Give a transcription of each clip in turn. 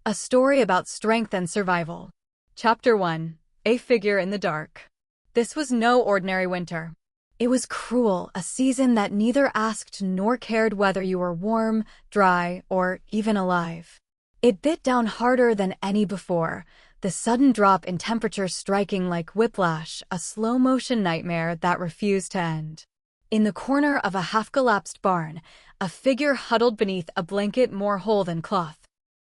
A story about strength and survival. Chapter 1. A Figure in the Dark. This was no ordinary winter. It was cruel, a season that neither asked nor cared whether you were warm, dry, or even alive. It bit down harder than any before, the sudden drop in temperature striking like whiplash, a slow-motion nightmare that refused to end. In the corner of a half-collapsed barn, a figure huddled beneath a blanket more whole than cloth.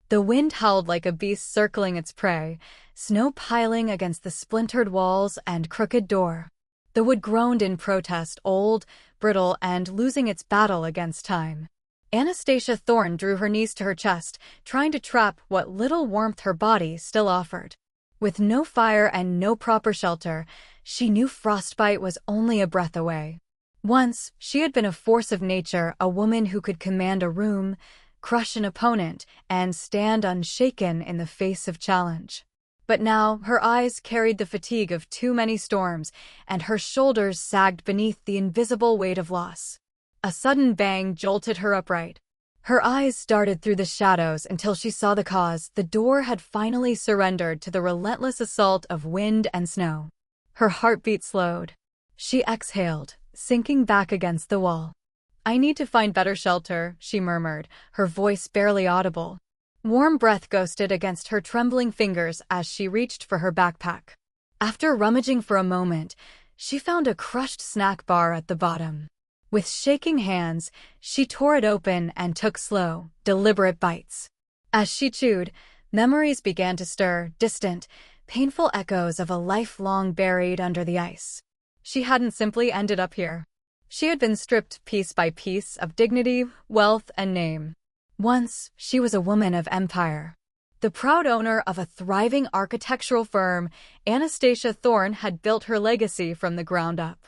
The wind howled like a beast circling its prey, snow piling against the splintered walls and crooked door. The wood groaned in protest, old, brittle, and losing its battle against time. Anastasia Thorne drew her knees to her chest, trying to trap what little warmth her body still offered. With no fire and no proper shelter, she knew frostbite was only a breath away. Once, she had been a force of nature, a woman who could command a room, crush an opponent, and stand unshaken in the face of challenge. But now, her eyes carried the fatigue of too many storms, and her shoulders sagged beneath the invisible weight of loss. A sudden bang jolted her upright. Her eyes darted through the shadows until she saw the cause. The door had finally surrendered to the relentless assault of wind and snow. Her heartbeat slowed. She exhaled, sinking back against the wall. "I need to find better shelter," she murmured, her voice barely audible. Warm breath ghosted against her trembling fingers as she reached for her backpack. After rummaging for a moment, she found a crushed snack bar at the bottom. With shaking hands, she tore it open and took slow, deliberate bites. As she chewed, memories began to stir, distant, painful echoes of a life long buried under the ice. She hadn't simply ended up here. She had been stripped piece by piece of dignity, wealth, and name. Once, she was a woman of empire. The proud owner of a thriving architectural firm, Anastasia Thorne had built her legacy from the ground up.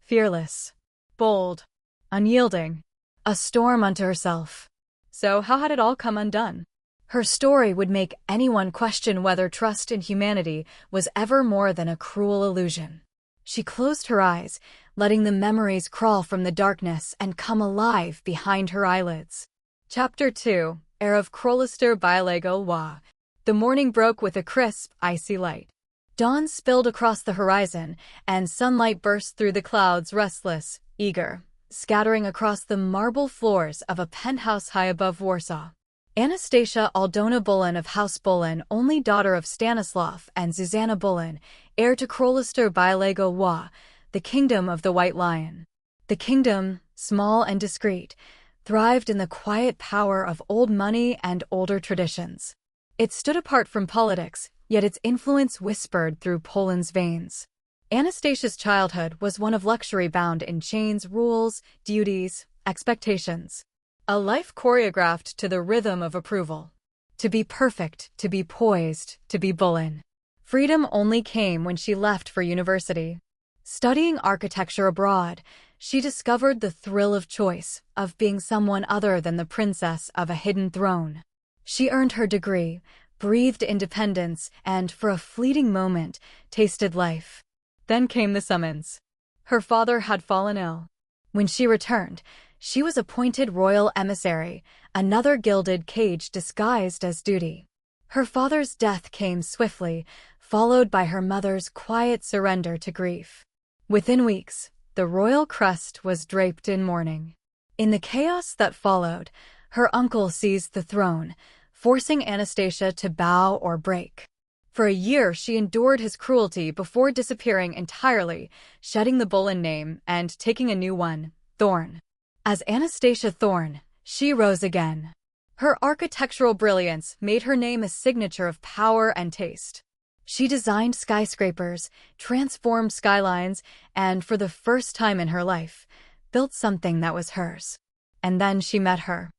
Fearless, bold, unyielding, a storm unto herself. So how had it all come undone? Her story would make anyone question whether trust in humanity was ever more than a cruel illusion. She closed her eyes, letting the memories crawl from the darkness and come alive behind her eyelids. Chapter 2. Heir of Crolister Bialego Wa. The morning broke with a crisp, icy light. Dawn spilled across the horizon, and sunlight burst through the clouds, restless, eager, scattering across the marble floors of a penthouse high above Warsaw. Anastasia Aldona Bullen of House Bullen, only daughter of Stanislav and Susanna Bullen, heir to Crolister Bialego Wa, the kingdom of the White Lion. The kingdom, small and discreet, thrived in the quiet power of old money and older traditions. It stood apart from politics, yet its influence whispered through Poland's veins. Anastasia's childhood was one of luxury bound in chains, rules, duties, expectations. A life choreographed to the rhythm of approval. To be perfect, to be poised, to be Bullen. Freedom only came when she left for university. Studying architecture abroad, she discovered the thrill of choice, of being someone other than the princess of a hidden throne. She earned her degree, breathed independence, and, for a fleeting moment, tasted life. Then came the summons. Her father had fallen ill. When she returned, she was appointed royal emissary, another gilded cage disguised as duty. Her father's death came swiftly, followed by her mother's quiet surrender to grief. Within weeks, the royal crest was draped in mourning. In the chaos that followed, her uncle seized the throne, forcing Anastasia to bow or break. For a year she endured his cruelty before disappearing entirely, shedding the Bullen name and taking a new one, Thorne. As Anastasia Thorne, she rose again. Her architectural brilliance made her name a signature of power and taste. She designed skyscrapers, transformed skylines, and for the first time in her life, built something that was hers. And then she met her.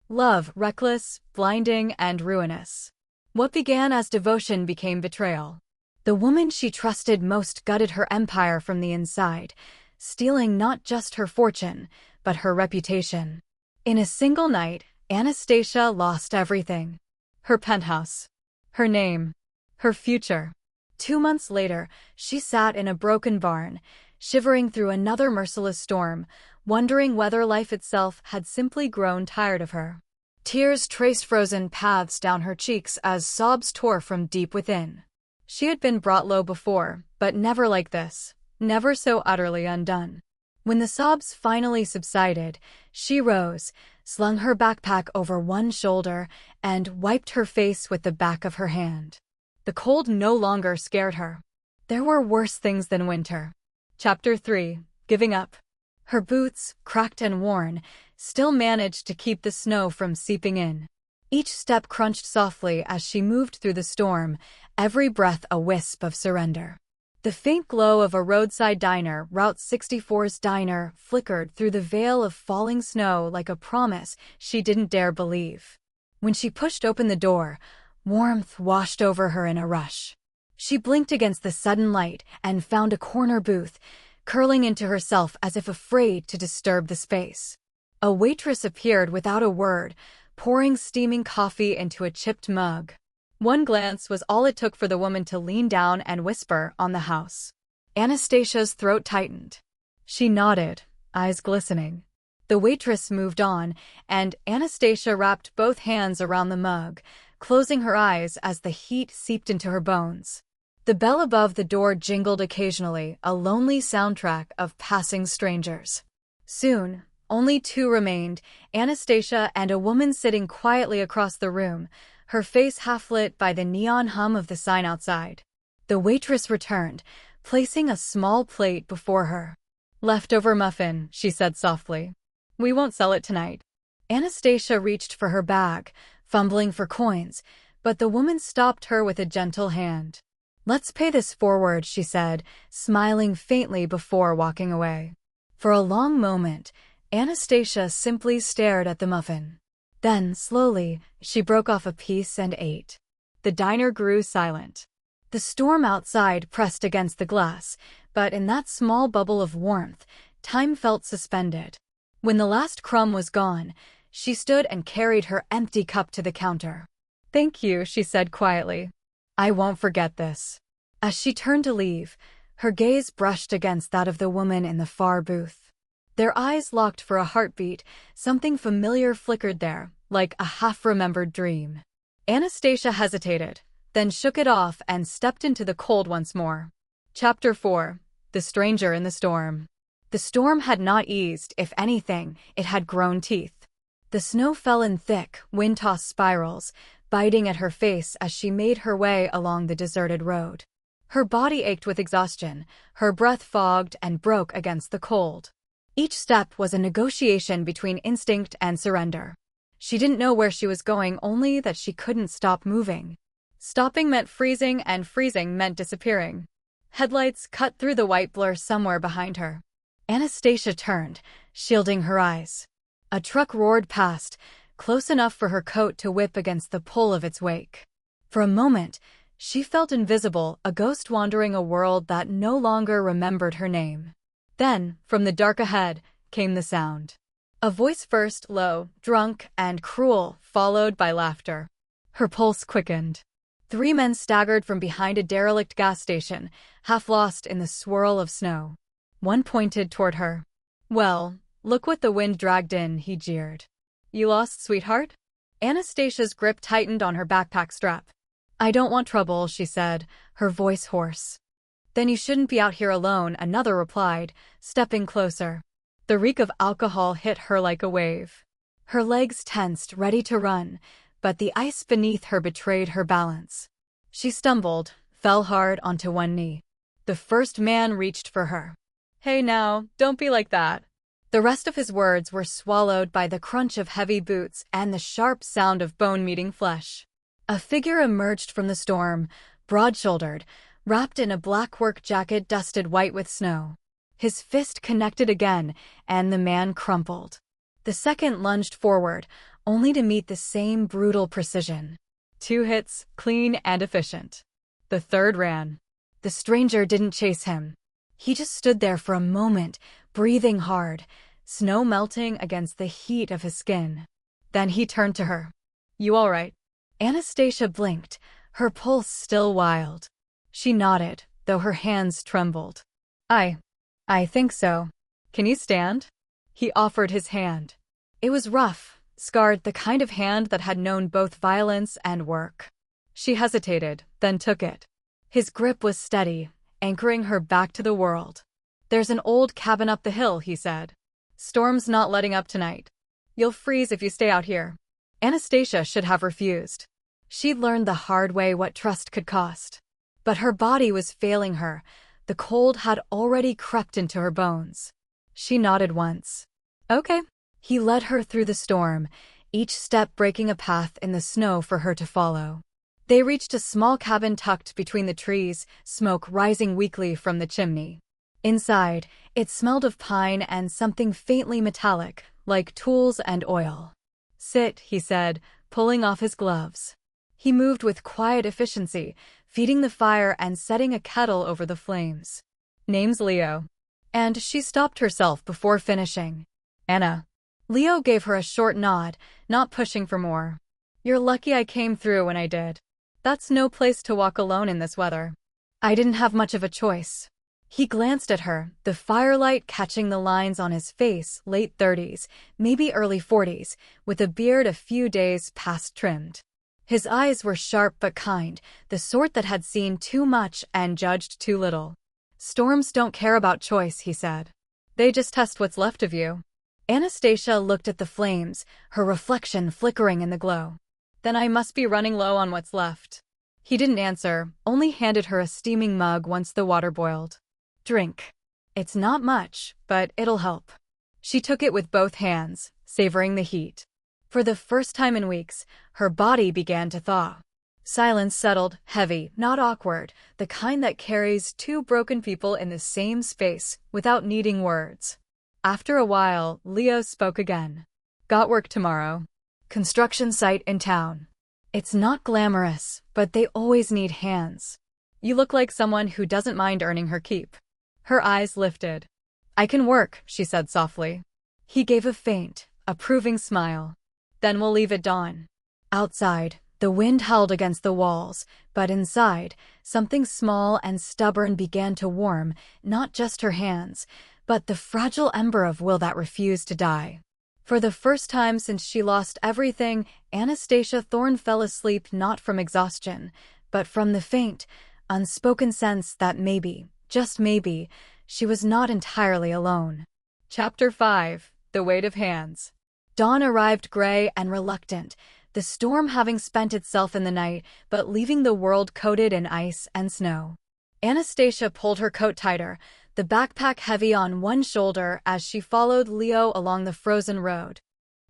Love, reckless, blinding, and ruinous. What began as devotion became betrayal. The woman she trusted most gutted her empire from the inside, stealing not just her fortune, but her reputation. In a single night, Anastasia lost everything. Her penthouse. Her name. Her future. 2 months later, she sat in a broken barn, shivering through another merciless storm, wondering whether life itself had simply grown tired of her. Tears traced frozen paths down her cheeks as sobs tore from deep within. She had been brought low before, but never like this, never so utterly undone. When the sobs finally subsided, she rose, slung her backpack over one shoulder, and wiped her face with the back of her hand. The cold no longer scared her. There were worse things than winter. Chapter 3. Giving Up. Her boots, cracked and worn, still managed to keep the snow from seeping in. Each step crunched softly as she moved through the storm, every breath a wisp of surrender. The faint glow of a roadside diner, Route 64's diner, flickered through the veil of falling snow like a promise she didn't dare believe. When she pushed open the door, warmth washed over her in a rush. She blinked against the sudden light and found a corner booth, curling into herself as if afraid to disturb the space. A waitress appeared without a word, pouring steaming coffee into a chipped mug. One glance was all it took for the woman to lean down and whisper on the house. Anastasia's throat tightened. She nodded, eyes glistening. The waitress moved on, and Anastasia wrapped both hands around the mug, closing her eyes as the heat seeped into her bones. The bell above the door jingled occasionally, a lonely soundtrack of passing strangers. Soon, only two remained, Anastasia and a woman sitting quietly across the room, her face half-lit by the neon hum of the sign outside. The waitress returned, placing a small plate before her. "Leftover muffin," she said softly. "We won't sell it tonight." Anastasia reached for her bag, fumbling for coins, but the woman stopped her with a gentle hand. "Let's pay this forward," she said, smiling faintly before walking away. For a long moment, Anastasia simply stared at the muffin. Then, slowly, she broke off a piece and ate. The diner grew silent. The storm outside pressed against the glass, but in that small bubble of warmth, time felt suspended. When the last crumb was gone, she stood and carried her empty cup to the counter. "Thank you," she said quietly. "I won't forget this." As she turned to leave, her gaze brushed against that of the woman in the far booth. Their eyes locked for a heartbeat, something familiar flickered there, like a half-remembered dream. Anastasia hesitated, then shook it off and stepped into the cold once more. Chapter 4. The Stranger in the Storm. The storm had not eased; if anything, it had grown teeth. The snow fell in thick, wind-tossed spirals, biting at her face as she made her way along the deserted road. Her body ached with exhaustion, her breath fogged and broke against the cold. Each step was a negotiation between instinct and surrender. She didn't know where she was going, only that she couldn't stop moving. Stopping meant freezing, and freezing meant disappearing. Headlights cut through the white blur somewhere behind her. Anastasia turned, shielding her eyes. A truck roared past, close enough for her coat to whip against the pull of its wake. For a moment, she felt invisible, a ghost wandering a world that no longer remembered her name. Then, from the dark ahead, came the sound. A voice, first low, drunk, and cruel, followed by laughter. Her pulse quickened. 3 men staggered from behind a derelict gas station, half lost in the swirl of snow. One pointed toward her. "Well, look what the wind dragged in," he jeered. "You lost, sweetheart?" Anastasia's grip tightened on her backpack strap. "I don't want trouble," she said, her voice hoarse. "Then you shouldn't be out here alone," another replied, stepping closer. The reek of alcohol hit her like a wave. Her legs tensed, ready to run, but the ice beneath her betrayed her balance. She stumbled, fell hard onto one knee. The first man reached for her. "Hey now, don't be like that." The rest of his words were swallowed by the crunch of heavy boots and the sharp sound of bone meeting flesh. A figure emerged from the storm, broad-shouldered, wrapped in a black work jacket dusted white with snow. His fist connected again, and the man crumpled. The second lunged forward, only to meet the same brutal precision. 2 hits, clean and efficient. The third ran. The stranger didn't chase him. He just stood there for a moment, breathing hard, snow melting against the heat of his skin. Then he turned to her. "You all right?" Anastasia blinked, her pulse still wild. She nodded, though her hands trembled. I think so. Can you stand?" He offered his hand. It was rough, scarred, the kind of hand that had known both violence and work. She hesitated, then took it. His grip was steady, anchoring her back to the world. "There's an old cabin up the hill," he said. "Storm's not letting up tonight. You'll freeze if you stay out here." Anastasia should have refused. She'd learned the hard way what trust could cost. But her body was failing her. The cold had already crept into her bones. She nodded once. "Okay." He led her through the storm, each step breaking a path in the snow for her to follow. They reached a small cabin tucked between the trees, smoke rising weakly from the chimney. Inside, it smelled of pine and something faintly metallic, like tools and oil. "Sit," he said, pulling off his gloves. He moved with quiet efficiency, feeding the fire and setting a kettle over the flames. "Name's Leo." And she stopped herself before finishing. "Anna." Leo gave her a short nod, not pushing for more. "You're lucky I came through when I did. That's no place to walk alone in this weather." "I didn't have much of a choice." He glanced at her, the firelight catching the lines on his face, late 30s, maybe early 40s, with a beard a few days past trimmed. His eyes were sharp but kind, the sort that had seen too much and judged too little. "Storms don't care about choice," he said. "They just test what's left of you." Anastasia looked at the flames, her reflection flickering in the glow. "Then I must be running low on what's left." He didn't answer, only handed her a steaming mug once the water boiled. "Drink. It's not much, but it'll help." She took it with both hands, savoring the heat. For the first time in weeks, her body began to thaw. Silence settled, heavy, not awkward, the kind that carries two broken people in the same space without needing words. After a while, Leo spoke again. "Got work tomorrow. Construction site in town. It's not glamorous, but they always need hands. You look like someone who doesn't mind earning her keep." Her eyes lifted. "I can work," she said softly. He gave a faint, approving smile. "Then we'll leave at dawn." Outside, the wind howled against the walls, but inside, something small and stubborn began to warm, not just her hands, but the fragile ember of will that refused to die. For the first time since she lost everything, Anastasia Thorne fell asleep not from exhaustion, but from the faint, unspoken sense that maybe, just maybe, she was not entirely alone. Chapter 5. The Weight of Hands. Dawn arrived gray and reluctant, the storm having spent itself in the night, but leaving the world coated in ice and snow. Anastasia pulled her coat tighter, the backpack heavy on one shoulder as she followed Leo along the frozen road.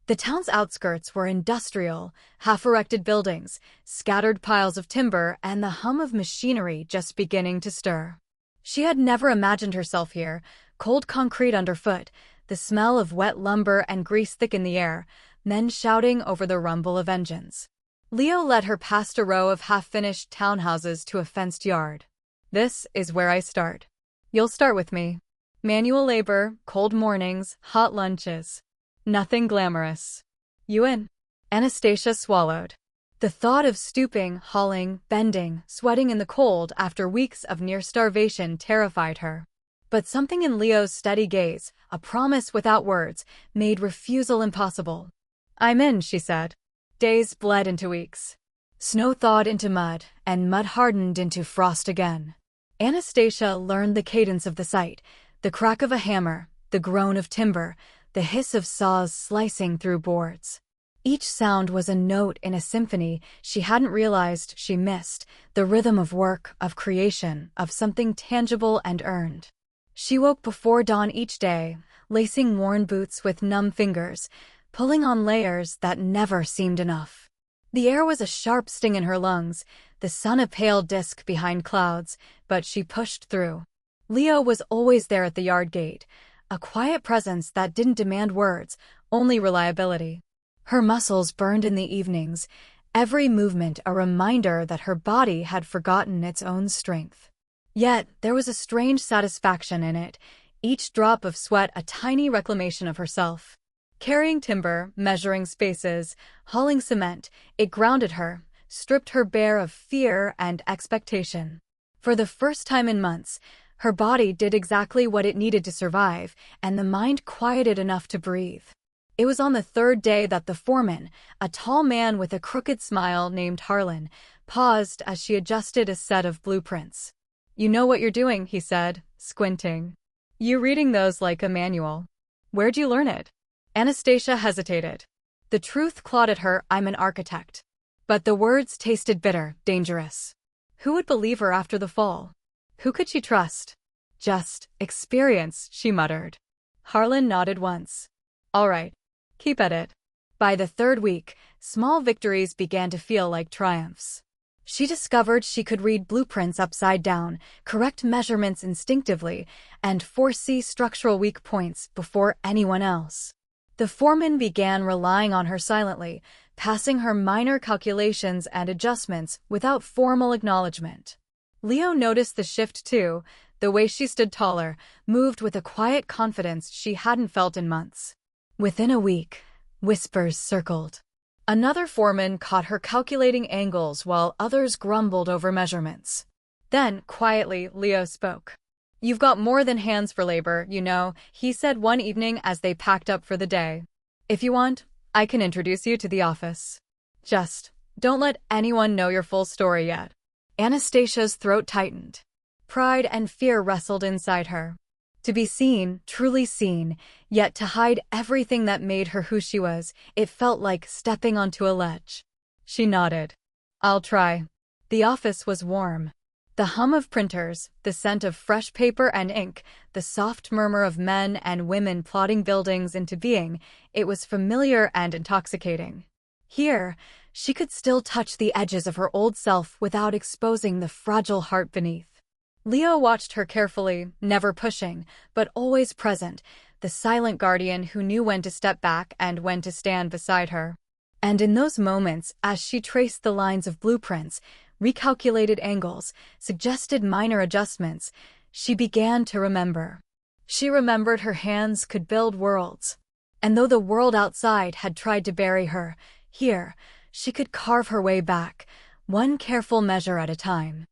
The town's outskirts were industrial, half-erected buildings, scattered piles of timber, and the hum of machinery just beginning to stir. She had never imagined herself here, cold concrete underfoot, the smell of wet lumber and grease thick in the air, men shouting over the rumble of engines. Leo led her past a row of half-finished townhouses to a fenced yard. "This is where I start. You'll start with me. Manual labor, cold mornings, hot lunches. Nothing glamorous. You in?" Anastasia swallowed. The thought of stooping, hauling, bending, sweating in the cold after weeks of near starvation terrified her. But something in Leo's steady gaze, a promise without words, made refusal impossible. "I'm in," she said. Days bled into weeks. Snow thawed into mud, and mud hardened into frost again. Anastasia learned the cadence of the site, the crack of a hammer, the groan of timber, the hiss of saws slicing through boards. Each sound was a note in a symphony she hadn't realized she missed, the rhythm of work, of creation, of something tangible and earned. She woke before dawn each day, lacing worn boots with numb fingers, pulling on layers that never seemed enough. The air was a sharp sting in her lungs, the sun a pale disk behind clouds, but she pushed through. Leo was always there at the yard gate, a quiet presence that didn't demand words, only reliability. Her muscles burned in the evenings, every movement a reminder that her body had forgotten its own strength. Yet there was a strange satisfaction in it, each drop of sweat a tiny reclamation of herself. Carrying timber, measuring spaces, hauling cement, it grounded her, stripped her bare of fear and expectation. For the first time in months, her body did exactly what it needed to survive, and the mind quieted enough to breathe. It was on the third day that the foreman, a tall man with a crooked smile named Harlan, paused as she adjusted a set of blueprints. "You know what you're doing," he said, squinting. "You reading those like a manual. Where'd you learn it?" Anastasia hesitated. The truth clawed at her, "I'm an architect." But the words tasted bitter, dangerous. Who would believe her after the fall? Who could she trust? "Just experience," she muttered. Harlan nodded once. "All right. Keep at it." By the third week, small victories began to feel like triumphs. She discovered she could read blueprints upside down, correct measurements instinctively, and foresee structural weak points before anyone else. The foreman began relying on her silently, passing her minor calculations and adjustments without formal acknowledgement. Leo noticed the shift too, the way she stood taller, moved with a quiet confidence she hadn't felt in months. Within a week, whispers circled. Another foreman caught her calculating angles while others grumbled over measurements. Then, quietly, Leo spoke. "You've got more than hands for labor, you know," he said one evening as they packed up for the day. "If you want, I can introduce you to the office. Just don't let anyone know your full story yet." Anastasia's throat tightened. Pride and fear wrestled inside her. To be seen, truly seen, yet to hide everything that made her who she was, it felt like stepping onto a ledge. She nodded. "I'll try." The office was warm. The hum of printers, the scent of fresh paper and ink, the soft murmur of men and women plotting buildings into being, it was familiar and intoxicating. Here, she could still touch the edges of her old self without exposing the fragile heart beneath. Leo watched her carefully, never pushing, but always present, the silent guardian who knew when to step back and when to stand beside her. And in those moments, as she traced the lines of blueprints, recalculated angles, suggested minor adjustments, she began to remember. She remembered her hands could build worlds. And though the world outside had tried to bury her, here, she could carve her way back, one careful measure at a time.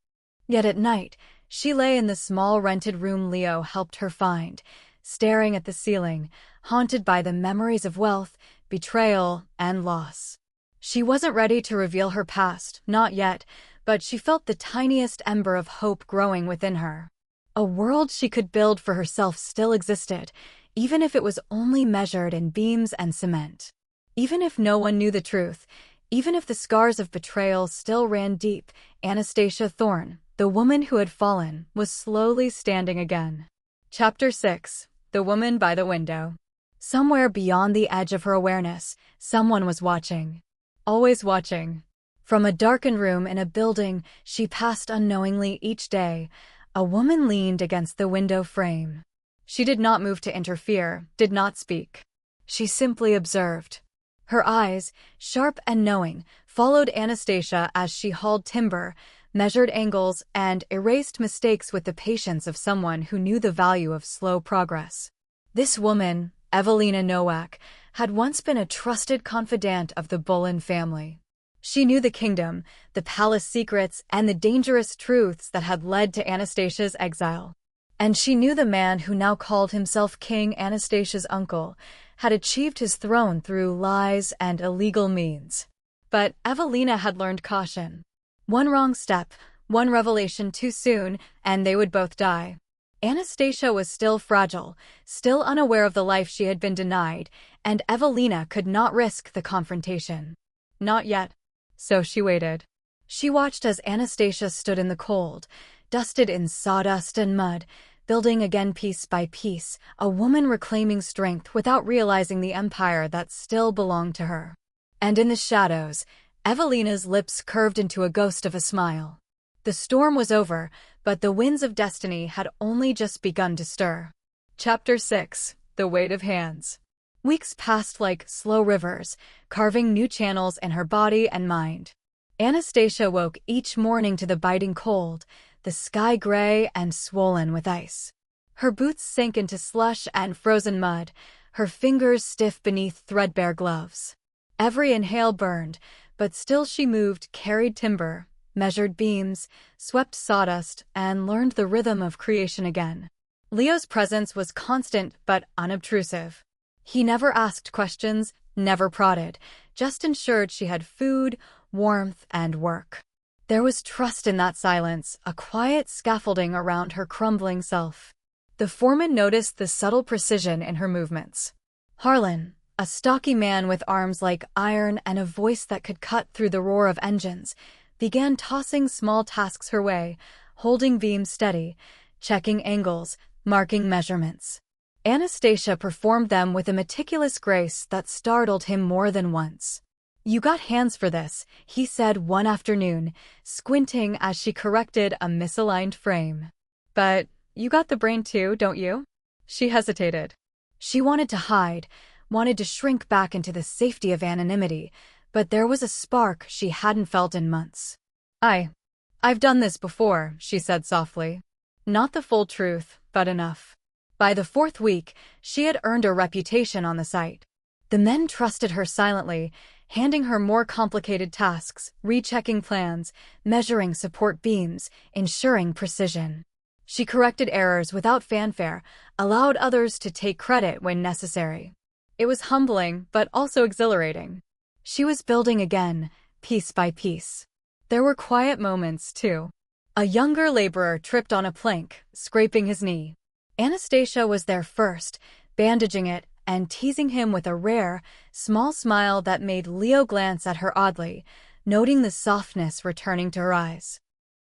Yet at night, she lay in the small rented room Leo helped her find, staring at the ceiling, haunted by the memories of wealth, betrayal, and loss. She wasn't ready to reveal her past, not yet, but she felt the tiniest ember of hope growing within her. A world she could build for herself still existed, even if it was only measured in beams and cement. Even if no one knew the truth, even if the scars of betrayal still ran deep, Anastasia Thorne, the woman who had fallen, was slowly standing again. Chapter 6. The Woman by the Window. Somewhere beyond the edge of her awareness, someone was watching. Always watching. From a darkened room in a building she passed unknowingly each day, a woman leaned against the window frame. She did not move to interfere, did not speak. She simply observed. Her eyes, sharp and knowing, followed Anastasia as she hauled timber, measured angles, and erased mistakes with the patience of someone who knew the value of slow progress. This woman, Evelina Nowak, had once been a trusted confidant of the Bullen family. She knew the kingdom, the palace secrets, and the dangerous truths that had led to Anastasia's exile. And she knew the man who now called himself King, Anastasia's uncle, had achieved his throne through lies and illegal means. But Evelina had learned caution. One wrong step, one revelation too soon, and they would both die. Anastasia was still fragile, still unaware of the life she had been denied, and Evelina could not risk the confrontation. Not yet. So she waited. She watched as Anastasia stood in the cold, dusted in sawdust and mud, building again piece by piece, a woman reclaiming strength without realizing the empire that still belonged to her. And in the shadows, Evelina's lips curved into a ghost of a smile. The storm was over, but the winds of destiny had only just begun to stir. Chapter 6. The Weight of Hands. Weeks passed like slow rivers, carving new channels in her body and mind. Anastasia woke each morning to the biting cold, the sky gray and swollen with ice. Her boots sank into slush and frozen mud, her fingers stiff beneath threadbare gloves. Every inhale burned, but still she moved, carried timber, measured beams, swept sawdust, and learned the rhythm of creation again. Leo's presence was constant but unobtrusive. He never asked questions, never prodded, just ensured she had food, warmth, and work. There was trust in that silence, a quiet scaffolding around her crumbling self. The foreman noticed the subtle precision in her movements. Harlan, a stocky man with arms like iron and a voice that could cut through the roar of engines, began tossing small tasks her way, holding beams steady, checking angles, marking measurements. Anastasia performed them with a meticulous grace that startled him more than once. "You got hands for this," he said one afternoon, squinting as she corrected a misaligned frame. "But you got the brain too, don't you?" She hesitated. She wanted to hide, wanted to shrink back into the safety of anonymity, but there was a spark she hadn't felt in months. I've done this before," she said softly. Not the full truth, but enough. By the 4th week, she had earned a reputation on the site. The men trusted her silently, handing her more complicated tasks, rechecking plans, measuring support beams, ensuring precision. She corrected errors without fanfare, allowed others to take credit when necessary. It was humbling, but also exhilarating. She was building again, piece by piece. There were quiet moments, too. A younger laborer tripped on a plank, scraping his knee. Anastasia was there first, bandaging it and teasing him with a rare, small smile that made Leo glance at her oddly, noting the softness returning to her eyes.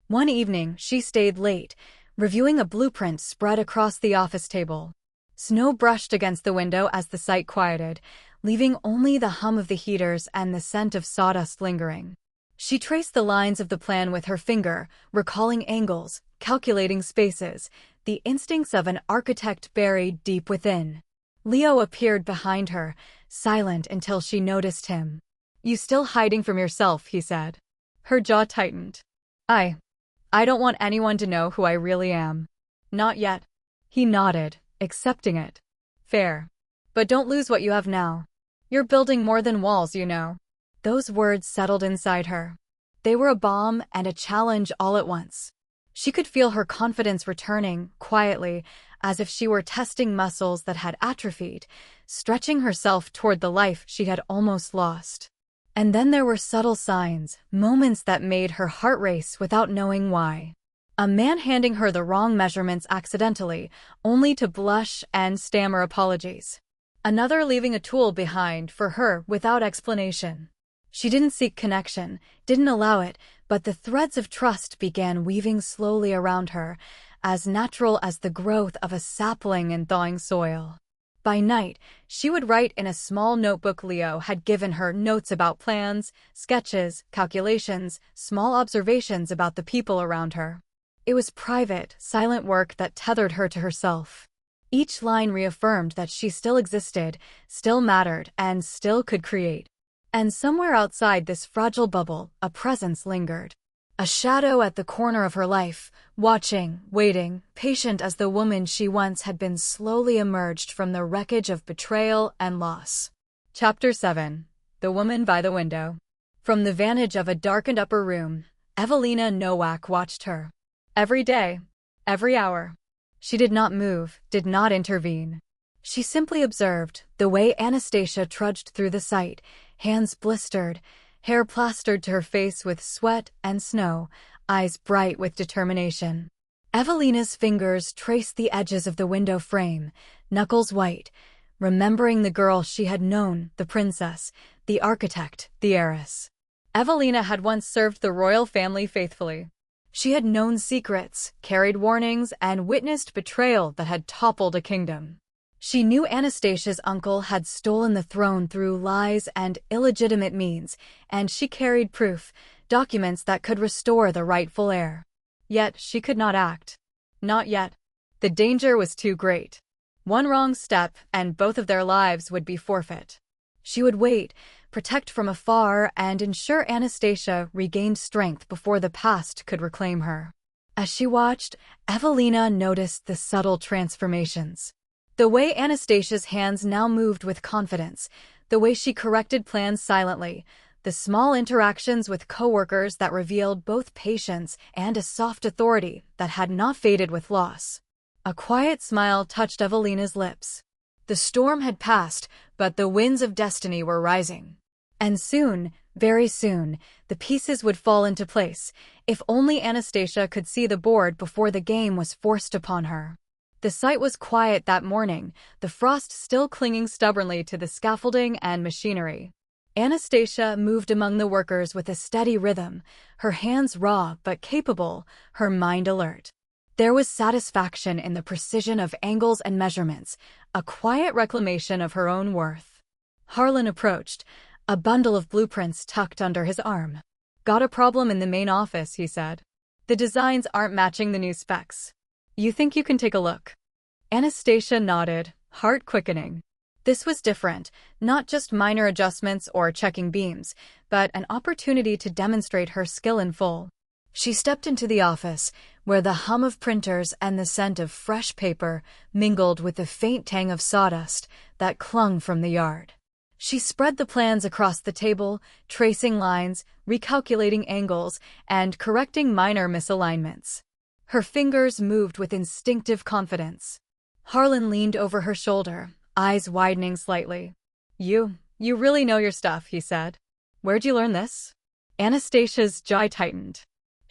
One evening, she stayed late, reviewing a blueprint spread across the office table. Snow brushed against the window as the site quieted, leaving only the hum of the heaters and the scent of sawdust lingering. She traced the lines of the plan with her finger, recalling angles, calculating spaces, the instincts of an architect buried deep within. Leo appeared behind her, silent until she noticed him. "You still hiding from yourself," he said. Her jaw tightened. I don't want anyone to know who I really am." "Not yet." He nodded, accepting it. "Fair. But don't lose what you have now. You're building more than walls, you know." Those words settled inside her. They were a balm and a challenge all at once. She could feel her confidence returning, quietly, as if she were testing muscles that had atrophied, stretching herself toward the life she had almost lost. And then there were subtle signs, moments that made her heart race without knowing why. A man handing her the wrong measurements accidentally, only to blush and stammer apologies. Another leaving a tool behind for her without explanation. She didn't seek connection, didn't allow it, but the threads of trust began weaving slowly around her, as natural as the growth of a sapling in thawing soil. By night, she would write in a small notebook Leo had given her notes about plans, sketches, calculations, small observations about the people around her. It was private, silent work that tethered her to herself. Each line reaffirmed that she still existed, still mattered, and still could create. And somewhere outside this fragile bubble, a presence lingered. A shadow at the corner of her life, watching, waiting, patient as the woman she once had been slowly emerged from the wreckage of betrayal and loss. Chapter 7. The Woman by the Window. From the vantage of a darkened upper room, Evelina Nowak watched her. Every day, every hour. She did not move, did not intervene. She simply observed, the way Anastasia trudged through the site, hands blistered, hair plastered to her face with sweat and snow, eyes bright with determination. Evelina's fingers traced the edges of the window frame, knuckles white, remembering the girl she had known, the princess, the architect, the heiress. Evelina had once served the royal family faithfully. She had known secrets, carried warnings, and witnessed betrayal that had toppled a kingdom. She knew Anastasia's uncle had stolen the throne through lies and illegitimate means, and she carried proof, documents that could restore the rightful heir. Yet she could not act. Not yet. The danger was too great. One wrong step, and both of their lives would be forfeit. She would wait, protect from afar, and ensure Anastasia regained strength before the past could reclaim her. As she watched, Evelina noticed the subtle transformations. The way Anastasia's hands now moved with confidence, the way she corrected plans silently, the small interactions with coworkers that revealed both patience and a soft authority that had not faded with loss. A quiet smile touched Evelina's lips. The storm had passed, but the winds of destiny were rising. And soon, very soon, the pieces would fall into place, if only Anastasia could see the board before the game was forced upon her. The site was quiet that morning, the frost still clinging stubbornly to the scaffolding and machinery. Anastasia moved among the workers with a steady rhythm, her hands raw but capable, her mind alert. There was satisfaction in the precision of angles and measurements, a quiet reclamation of her own worth. Harlan approached, a bundle of blueprints tucked under his arm. "Got a problem in the main office," he said. "The designs aren't matching the new specs. You think you can take a look?" Anastasia nodded, heart quickening. This was different, not just minor adjustments or checking beams, but an opportunity to demonstrate her skill in full. She stepped into the office, where the hum of printers and the scent of fresh paper mingled with the faint tang of sawdust that clung from the yard. She spread the plans across the table, tracing lines, recalculating angles, and correcting minor misalignments. Her fingers moved with instinctive confidence. Harlan leaned over her shoulder, eyes widening slightly. You really know your stuff," he said. "Where'd you learn this?" Anastasia's jaw tightened.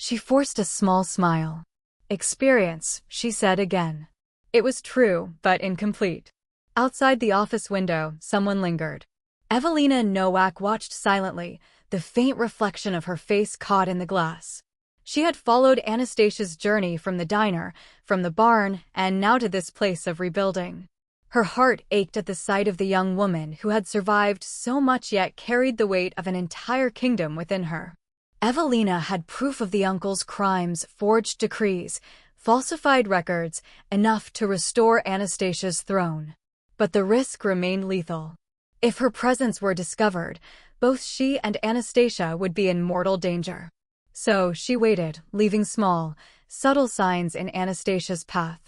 She forced a small smile. "Experience," she said again. It was true, but incomplete. Outside the office window, someone lingered. Evelina Nowak watched silently, the faint reflection of her face caught in the glass. She had followed Anastasia's journey from the diner, from the barn, and now to this place of rebuilding. Her heart ached at the sight of the young woman who had survived so much yet carried the weight of an entire kingdom within her. Evelina had proof of the uncle's crimes, forged decrees, falsified records, enough to restore Anastasia's throne. But the risk remained lethal. If her presence were discovered, both she and Anastasia would be in mortal danger. So she waited, leaving small, subtle signs in Anastasia's path.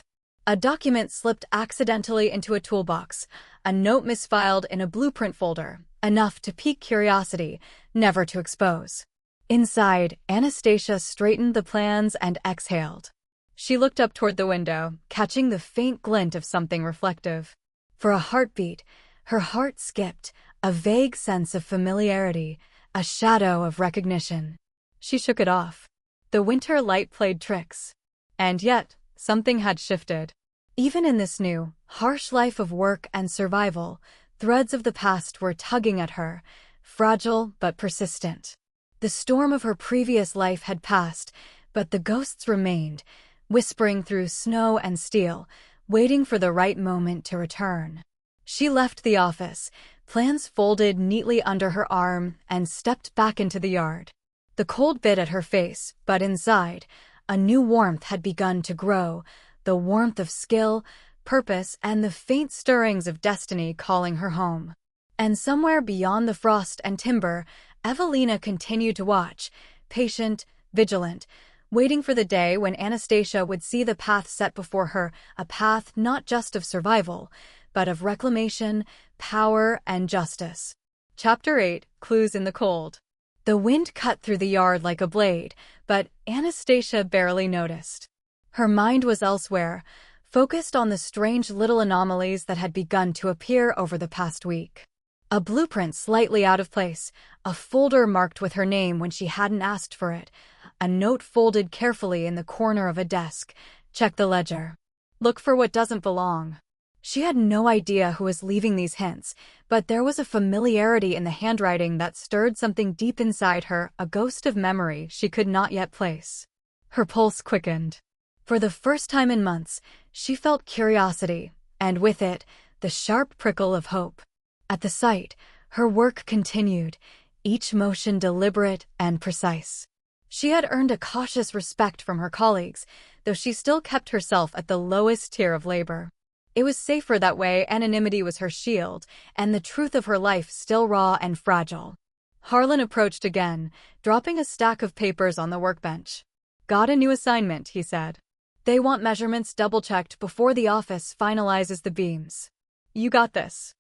A document slipped accidentally into a toolbox, a note misfiled in a blueprint folder, enough to pique curiosity, never to expose. Inside, Anastasia straightened the plans and exhaled. She looked up toward the window, catching the faint glint of something reflective. For a heartbeat, her heart skipped, a vague sense of familiarity, a shadow of recognition. She shook it off. The winter light played tricks. And yet, something had shifted. Even in this new, harsh life of work and survival, threads of the past were tugging at her, fragile but persistent. The storm of her previous life had passed, but the ghosts remained, whispering through snow and steel, waiting for the right moment to return. She left the office, plans folded neatly under her arm, and stepped back into the yard. The cold bit at her face, but inside, a new warmth had begun to grow, the warmth of skill, purpose, and the faint stirrings of destiny calling her home. And somewhere beyond the frost and timber, Evelina continued to watch, patient, vigilant, waiting for the day when Anastasia would see the path set before her, a path not just of survival, but of reclamation, power, and justice. Chapter 8: Clues in the Cold. The wind cut through the yard like a blade, but Anastasia barely noticed. Her mind was elsewhere, focused on the strange little anomalies that had begun to appear over the past week. A blueprint slightly out of place, a folder marked with her name when she hadn't asked for it, a note folded carefully in the corner of a desk. Check the ledger. Look for what doesn't belong. She had no idea who was leaving these hints, but there was a familiarity in the handwriting that stirred something deep inside her, a ghost of memory she could not yet place. Her pulse quickened. For the first time in months, she felt curiosity, and with it, the sharp prickle of hope. At the sight, her work continued, each motion deliberate and precise. She had earned a cautious respect from her colleagues, though she still kept herself at the lowest tier of labor. It was safer that way. Anonymity was her shield, and the truth of her life still raw and fragile. Harlan approached again, dropping a stack of papers on the workbench. "Got a new assignment," he said. "They want measurements double-checked before the office finalizes the beams. You got this."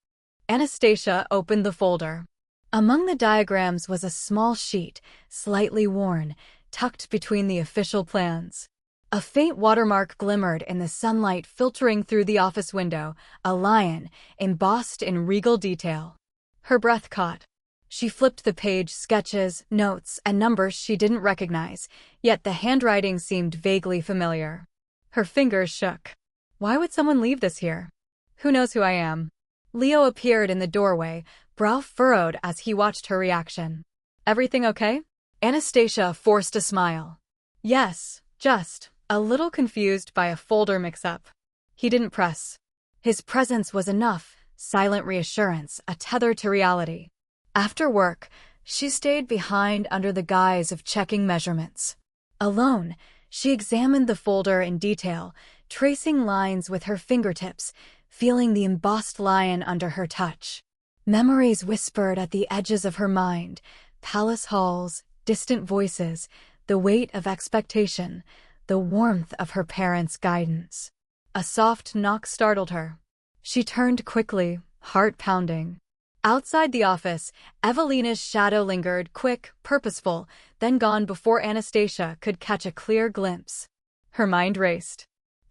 Anastasia opened the folder. Among the diagrams was a small sheet, slightly worn, tucked between the official plans. A faint watermark glimmered in the sunlight filtering through the office window, a lion, embossed in regal detail. Her breath caught. She flipped the page, sketches, notes, and numbers she didn't recognize, yet the handwriting seemed vaguely familiar. Her fingers shook. Why would someone leave this here? Who knows who I am? Leo appeared in the doorway, brow furrowed as he watched her reaction. Everything okay? Anastasia forced a smile. Yes, just a little confused by a folder mix-up. He didn't press. His presence was enough, silent reassurance, a tether to reality. After work, she stayed behind under the guise of checking measurements. Alone, she examined the folder in detail, tracing lines with her fingertips, feeling the embossed lion under her touch. Memories whispered at the edges of her mind, palace halls, distant voices, the weight of expectation, the warmth of her parents' guidance. A soft knock startled her. She turned quickly, heart pounding. Outside the office, Evelina's shadow lingered, quick, purposeful, then gone before Anastasia could catch a clear glimpse. Her mind raced.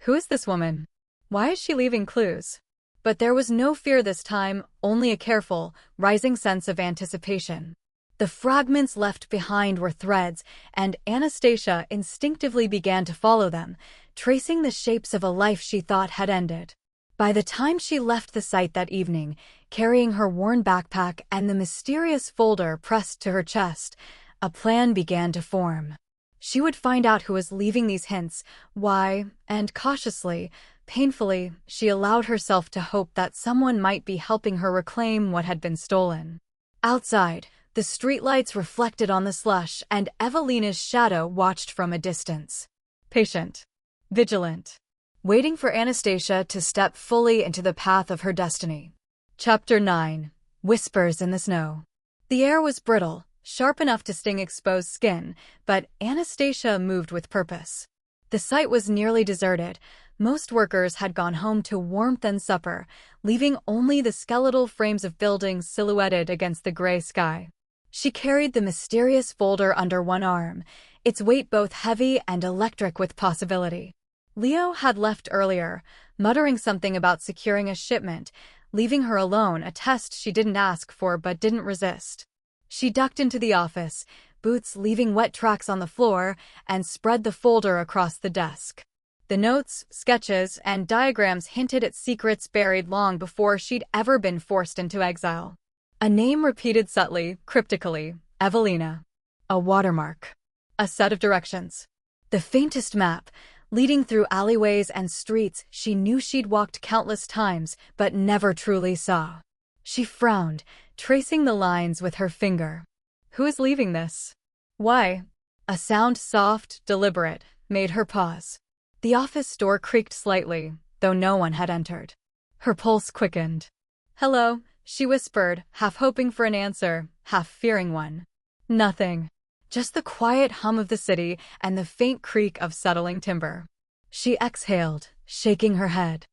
Who is this woman? Why is she leaving clues? But there was no fear this time, only a careful, rising sense of anticipation. The fragments left behind were threads, and Anastasia instinctively began to follow them, tracing the shapes of a life she thought had ended. By the time she left the site that evening, carrying her worn backpack and the mysterious folder pressed to her chest, a plan began to form. She would find out who was leaving these hints, why, and cautiously, painfully, she allowed herself to hope that someone might be helping her reclaim what had been stolen. Outside, the streetlights reflected on the slush, and Evelina's shadow watched from a distance. Patient. Vigilant. Waiting for Anastasia to step fully into the path of her destiny. Chapter 9. Whispers in the Snow. The air was brittle, sharp enough to sting exposed skin, but Anastasia moved with purpose. The site was nearly deserted. Most workers had gone home to warmth and supper, leaving only the skeletal frames of buildings silhouetted against the gray sky. She carried the mysterious folder under one arm, its weight both heavy and electric with possibility. Leo had left earlier, muttering something about securing a shipment, leaving her alone, a test she didn't ask for but didn't resist. She ducked into the office, boots leaving wet tracks on the floor, and spread the folder across the desk. The notes, sketches, and diagrams hinted at secrets buried long before she'd ever been forced into exile. A name repeated subtly, cryptically, Evelina. A watermark. A set of directions. The faintest map, leading through alleyways and streets she knew she'd walked countless times but never truly saw. She frowned, tracing the lines with her finger. Who is leaving this? Why? A sound soft, deliberate, made her pause. The office door creaked slightly, though no one had entered. Her pulse quickened. Hello, she whispered, half hoping for an answer, half fearing one. Nothing. Just the quiet hum of the city and the faint creak of settling timber. She exhaled, shaking her head.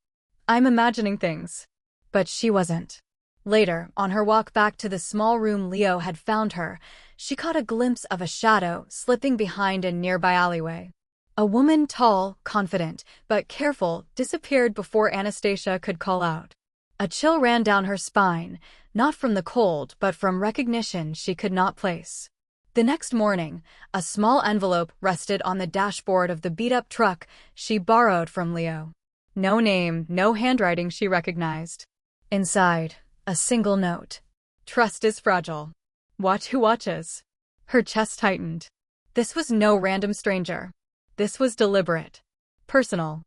I'm imagining things. But she wasn't. Later, on her walk back to the small room Leo had found her, she caught a glimpse of a shadow slipping behind a nearby alleyway. A woman, tall, confident, but careful, disappeared before Anastasia could call out. A chill ran down her spine, not from the cold but from recognition she could not place. The next morning, a small envelope rested on the dashboard of the beat-up truck she borrowed from Leo. No name, no handwriting she recognized. Inside, a single note. Trust is fragile. Watch who watches. Her chest tightened. This was no random stranger. This was deliberate. Personal.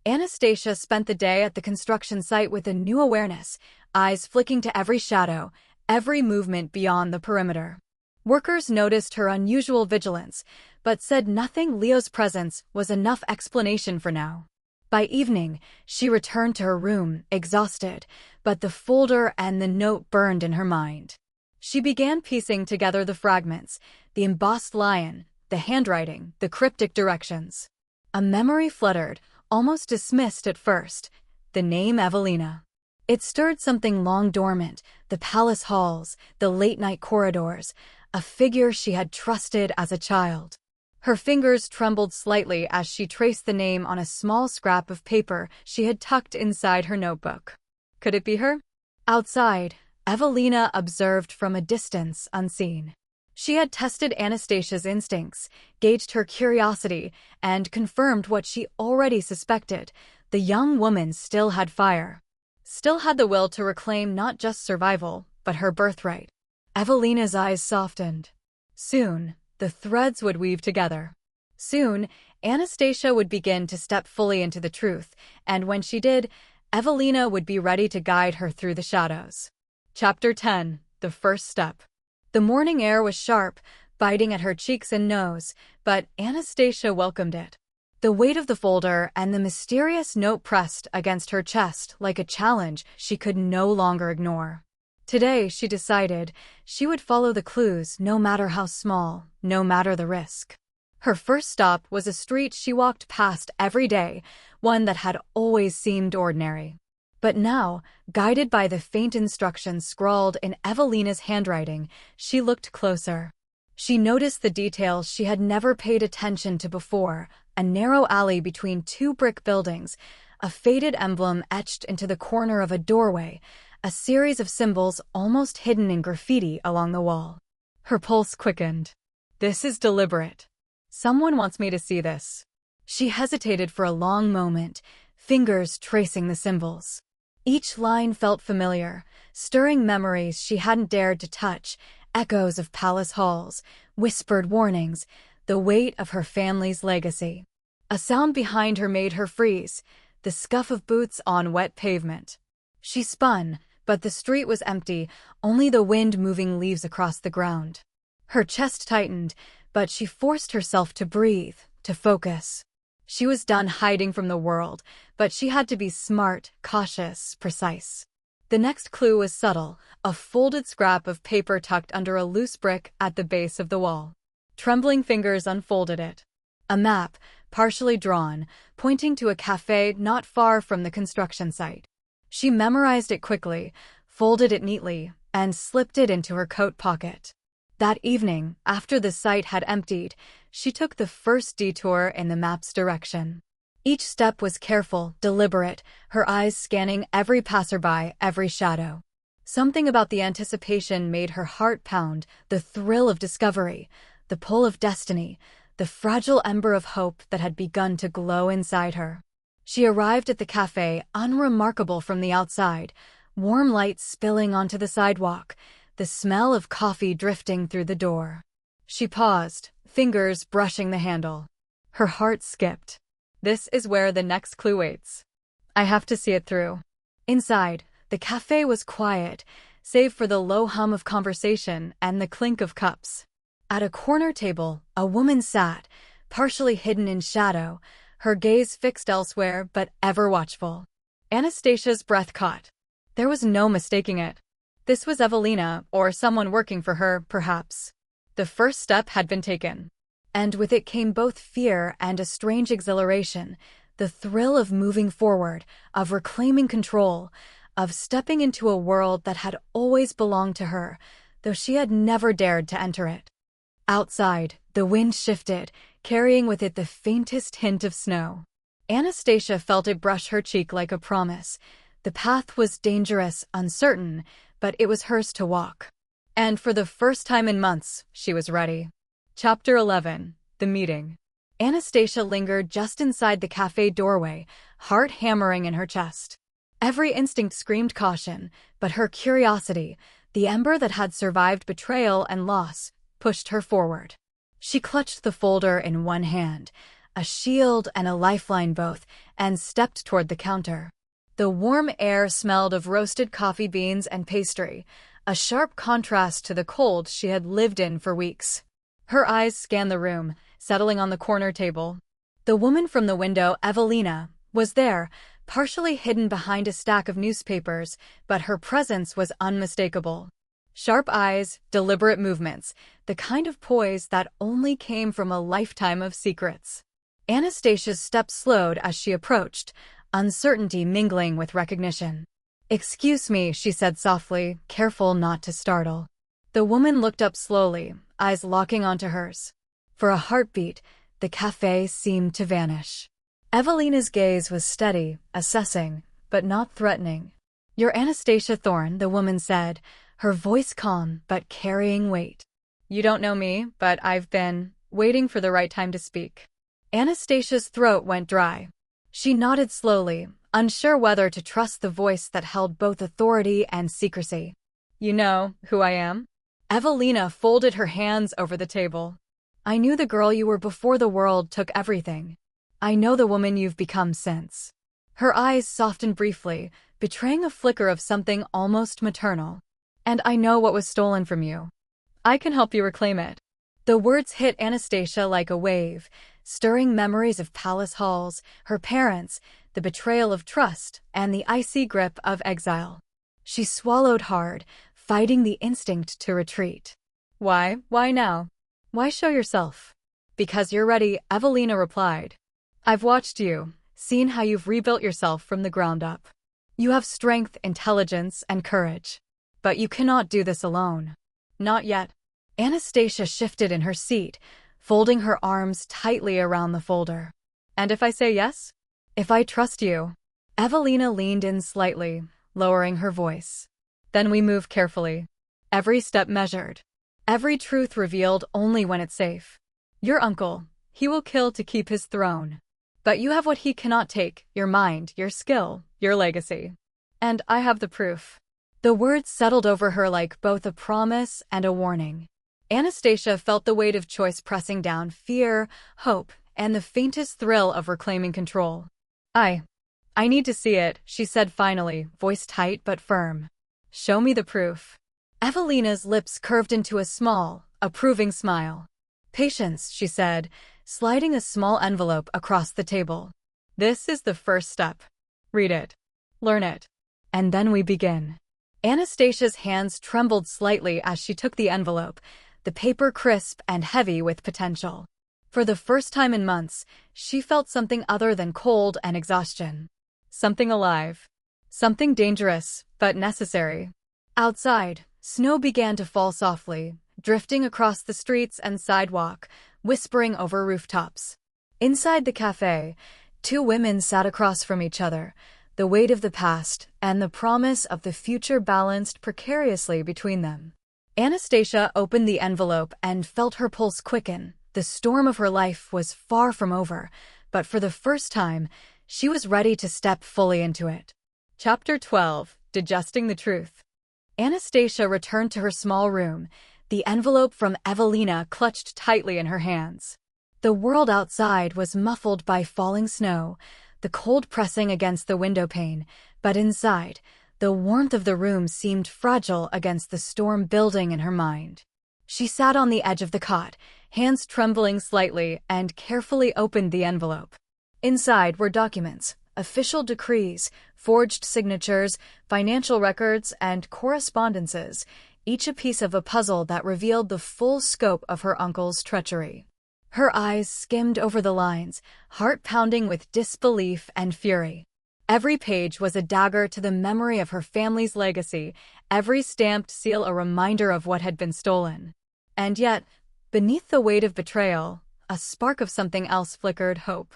Anastasia spent the day at the construction site with a new awareness, eyes flicking to every shadow, every movement beyond the perimeter. Workers noticed her unusual vigilance, but said nothing. Leo's presence was enough explanation for now. By evening, she returned to her room, exhausted, but the folder and the note burned in her mind. She began piecing together the fragments, the embossed lion, the handwriting, the cryptic directions. A memory fluttered, almost dismissed at first, the name Evelina. It stirred something long dormant, the palace halls, the late-night corridors, a figure she had trusted as a child. Her fingers trembled slightly as she traced the name on a small scrap of paper she had tucked inside her notebook. Could it be her? Outside, Evelina observed from a distance, unseen. She had tested Anastasia's instincts, gauged her curiosity, and confirmed what she already suspected. The young woman still had fire. Still had the will to reclaim not just survival, but her birthright. Evelina's eyes softened. Soon, the threads would weave together. Soon, Anastasia would begin to step fully into the truth, and when she did, Evelina would be ready to guide her through the shadows. Chapter 10. The First Step. The morning air was sharp, biting at her cheeks and nose, but Anastasia welcomed it. The weight of the folder and the mysterious note pressed against her chest like a challenge she could no longer ignore. Today, she decided, she would follow the clues no matter how small, no matter the risk. Her first stop was a street she walked past every day, one that had always seemed ordinary. But now, guided by the faint instructions scrawled in Evelina's handwriting, she looked closer. She noticed the details she had never paid attention to before: a narrow alley between two brick buildings, a faded emblem etched into the corner of a doorway, a series of symbols almost hidden in graffiti along the wall. Her pulse quickened. This is deliberate. Someone wants me to see this. She hesitated for a long moment, fingers tracing the symbols. Each line felt familiar, stirring memories she hadn't dared to touch, echoes of palace halls, whispered warnings, the weight of her family's legacy. A sound behind her made her freeze, the scuff of boots on wet pavement. She spun, but the street was empty, only the wind moving leaves across the ground. Her chest tightened, but she forced herself to breathe, to focus. She was done hiding from the world, but she had to be smart, cautious, precise. The next clue was subtle, a folded scrap of paper tucked under a loose brick at the base of the wall. Trembling fingers unfolded it. A map, partially drawn, pointing to a cafe not far from the construction site. She memorized it quickly, folded it neatly, and slipped it into her coat pocket. That evening, after the site had emptied, she took the first detour in the map's direction. Each step was careful, deliberate, her eyes scanning every passerby, every shadow. Something about the anticipation made her heart pound, the thrill of discovery, the pull of destiny, the fragile ember of hope that had begun to glow inside her. She arrived at the cafe, unremarkable from the outside, warm light spilling onto the sidewalk, the smell of coffee drifting through the door. She paused, fingers brushing the handle. Her heart skipped. This is where the next clue waits. I have to see it through. Inside, the cafe was quiet, save for the low hum of conversation and the clink of cups. At a corner table, a woman sat, partially hidden in shadow, her gaze fixed elsewhere but ever watchful. Anastasia's breath caught. There was no mistaking it. This was Evelina, or someone working for her, perhaps. The first step had been taken. And with it came both fear and a strange exhilaration, the thrill of moving forward, of reclaiming control, of stepping into a world that had always belonged to her, though she had never dared to enter it. Outside, the wind shifted, carrying with it the faintest hint of snow. Anastasia felt it brush her cheek like a promise. The path was dangerous, uncertain, but it was hers to walk. And for the first time in months, she was ready. Chapter 11. The Meeting. Anastasia lingered just inside the cafe doorway, heart hammering in her chest. Every instinct screamed caution, but her curiosity, the ember that had survived betrayal and loss, pushed her forward. She clutched the folder in one hand, a shield and a lifeline both, and stepped toward the counter. The warm air smelled of roasted coffee beans and pastry, a sharp contrast to the cold she had lived in for weeks. Her eyes scanned the room, settling on the corner table. The woman from the window, Evelina, was there, partially hidden behind a stack of newspapers, but her presence was unmistakable. Sharp eyes, deliberate movements, the kind of poise that only came from a lifetime of secrets. Anastasia's steps slowed as she approached, uncertainty mingling with recognition. "Excuse me," she said softly, careful not to startle. The woman looked up slowly, eyes locking onto hers. For a heartbeat, the cafe seemed to vanish. Evelina's gaze was steady, assessing, but not threatening. "You're Anastasia Thorne," the woman said, her voice calm but carrying weight. "You don't know me, but I've been waiting for the right time to speak." Anastasia's throat went dry. She nodded slowly, unsure whether to trust the voice that held both authority and secrecy. "You know who I am?" Evelina folded her hands over the table. "I knew the girl you were before the world took everything. I know the woman you've become since." Her eyes softened briefly, betraying a flicker of something almost maternal. "And I know what was stolen from you. I can help you reclaim it." The words hit Anastasia like a wave, stirring memories of palace halls, her parents, the betrayal of trust, and the icy grip of exile. She swallowed hard, fighting the instinct to retreat. "Why? Why now? Why show yourself?" "Because you're ready," Evelina replied. "I've watched you, seen how you've rebuilt yourself from the ground up. You have strength, intelligence, and courage. But you cannot do this alone. Not yet." Anastasia shifted in her seat, folding her arms tightly around the folder. "And if I say yes? If I trust you?" Evelina leaned in slightly, lowering her voice. "Then we move carefully. Every step measured. Every truth revealed only when it's safe. Your uncle, he will kill to keep his throne. But you have what he cannot take, your mind, your skill, your legacy. And I have the proof." The words settled over her like both a promise and a warning. Anastasia felt the weight of choice pressing down, fear, hope, and the faintest thrill of reclaiming control. I need to see it," she said finally, voice tight but firm. "Show me the proof." Evelina's lips curved into a small, approving smile. "Patience," she said, sliding a small envelope across the table. "This is the first step. Read it. Learn it. And then we begin." Anastasia's hands trembled slightly as she took the envelope, the paper crisp and heavy with potential. For the first time in months, she felt something other than cold and exhaustion. Something alive. Something dangerous, but necessary. Outside, snow began to fall softly, drifting across the streets and sidewalk, whispering over rooftops. Inside the cafe, two women sat across from each other, the weight of the past and the promise of the future balanced precariously between them. Anastasia opened the envelope and felt her pulse quicken. The storm of her life was far from over, but for the first time, she was ready to step fully into it. Chapter 12: Digesting the Truth. Anastasia returned to her small room, the envelope from Evelina clutched tightly in her hands. The world outside was muffled by falling snow, the cold pressing against the windowpane, but inside, the warmth of the room seemed fragile against the storm building in her mind. She sat on the edge of the cot, hands trembling slightly, and carefully opened the envelope. Inside were documents, official decrees, forged signatures, financial records, and correspondences, each a piece of a puzzle that revealed the full scope of her uncle's treachery. Her eyes skimmed over the lines, heart pounding with disbelief and fury. Every page was a dagger to the memory of her family's legacy, every stamped seal a reminder of what had been stolen. And yet, beneath the weight of betrayal, a spark of something else flickered: hope.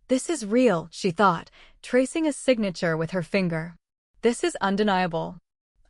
"This is real," she thought, tracing a signature with her finger. "This is undeniable.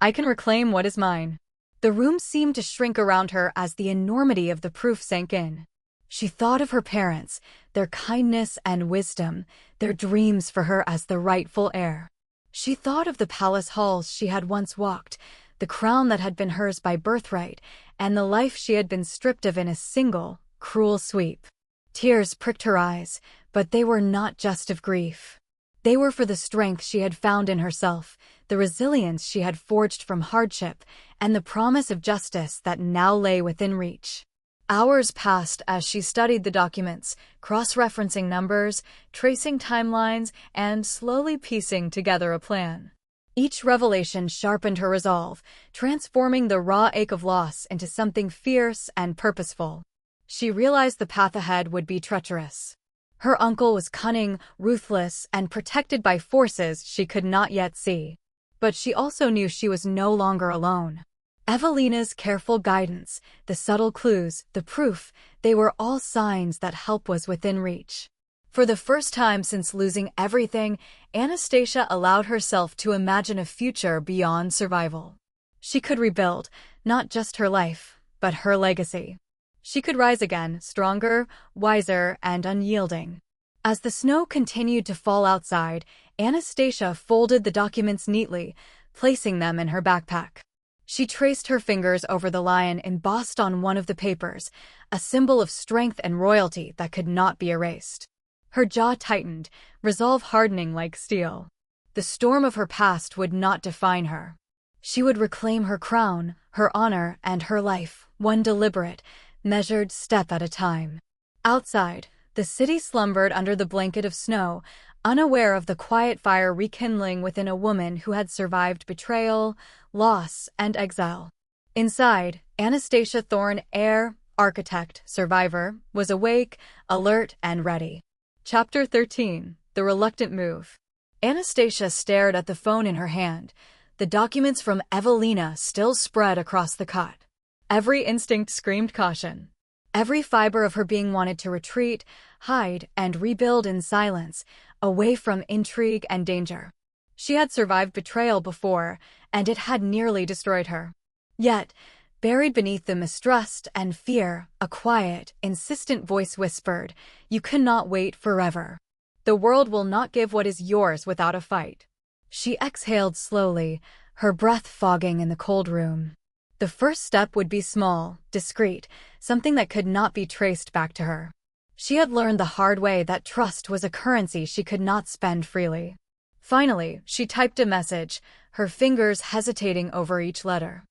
I can reclaim what is mine." The room seemed to shrink around her as the enormity of the proof sank in. She thought of her parents, their kindness and wisdom, their dreams for her as the rightful heir. She thought of the palace halls she had once walked, the crown that had been hers by birthright, and the life she had been stripped of in a single, cruel sweep. Tears pricked her eyes, but they were not just of grief. They were for the strength she had found in herself, the resilience she had forged from hardship, and the promise of justice that now lay within reach. Hours passed as she studied the documents, cross-referencing numbers, tracing timelines, and slowly piecing together a plan. Each revelation sharpened her resolve, transforming the raw ache of loss into something fierce and purposeful. She realized the path ahead would be treacherous. Her uncle was cunning, ruthless, and protected by forces she could not yet see. But she also knew she was no longer alone. Evelina's careful guidance, the subtle clues, the proof, they were all signs that help was within reach. For the first time since losing everything, Anastasia allowed herself to imagine a future beyond survival. She could rebuild, not just her life, but her legacy. She could rise again, stronger, wiser, and unyielding. As the snow continued to fall outside, Anastasia folded the documents neatly, placing them in her backpack. She traced her fingers over the lion embossed on one of the papers, a symbol of strength and royalty that could not be erased. Her jaw tightened, resolve hardening like steel. The storm of her past would not define her. She would reclaim her crown, her honor, and her life, one deliberate, measured step at a time. Outside, the city slumbered under the blanket of snow, unaware of the quiet fire rekindling within a woman who had survived betrayal, loss, and exile. Inside, Anastasia Thorne, heir, architect, survivor, was awake, alert, and ready. Chapter 13. The Reluctant Move. Anastasia stared at the phone in her hand. The documents from Evelina still spread across the cot. Every instinct screamed caution. Every fiber of her being wanted to retreat, hide, and rebuild in silence, away from intrigue and danger. She had survived betrayal before, and it had nearly destroyed her. Yet, buried beneath the mistrust and fear, a quiet, insistent voice whispered, "You cannot wait forever. The world will not give what is yours without a fight." She exhaled slowly, her breath fogging in the cold room. The first step would be small, discreet, something that could not be traced back to her. She had learned the hard way that trust was a currency she could not spend freely. Finally, she typed a message, her fingers hesitating over each letter.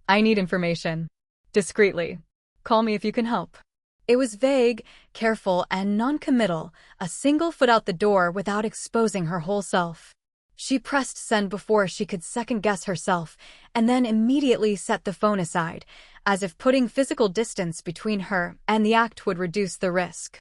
"I need information. Discreetly. Call me if you can help." It was vague, careful, and non-committal, a single foot out the door without exposing her whole self. She pressed send before she could second-guess herself, and then immediately set the phone aside, as if putting physical distance between her and the act would reduce the risk.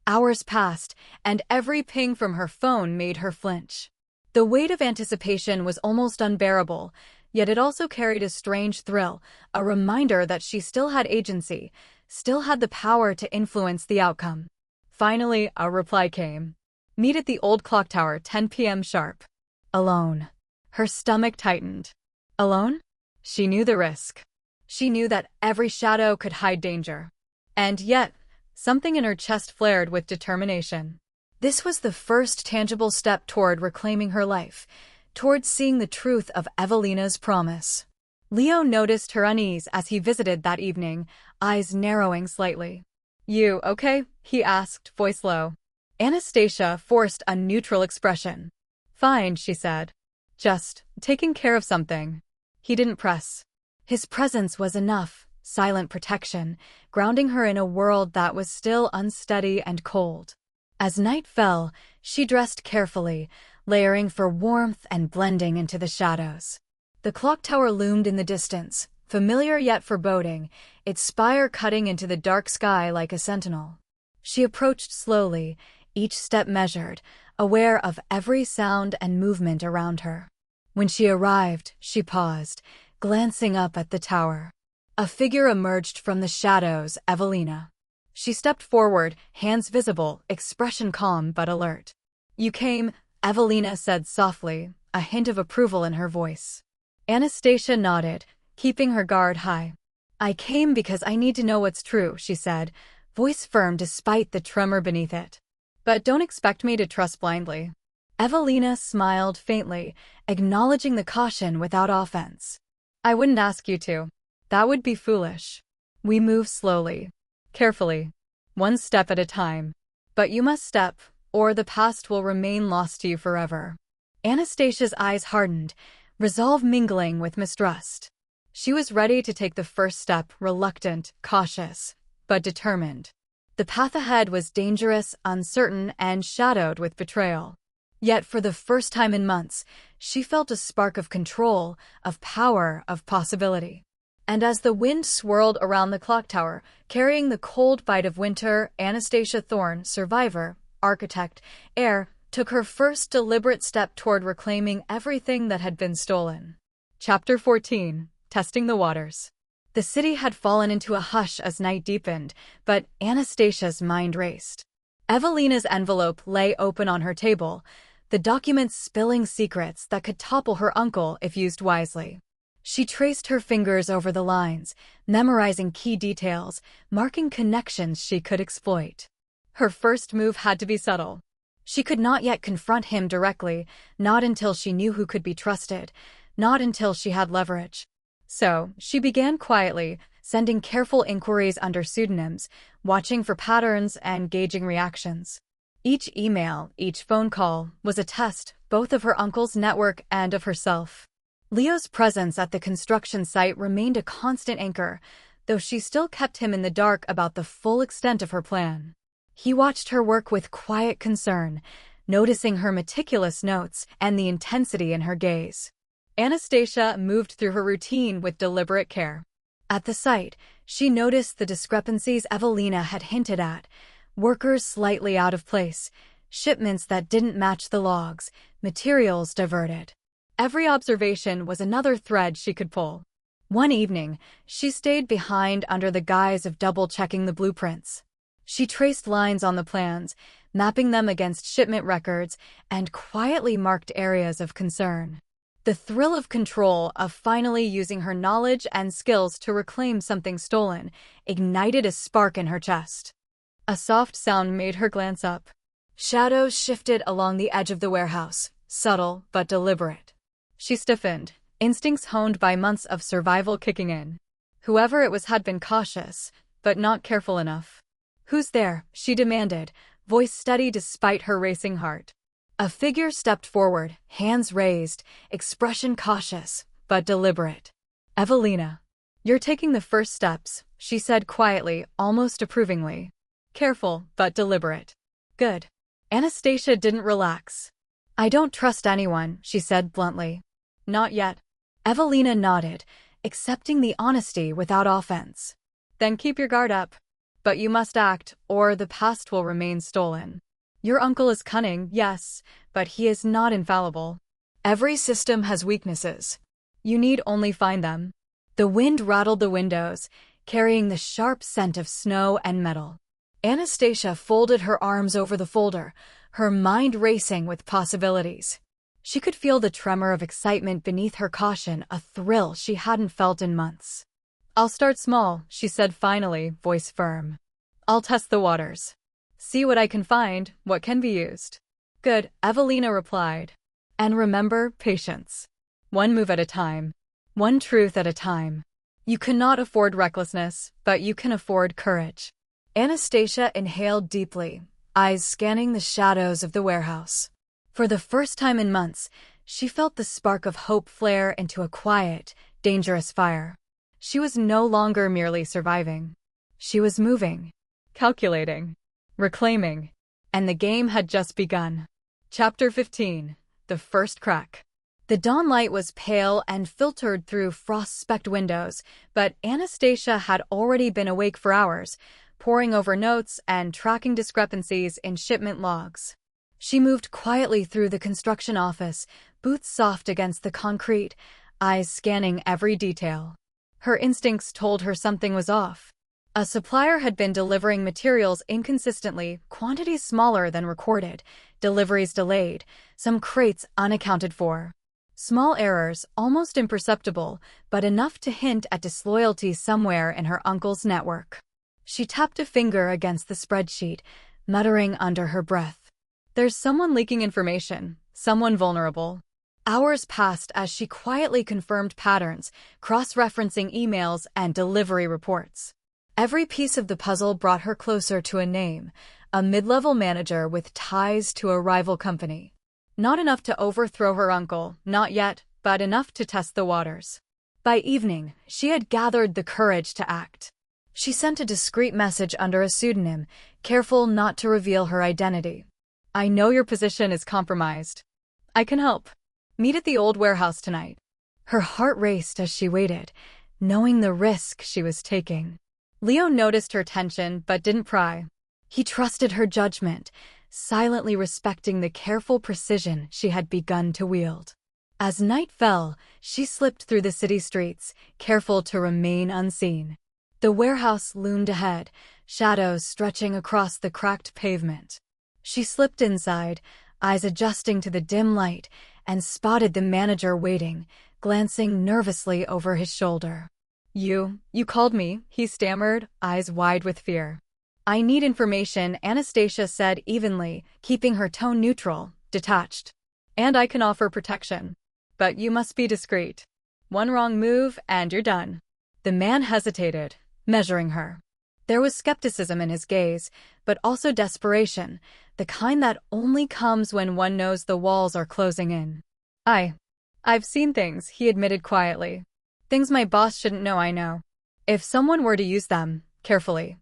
Hours passed, and every ping from her phone made her flinch. The weight of anticipation was almost unbearable, yet it also carried a strange thrill, a reminder that she still had agency, still had the power to influence the outcome. Finally, a reply came. "Meet at the old clock tower, 10 p.m. sharp." Alone. Her stomach tightened. Alone? She knew the risk. She knew that every shadow could hide danger. And yet, something in her chest flared with determination. This was the first tangible step toward reclaiming her life, toward seeing the truth of Evelina's promise. Leo noticed her unease as he visited that evening, eyes narrowing slightly. "You okay?" he asked, voice low. Anastasia forced a neutral expression. "Fine," she said. "Just taking care of something." He didn't press. His presence was enough, silent protection, grounding her in a world that was still unsteady and cold. As night fell, she dressed carefully, layering for warmth and blending into the shadows. The clock tower loomed in the distance, familiar yet foreboding, its spire cutting into the dark sky like a sentinel. She approached slowly, each step measured, aware of every sound and movement around her. When she arrived, she paused, glancing up at the tower. A figure emerged from the shadows, Evelina. She stepped forward, hands visible, expression calm but alert. "You came," Evelina said softly, a hint of approval in her voice. Anastasia nodded, keeping her guard high. "I came because I need to know what's true," she said, voice firm despite the tremor beneath it. "But don't expect me to trust blindly." Evelina smiled faintly, acknowledging the caution without offense. "I wouldn't ask you to. That would be foolish. We move slowly, carefully, one step at a time. But you must step, or the past will remain lost to you forever." Anastasia's eyes hardened, resolve mingling with mistrust. She was ready to take the first step, reluctant, cautious, but determined. The path ahead was dangerous, uncertain, and shadowed with betrayal. Yet for the first time in months, she felt a spark of control, of power, of possibility. And as the wind swirled around the clock tower, carrying the cold bite of winter, Anastasia Thorne, survivor, architect, heir, took her first deliberate step toward reclaiming everything that had been stolen. Chapter 14. testing the waters. The city had fallen into a hush as night deepened, but Anastasia's mind raced. Evelina's envelope lay open on her table, the document spilling secrets that could topple her uncle if used wisely. She traced her fingers over the lines, memorizing key details, marking connections she could exploit. Her first move had to be subtle. She could not yet confront him directly, not until she knew who could be trusted, not until she had leverage. So, she began quietly, sending careful inquiries under pseudonyms, watching for patterns and gauging reactions. Each email, each phone call, was a test, both of her uncle's network and of herself. Leo's presence at the construction site remained a constant anchor, though she still kept him in the dark about the full extent of her plan. He watched her work with quiet concern, noticing her meticulous notes and the intensity in her gaze. Anastasia moved through her routine with deliberate care. At the site, she noticed the discrepancies Evelina had hinted at: workers slightly out of place, shipments that didn't match the logs, materials diverted. Every observation was another thread she could pull. One evening, she stayed behind under the guise of double-checking the blueprints. She traced lines on the plans, mapping them against shipment records, and quietly marked areas of concern. The thrill of control, of finally using her knowledge and skills to reclaim something stolen, ignited a spark in her chest. A soft sound made her glance up. Shadows shifted along the edge of the warehouse, subtle but deliberate. She stiffened, instincts honed by months of survival kicking in. Whoever it was had been cautious, but not careful enough. "Who's there?" she demanded, voice steady despite her racing heart. A figure stepped forward, hands raised, expression cautious, but deliberate. "Evelina. You're taking the first steps," she said quietly, almost approvingly. Careful, but deliberate. Good. Anastasia didn't relax. "I don't trust anyone," she said bluntly. "Not yet." Evelina nodded, accepting the honesty without offense. "Then keep your guard up. But you must act, or the past will remain stolen. Your uncle is cunning, yes, but he is not infallible. Every system has weaknesses. You need only find them." The wind rattled the windows, carrying the sharp scent of snow and metal. Anastasia folded her arms over the folder, her mind racing with possibilities. She could feel the tremor of excitement beneath her caution, a thrill she hadn't felt in months. "I'll start small," she said finally, voice firm. "I'll test the waters. See what I can find, what can be used." "Good," Evelina replied. "And remember, patience. One move at a time. One truth at a time. You cannot afford recklessness, but you can afford courage." Anastasia inhaled deeply, eyes scanning the shadows of the warehouse. For the first time in months, she felt the spark of hope flare into a quiet, dangerous fire. She was no longer merely surviving. She was moving, calculating, reclaiming, and the game had just begun. Chapter 15. The First Crack. The dawn light was pale and filtered through frost-specked windows, but Anastasia had already been awake for hours, poring over notes and tracking discrepancies in shipment logs. She moved quietly through the construction office, boots soft against the concrete, eyes scanning every detail. Her instincts told her something was off. A supplier had been delivering materials inconsistently, quantities smaller than recorded, deliveries delayed, some crates unaccounted for. Small errors, almost imperceptible, but enough to hint at disloyalty somewhere in her uncle's network. She tapped a finger against the spreadsheet, muttering under her breath. "There's someone leaking information, someone vulnerable." Hours passed as she quietly confirmed patterns, cross-referencing emails and delivery reports. Every piece of the puzzle brought her closer to a name, a mid-level manager with ties to a rival company. Not enough to overthrow her uncle, not yet, but enough to test the waters. By evening, she had gathered the courage to act. She sent a discreet message under a pseudonym, careful not to reveal her identity. "I know your position is compromised. I can help. Meet at the old warehouse tonight." Her heart raced as she waited, knowing the risk she was taking. Leo noticed her tension but didn't pry. He trusted her judgment, silently respecting the careful precision she had begun to wield. As night fell, she slipped through the city streets, careful to remain unseen. The warehouse loomed ahead, shadows stretching across the cracked pavement. She slipped inside, eyes adjusting to the dim light, and spotted the manager waiting, glancing nervously over his shoulder. You called me," he stammered, eyes wide with fear. "I need information," Anastasia said evenly, keeping her tone neutral, detached. "And I can offer protection. But you must be discreet. One wrong move and you're done." The man hesitated, measuring her. There was skepticism in his gaze, but also desperation, the kind that only comes when one knows the walls are closing in. I've seen things," he admitted quietly. "Things my boss shouldn't know I know. If someone were to use them, carefully."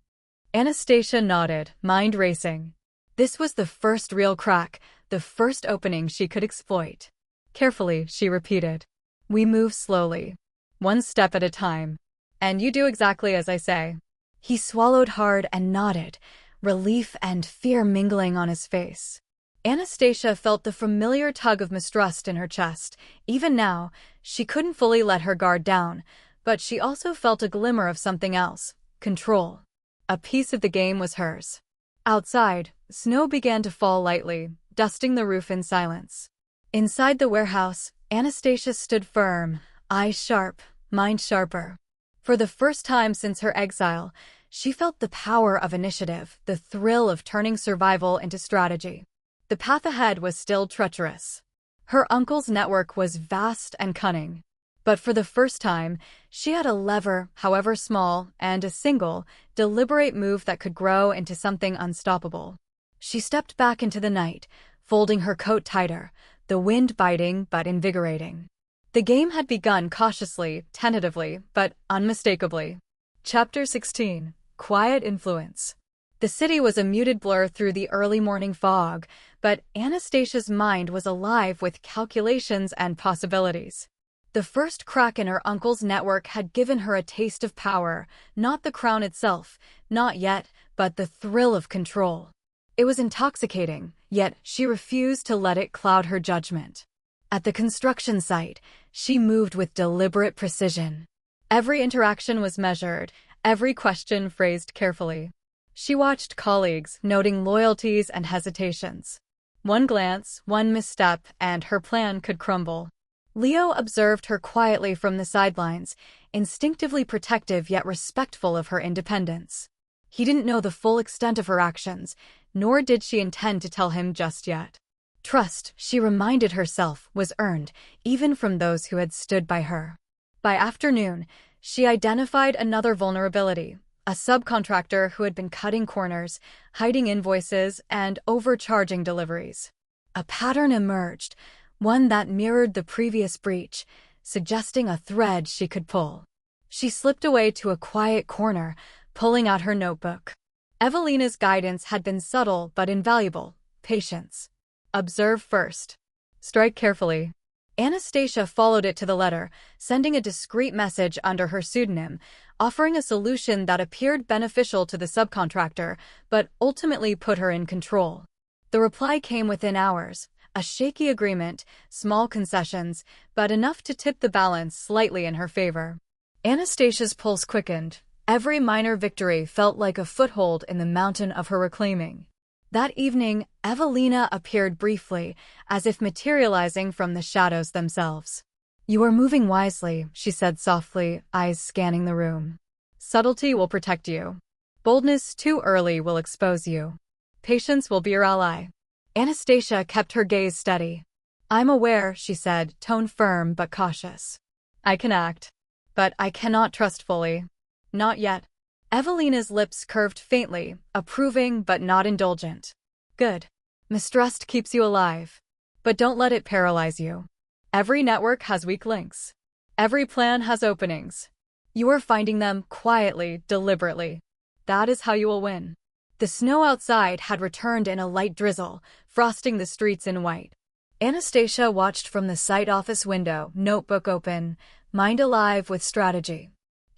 Anastasia nodded, mind racing. This was the first real crack, the first opening she could exploit. "Carefully," she repeated. "We move slowly. One step at a time. And you do exactly as I say." He swallowed hard and nodded, relief and fear mingling on his face. Anastasia felt the familiar tug of mistrust in her chest. Even now, she couldn't fully let her guard down, but she also felt a glimmer of something else, control. A piece of the game was hers. Outside, snow began to fall lightly, dusting the roof in silence. Inside the warehouse, Anastasia stood firm, eyes sharp, mind sharper. For the first time since her exile, she felt the power of initiative, the thrill of turning survival into strategy. The path ahead was still treacherous. Her uncle's network was vast and cunning. But for the first time, she had a lever, however small, and a single, deliberate move that could grow into something unstoppable. She stepped back into the night, folding her coat tighter, the wind biting but invigorating. The game had begun cautiously, tentatively, but unmistakably. Chapter 16. Quiet Influence. The city was a muted blur through the early morning fog, but Anastasia's mind was alive with calculations and possibilities. The first crack in her uncle's network had given her a taste of power, not the crown itself, not yet, but the thrill of control. It was intoxicating, yet she refused to let it cloud her judgment. At the construction site, she moved with deliberate precision. Every interaction was measured, every question phrased carefully. She watched colleagues, noting loyalties and hesitations. One glance, one misstep, and her plan could crumble. Leo observed her quietly from the sidelines, instinctively protective yet respectful of her independence. He didn't know the full extent of her actions, nor did she intend to tell him just yet. Trust, she reminded herself, was earned, even from those who had stood by her. By afternoon, she identified another vulnerability, a subcontractor who had been cutting corners, hiding invoices, and overcharging deliveries. A pattern emerged, one that mirrored the previous breach, suggesting a thread she could pull. She slipped away to a quiet corner, pulling out her notebook. Evelina's guidance had been subtle but invaluable. Patience. Observe first. Strike carefully. Anastasia followed it to the letter, sending a discreet message under her pseudonym, offering a solution that appeared beneficial to the subcontractor, but ultimately put her in control. The reply came within hours, a shaky agreement, small concessions, but enough to tip the balance slightly in her favor. Anastasia's pulse quickened. Every minor victory felt like a foothold in the mountain of her reclaiming. That evening, Evelina appeared briefly, as if materializing from the shadows themselves. "You are moving wisely," she said softly, eyes scanning the room. "Subtlety will protect you. Boldness too early will expose you. Patience will be your ally." Anastasia kept her gaze steady. "I'm aware," she said, tone firm but cautious. "I can act. But I cannot trust fully. Not yet." Evelina's lips curved faintly, approving but not indulgent. "Good. Mistrust keeps you alive. But don't let it paralyze you. Every network has weak links. Every plan has openings. You are finding them quietly, deliberately. That is how you will win." The snow outside had returned in a light drizzle, frosting the streets in white. Anastasia watched from the site office window, notebook open, mind alive with strategy.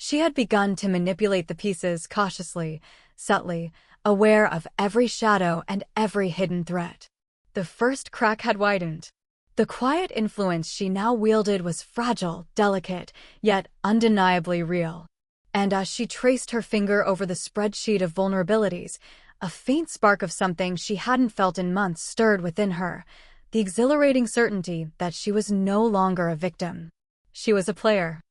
She had begun to manipulate the pieces cautiously, subtly, aware of every shadow and every hidden threat. The first crack had widened. The quiet influence she now wielded was fragile, delicate, yet undeniably real. And as she traced her finger over the spreadsheet of vulnerabilities, a faint spark of something she hadn't felt in months stirred within her, the exhilarating certainty that she was no longer a victim. She was a player.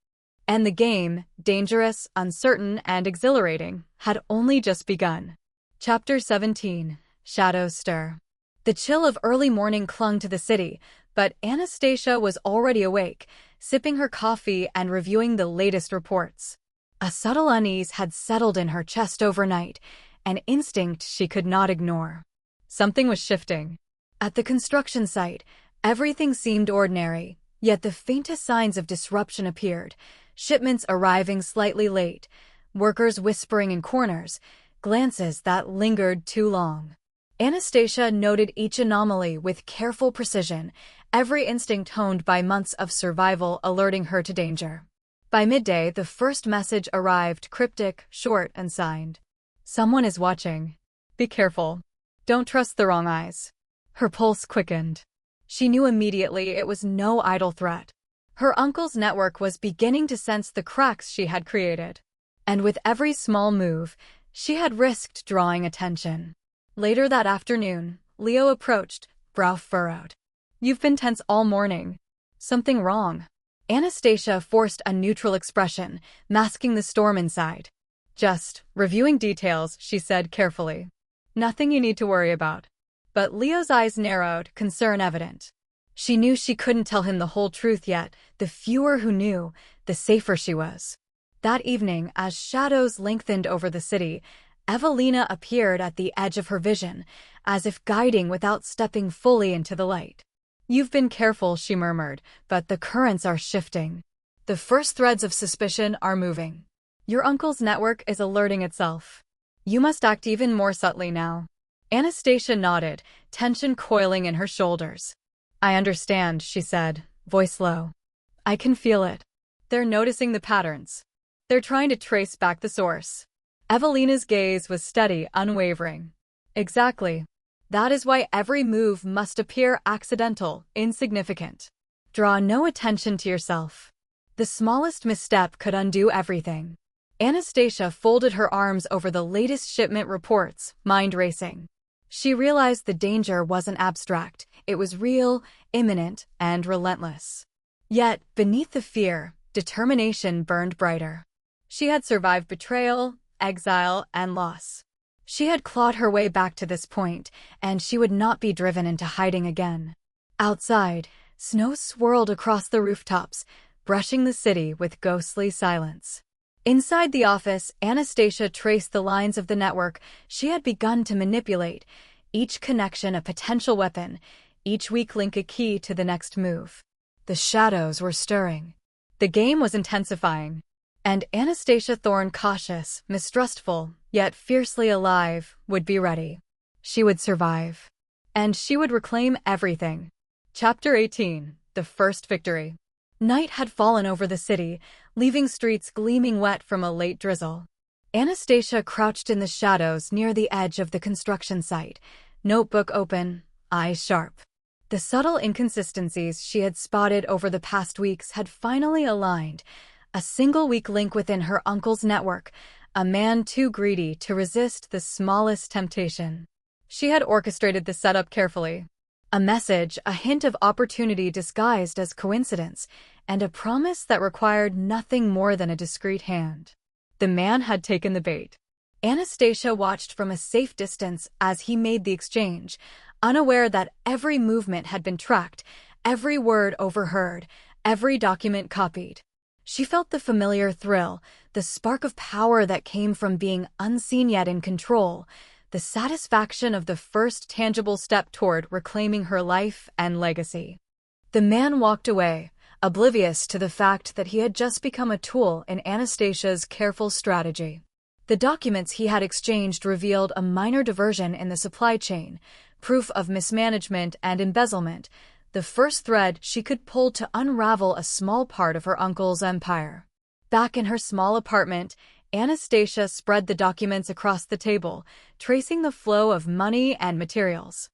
And the game, dangerous, uncertain, and exhilarating, had only just begun. Chapter 17. Shadows Stir. The chill of early morning clung to the city, but Anastasia was already awake, sipping her coffee and reviewing the latest reports. A subtle unease had settled in her chest overnight, an instinct she could not ignore. Something was shifting. At the construction site, everything seemed ordinary, yet the faintest signs of disruption appeared, shipments arriving slightly late, workers whispering in corners, glances that lingered too long. Anastasia noted each anomaly with careful precision, every instinct honed by months of survival alerting her to danger. By midday, the first message arrived, cryptic, short, and signed. "Someone is watching. Be careful. Don't trust the wrong eyes." Her pulse quickened. She knew immediately it was no idle threat. Her uncle's network was beginning to sense the cracks she had created. And with every small move, she had risked drawing attention. Later that afternoon, Leo approached, brow furrowed. "You've been tense all morning. Something wrong?" Anastasia forced a neutral expression, masking the storm inside. "Just reviewing details," she said carefully. "Nothing you need to worry about." But Leo's eyes narrowed, concern evident. She knew she couldn't tell him the whole truth yet. The fewer who knew, the safer she was. That evening, as shadows lengthened over the city, Evelina appeared at the edge of her vision, as if guiding without stepping fully into the light. "You've been careful," she murmured, "but the currents are shifting. The first threads of suspicion are moving. Your uncle's network is alerting itself. You must act even more subtly now." Anastasia nodded, tension coiling in her shoulders. "I understand," she said, voice low. "I can feel it. They're noticing the patterns. They're trying to trace back the source." Evelina's gaze was steady, unwavering. "Exactly. That is why every move must appear accidental, insignificant. Draw no attention to yourself. The smallest misstep could undo everything." Anastasia folded her arms over the latest shipment reports, mind racing. She realized the danger wasn't abstract, it was real, imminent, and relentless. Yet, beneath the fear, determination burned brighter. She had survived betrayal, exile, and loss. She had clawed her way back to this point, and she would not be driven into hiding again. Outside, snow swirled across the rooftops, brushing the city with ghostly silence. Inside the office, Anastasia traced the lines of the network she had begun to manipulate, each connection a potential weapon, each weak link a key to the next move. The shadows were stirring. The game was intensifying. And Anastasia Thorne, cautious, mistrustful, yet fiercely alive, would be ready. She would survive. And she would reclaim everything. Chapter 18. The First Victory. Night had fallen over the city, leaving streets gleaming wet from a late drizzle. Anastasia crouched in the shadows near the edge of the construction site, notebook open, eyes sharp. The subtle inconsistencies she had spotted over the past weeks had finally aligned. A single weak link within her uncle's network, a man too greedy to resist the smallest temptation. She had orchestrated the setup carefully. A message, a hint of opportunity disguised as coincidence, and a promise that required nothing more than a discreet hand. The man had taken the bait. Anastasia watched from a safe distance as he made the exchange, unaware that every movement had been tracked, every word overheard, every document copied. She felt the familiar thrill, the spark of power that came from being unseen yet in control, the satisfaction of the first tangible step toward reclaiming her life and legacy. The man walked away, oblivious to the fact that he had just become a tool in Anastasia's careful strategy. The documents he had exchanged revealed a minor diversion in the supply chain, proof of mismanagement and embezzlement, the first thread she could pull to unravel a small part of her uncle's empire. Back in her small apartment, Anastasia spread the documents across the table, tracing the flow of money and materials.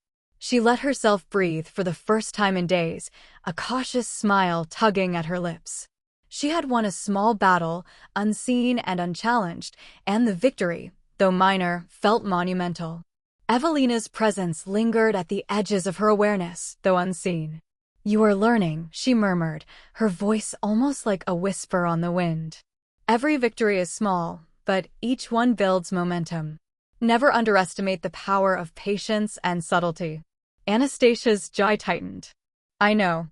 She let herself breathe for the first time in days, a cautious smile tugging at her lips. She had won a small battle, unseen and unchallenged, and the victory, though minor, felt monumental. Evelina's presence lingered at the edges of her awareness, though unseen. "You are learning," she murmured, her voice almost like a whisper on the wind. "Every victory is small, but each one builds momentum. Never underestimate the power of patience and subtlety." Anastasia's jaw tightened. "I know.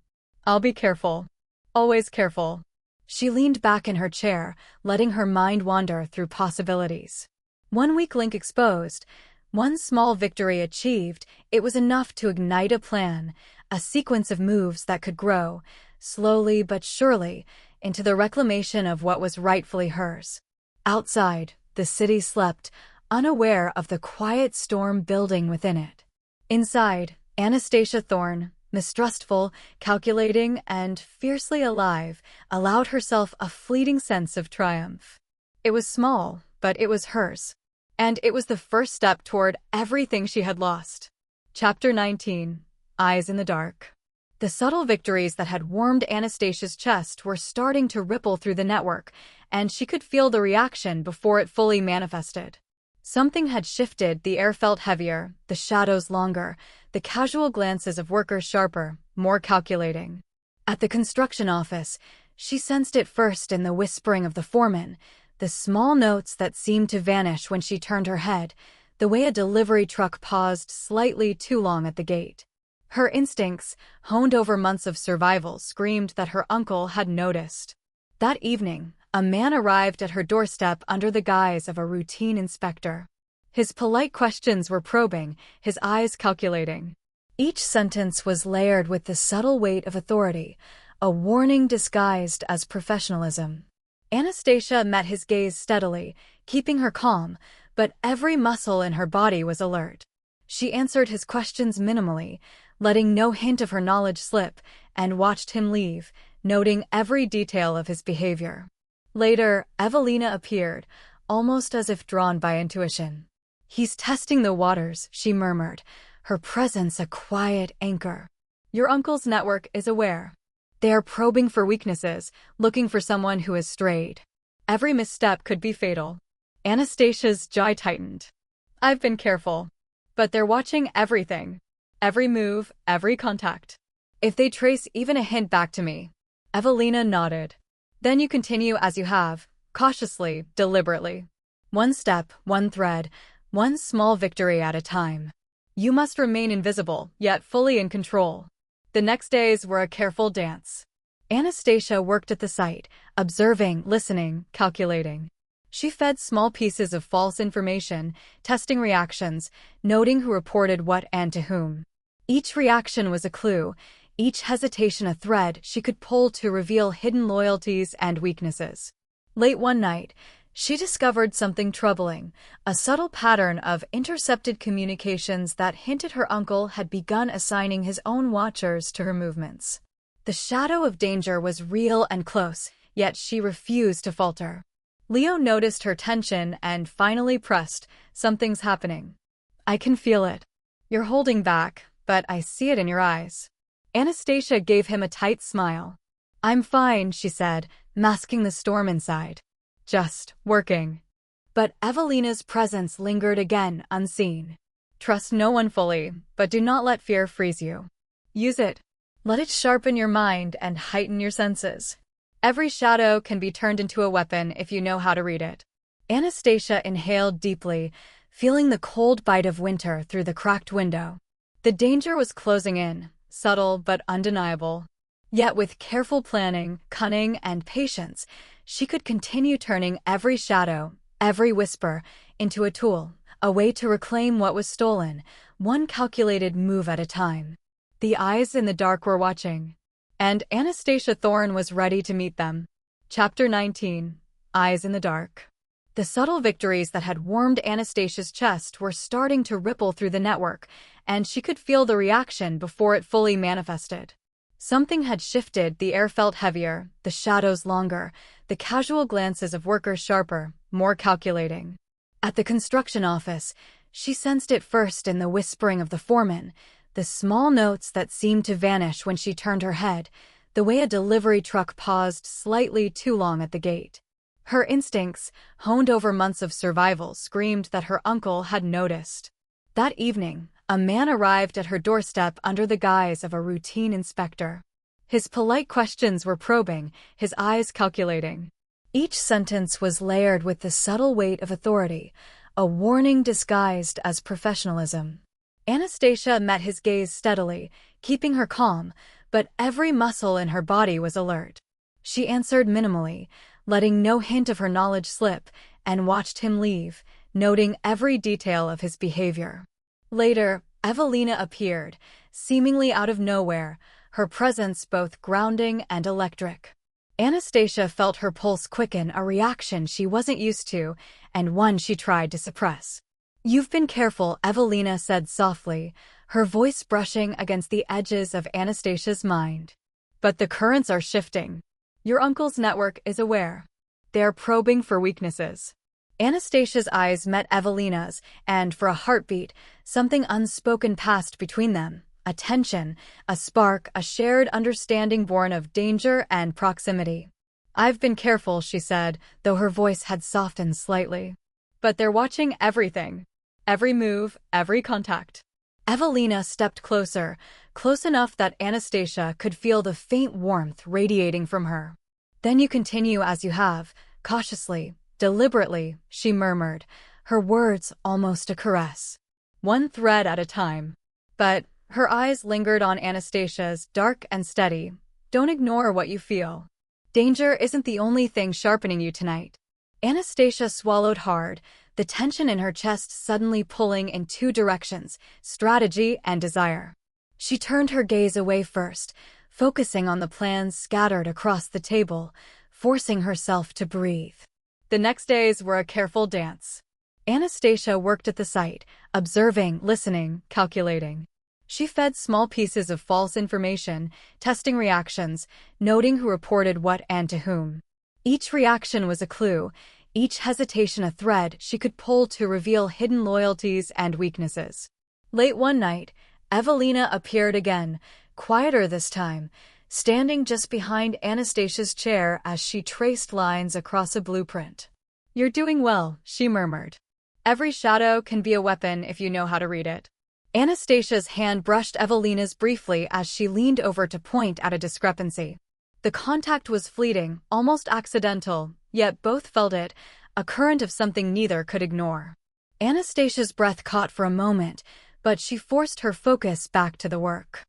I'll be careful. Always careful." She leaned back in her chair, letting her mind wander through possibilities. One weak link exposed, one small victory achieved, it was enough to ignite a plan, a sequence of moves that could grow, slowly but surely, into the reclamation of what was rightfully hers. Outside, the city slept, unaware of the quiet storm building within it. Inside, Anastasia Thorne, mistrustful, calculating, and fiercely alive, allowed herself a fleeting sense of triumph. It was small, but it was hers. And it was the first step toward everything she had lost. Chapter 19. Eyes in the Dark. The subtle victories that had warmed Anastasia's chest were starting to ripple through the network, and she could feel the reaction before it fully manifested. Something had shifted, the air felt heavier, the shadows longer, the casual glances of workers sharper, more calculating. At the construction office, she sensed it first in the whispering of the foreman, the small notes that seemed to vanish when she turned her head, the way a delivery truck paused slightly too long at the gate. Her instincts, honed over months of survival, screamed that her uncle had noticed. That evening, a man arrived at her doorstep under the guise of a routine inspector. His polite questions were probing, his eyes calculating. Each sentence was layered with the subtle weight of authority, a warning disguised as professionalism. Anastasia met his gaze steadily, keeping her calm, but every muscle in her body was alert. She answered his questions minimally, letting no hint of her knowledge slip, and watched him leave, noting every detail of his behavior. Later, Evelina appeared, almost as if drawn by intuition. "He's testing the waters," she murmured, her presence a quiet anchor. "Your uncle's network is aware. They are probing for weaknesses, looking for someone who has strayed. Every misstep could be fatal." Anastasia's jaw tightened. "I've been careful. But they're watching everything. Every move, every contact. If they trace even a hint back to me." Evelina nodded. "Then you continue as you have, cautiously, deliberately. One step, one thread, one small victory at a time. You must remain invisible, yet fully in control." The next days were a careful dance. Anastasia worked at the site, observing, listening, calculating. She fed small pieces of false information, testing reactions, noting who reported what and to whom. Each reaction was a clue, each hesitation a thread she could pull to reveal hidden loyalties and weaknesses. Late one night, she discovered something troubling, a subtle pattern of intercepted communications that hinted her uncle had begun assigning his own watchers to her movements. The shadow of danger was real and close, yet she refused to falter. Leo noticed her tension and finally pressed, "Something's happening. I can feel it. You're holding back, but I see it in your eyes." Anastasia gave him a tight smile. "I'm fine," she said, masking the storm inside. "Just working." But Evelina's presence lingered again, unseen. "Trust no one fully, but do not let fear freeze you. Use it. Let it sharpen your mind and heighten your senses. Every shadow can be turned into a weapon if you know how to read it." Anastasia inhaled deeply, feeling the cold bite of winter through the cracked window. The danger was closing in, subtle but undeniable. Yet with careful planning, cunning, and patience, she could continue turning every shadow, every whisper, into a tool, a way to reclaim what was stolen, one calculated move at a time. The eyes in the dark were watching, and Anastasia Thorne was ready to meet them. Chapter 19. Eyes in the Dark. The subtle victories that had warmed Anastasia's chest were starting to ripple through the network, and she could feel the reaction before it fully manifested. Something had shifted, the air felt heavier, the shadows longer, the casual glances of workers sharper, more calculating. At the construction office, she sensed it first in the whispering of the foreman, The small notes that seemed to vanish when she turned her head, the way a delivery truck paused slightly too long at the gate. Her instincts, honed over months of survival, screamed that her uncle had noticed. That evening, a man arrived at her doorstep under the guise of a routine inspector. His polite questions were probing, his eyes calculating. Each sentence was layered with the subtle weight of authority, a warning disguised as professionalism. Anastasia met his gaze steadily, keeping her calm, but every muscle in her body was alert. She answered minimally, letting no hint of her knowledge slip, and watched him leave, noting every detail of his behavior. Later, Evelina appeared, seemingly out of nowhere, her presence both grounding and electric. Anastasia felt her pulse quicken, a reaction she wasn't used to, and one she tried to suppress. "You've been careful," Evelina said softly, her voice brushing against the edges of Anastasia's mind. "But the currents are shifting. Your uncle's network is aware. They are probing for weaknesses." Anastasia's eyes met Evelina's, and for a heartbeat, something unspoken passed between them. A tension, a spark, a shared understanding born of danger and proximity. "I've been careful," she said, though her voice had softened slightly. "But they're watching everything. Every move, every contact." Evelina stepped closer, close enough that Anastasia could feel the faint warmth radiating from her. "Then you continue as you have, cautiously, deliberately," she murmured, her words almost a caress. "One thread at a time." But her eyes lingered on Anastasia's, dark and steady. "Don't ignore what you feel. Danger isn't the only thing sharpening you tonight." Anastasia swallowed hard, the tension in her chest suddenly pulling in two directions, strategy and desire. She turned her gaze away first, focusing on the plans scattered across the table, forcing herself to breathe. The next days were a careful dance. Anastasia worked at the site, observing, listening, calculating. She fed small pieces of false information, testing reactions, noting who reported what and to whom. Each reaction was a clue, each hesitation a thread she could pull to reveal hidden loyalties and weaknesses. Late one night, Evelina appeared again, quieter this time, standing just behind Anastasia's chair as she traced lines across a blueprint. "You're doing well," she murmured. "Every shadow can be a weapon if you know how to read it." Anastasia's hand brushed Evelina's briefly as she leaned over to point at a discrepancy. The contact was fleeting, almost accidental, yet both felt it, a current of something neither could ignore. Anastasia's breath caught for a moment, but she forced her focus back to the work.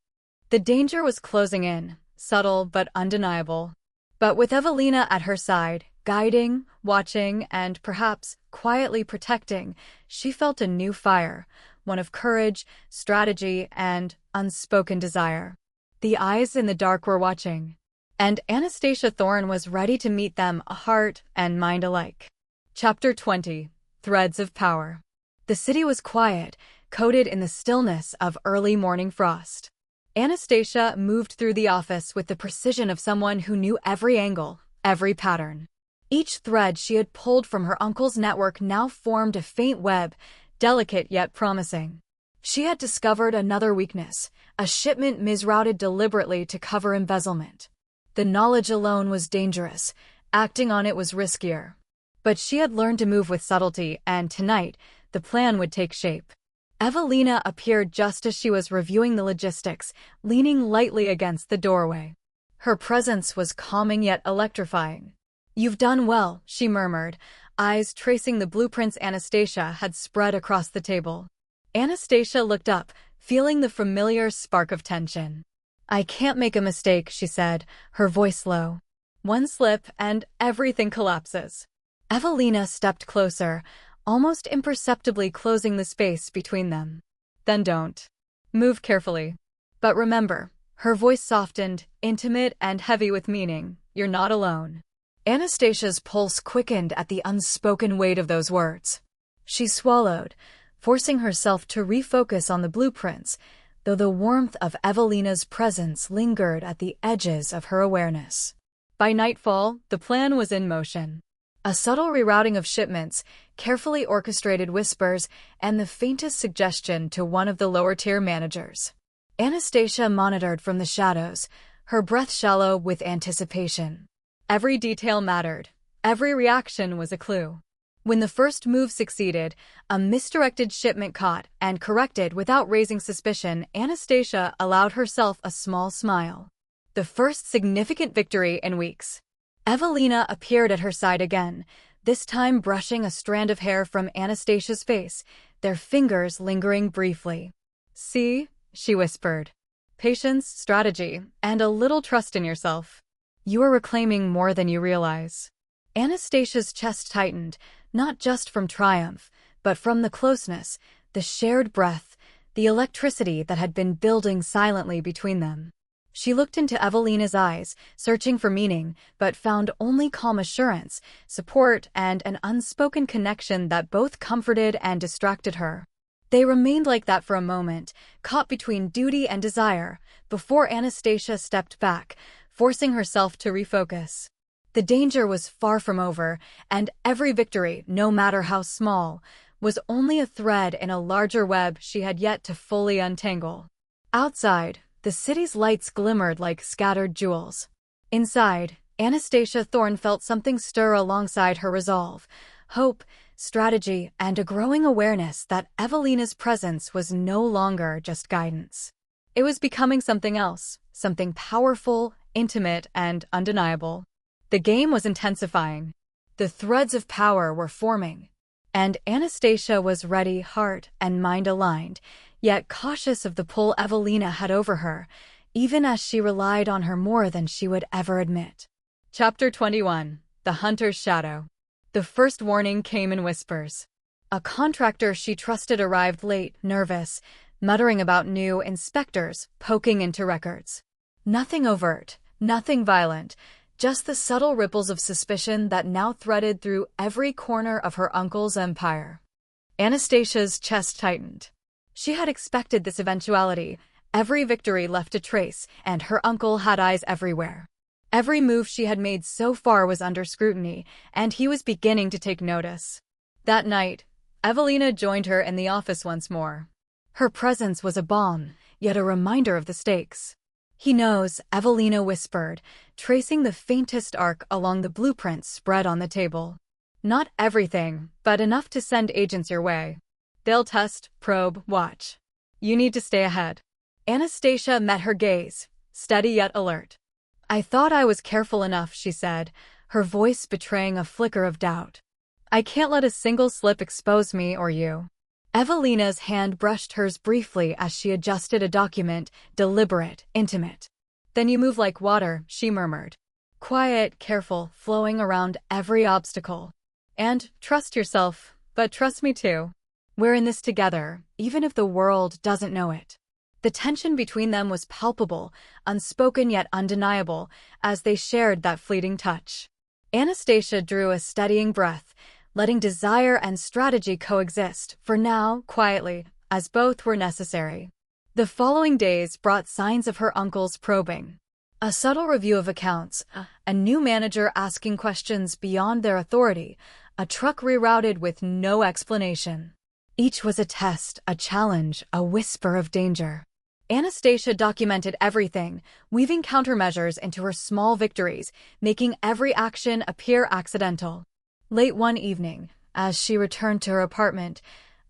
The danger was closing in, subtle but undeniable. But with Evelina at her side, guiding, watching, and perhaps quietly protecting, she felt a new fire, one of courage, strategy, and unspoken desire. The eyes in the dark were watching, and Anastasia Thorne was ready to meet them, heart and mind alike. Chapter 20. Threads of Power. The city was quiet, coated in the stillness of early morning frost. Anastasia moved through the office with the precision of someone who knew every angle, every pattern. Each thread she had pulled from her uncle's network now formed a faint web, delicate yet promising. She had discovered another weakness, a shipment misrouted deliberately to cover embezzlement. The knowledge alone was dangerous, acting on it was riskier. But she had learned to move with subtlety, and tonight, the plan would take shape. Evelina appeared just as she was reviewing the logistics, leaning lightly against the doorway. Her presence was calming yet electrifying. "You've done well," she murmured, eyes tracing the blueprints Anastasia had spread across the table. Anastasia looked up, feeling the familiar spark of tension. "I can't make a mistake," she said, her voice low. "One slip and everything collapses." Evelina stepped closer, almost imperceptibly closing the space between them. "Then don't. Move carefully. But remember," her voice softened, intimate and heavy with meaning, "you're not alone." Anastasia's pulse quickened at the unspoken weight of those words. She swallowed, forcing herself to refocus on the blueprints, though the warmth of Evelina's presence lingered at the edges of her awareness. By nightfall, the plan was in motion. A subtle rerouting of shipments, carefully orchestrated whispers, and the faintest suggestion to one of the lower-tier managers. Anastasia monitored from the shadows, her breath shallow with anticipation. Every detail mattered. Every reaction was a clue. When the first move succeeded, a misdirected shipment caught and corrected without raising suspicion, Anastasia allowed herself a small smile. The first significant victory in weeks. Evelina appeared at her side again, this time brushing a strand of hair from Anastasia's face, their fingers lingering briefly. "See?" she whispered. "Patience, strategy, and a little trust in yourself. You are reclaiming more than you realize." Anastasia's chest tightened, not just from triumph, but from the closeness, the shared breath, the electricity that had been building silently between them. She looked into Evelina's eyes, searching for meaning, but found only calm assurance, support, and an unspoken connection that both comforted and distracted her. They remained like that for a moment, caught between duty and desire, before Anastasia stepped back, forcing herself to refocus. The danger was far from over, and every victory, no matter how small, was only a thread in a larger web she had yet to fully untangle. Outside, the city's lights glimmered like scattered jewels. Inside, Anastasia Thorne felt something stir alongside her resolve, hope, strategy, and a growing awareness that Evelina's presence was no longer just guidance. It was becoming something else, something powerful, intimate, and undeniable. The game was intensifying. The threads of power were forming. And Anastasia was ready, heart and mind aligned, yet cautious of the pull Evelina had over her, even as she relied on her more than she would ever admit. Chapter 21. The Hunter's Shadow. The first warning came in whispers. A contractor she trusted arrived late, nervous, muttering about new inspectors poking into records. Nothing overt, nothing violent, just the subtle ripples of suspicion that now threaded through every corner of her uncle's empire. Anastasia's chest tightened. She had expected this eventuality. Every victory left a trace, and her uncle had eyes everywhere. Every move she had made so far was under scrutiny, and he was beginning to take notice. That night, Evelina joined her in the office once more. Her presence was a balm, yet a reminder of the stakes. "He knows," Evelina whispered, tracing the faintest arc along the blueprints spread on the table. "Not everything, but enough to send agents your way. They'll test, probe, watch. You need to stay ahead." Anastasia met her gaze, steady yet alert. "I thought I was careful enough," she said, her voice betraying a flicker of doubt. "I can't let a single slip expose me or you." Evelina's hand brushed hers briefly as she adjusted a document, deliberate, intimate. "Then you move like water," she murmured. "Quiet, careful, flowing around every obstacle. And trust yourself, but trust me too. We're in this together, even if the world doesn't know it." The tension between them was palpable, unspoken yet undeniable, as they shared that fleeting touch. Anastasia drew a steadying breath, letting desire and strategy coexist, for now, quietly, as both were necessary. The following days brought signs of her uncle's probing. A subtle review of accounts, a new manager asking questions beyond their authority, a truck rerouted with no explanation. Each was a test, a challenge, a whisper of danger. Anastasia documented everything, weaving countermeasures into her small victories, making every action appear accidental. Late one evening, as she returned to her apartment,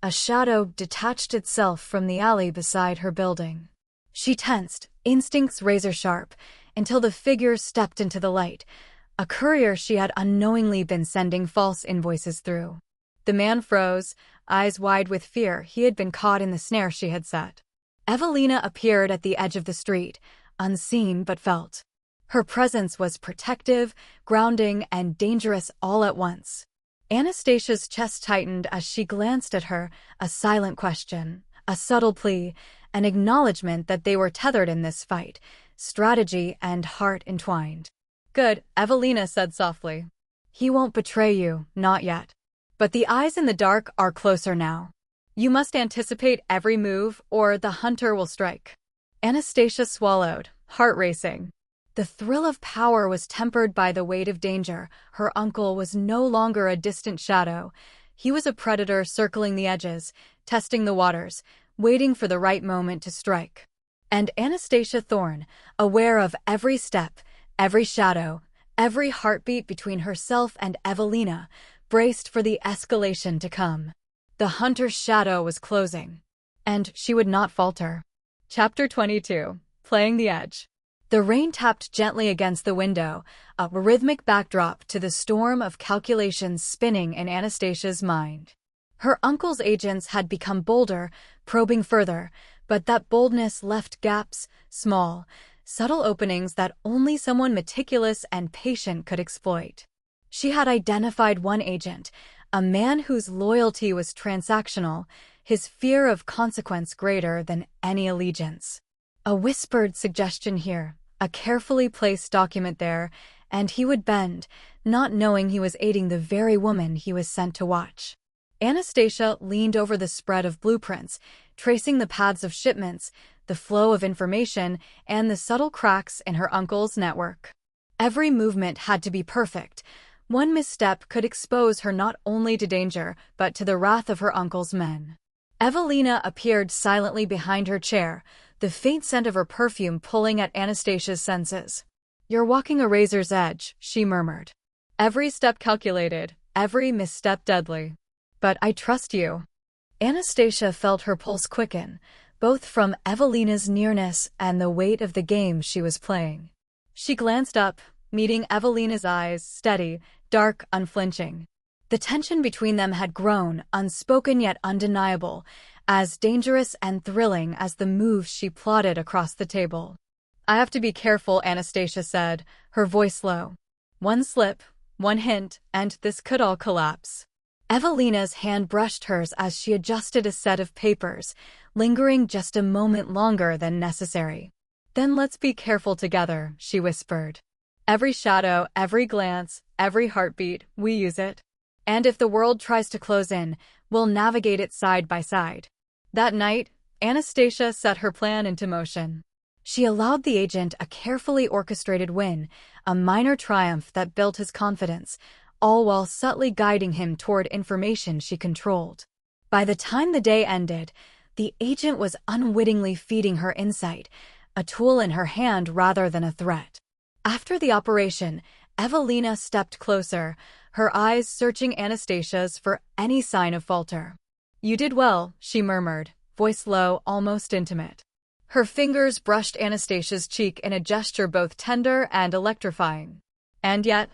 a shadow detached itself from the alley beside her building. She tensed, instincts razor-sharp, until the figure stepped into the light, a courier she had unknowingly been sending false invoices through. The man froze, eyes wide with fear. He had been caught in the snare she had set. Evelina appeared at the edge of the street, unseen but felt. Her presence was protective, grounding, and dangerous all at once. Anastasia's chest tightened as she glanced at her, a silent question, a subtle plea, an acknowledgement that they were tethered in this fight, strategy and heart entwined. "Good," Evelina said softly. "He won't betray you, not yet. But the eyes in the dark are closer now. You must anticipate every move, or the hunter will strike." Anastasia swallowed, heart racing. The thrill of power was tempered by the weight of danger. Her uncle was no longer a distant shadow. He was a predator circling the edges, testing the waters, waiting for the right moment to strike. And Anastasia Thorne, aware of every step, every shadow, every heartbeat between herself and Evelina, braced for the escalation to come. The hunter's shadow was closing, and she would not falter. Chapter 22. Playing the Edge. The rain tapped gently against the window, a rhythmic backdrop to the storm of calculations spinning in Anastasia's mind. Her uncle's agents had become bolder, probing further, but that boldness left gaps, small, subtle openings that only someone meticulous and patient could exploit. She had identified one agent, a man whose loyalty was transactional, his fear of consequence greater than any allegiance. A whispered suggestion here, a carefully placed document there, and he would bend, not knowing he was aiding the very woman he was sent to watch. Anastasia leaned over the spread of blueprints, tracing the paths of shipments, the flow of information, and the subtle cracks in her uncle's network. Every movement had to be perfect. One misstep could expose her not only to danger, but to the wrath of her uncle's men. Evelina appeared silently behind her chair, the faint scent of her perfume pulling at Anastasia's senses. "You're walking a razor's edge," she murmured. "Every step calculated, every misstep deadly. But I trust you." Anastasia felt her pulse quicken, both from Evelina's nearness and the weight of the game she was playing. She glanced up, meeting Evelina's eyes, steady, dark, unflinching. The tension between them had grown, unspoken yet undeniable, as dangerous and thrilling as the moves she plotted across the table. "I have to be careful," Anastasia said, her voice low. "One slip, one hint, and this could all collapse." Evelina's hand brushed hers as she adjusted a set of papers, lingering just a moment longer than necessary. "Then let's be careful together," she whispered. "Every shadow, every glance, every heartbeat, we use it. And if the world tries to close in, we'll navigate it side by side." That night, Anastasia set her plan into motion. She allowed the agent a carefully orchestrated win, a minor triumph that built his confidence, all while subtly guiding him toward information she controlled. By the time the day ended, the agent was unwittingly feeding her insight, a tool in her hand rather than a threat. After the operation, Evelina stepped closer, her eyes searching Anastasia's for any sign of falter. "You did well," she murmured, voice low, almost intimate. Her fingers brushed Anastasia's cheek in a gesture both tender and electrifying. "And yet?"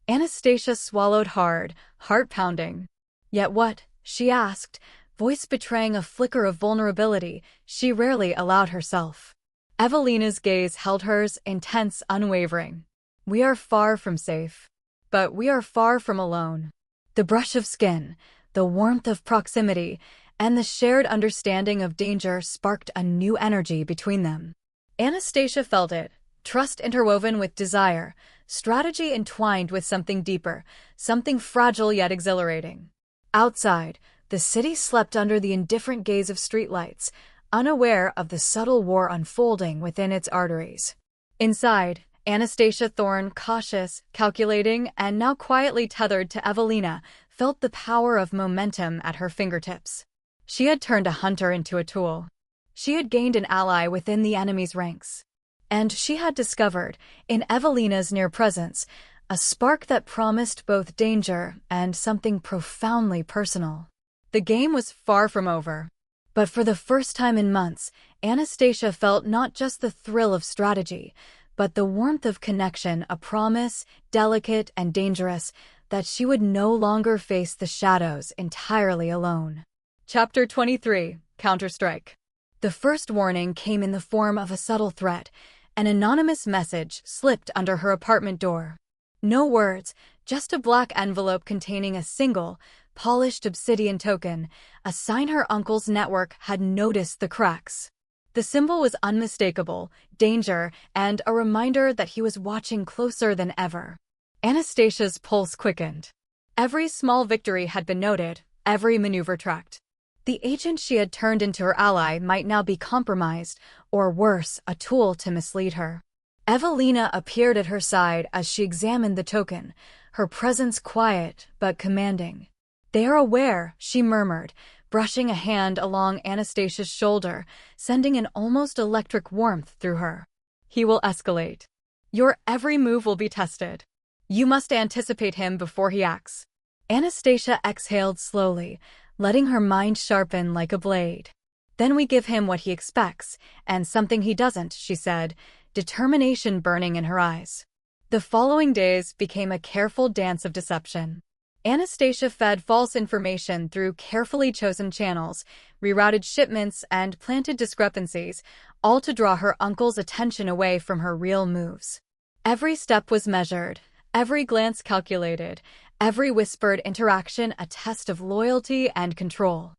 Anastasia swallowed hard, heart pounding. "Yet what?" she asked, voice betraying a flicker of vulnerability she rarely allowed herself. Evelina's gaze held hers, intense, unwavering. "We are far from safe. But we are far from alone." The brush of skin, the warmth of proximity, and the shared understanding of danger sparked a new energy between them. Anastasia felt it, trust interwoven with desire, strategy entwined with something deeper, something fragile yet exhilarating. Outside, the city slept under the indifferent gaze of streetlights, unaware of the subtle war unfolding within its arteries. Inside, Anastasia Thorne, cautious, calculating, and now quietly tethered to Evelina, felt the power of momentum at her fingertips. She had turned a hunter into a tool. She had gained an ally within the enemy's ranks. And she had discovered, in Evelina's near presence, a spark that promised both danger and something profoundly personal. The game was far from over. But for the first time in months, Anastasia felt not just the thrill of strategy, but the warmth of connection, a promise, delicate and dangerous, that she would no longer face the shadows entirely alone. Chapter 23. Counterstrike. The first warning came in the form of a subtle threat. An anonymous message slipped under her apartment door. No words, just a black envelope containing a single, polished obsidian token, a sign her uncle's network had noticed the cracks. The symbol was unmistakable, danger, and a reminder that he was watching closer than ever. Anastasia's pulse quickened. Every small victory had been noted, every maneuver tracked. The agent she had turned into her ally might now be compromised, or worse, a tool to mislead her. Evelina appeared at her side as she examined the token, her presence quiet but commanding. "They are aware," she murmured, brushing a hand along Anastasia's shoulder, sending an almost electric warmth through her. He will escalate. Your every move will be tested. You must anticipate him before he acts. Anastasia exhaled slowly, letting her mind sharpen like a blade. Then we give him what he expects, and something he doesn't, she said, determination burning in her eyes. The following days became a careful dance of deception. Anastasia fed false information through carefully chosen channels, rerouted shipments, and planted discrepancies, all to draw her uncle's attention away from her real moves. Every step was measured, every glance calculated, every whispered interaction a test of loyalty and control.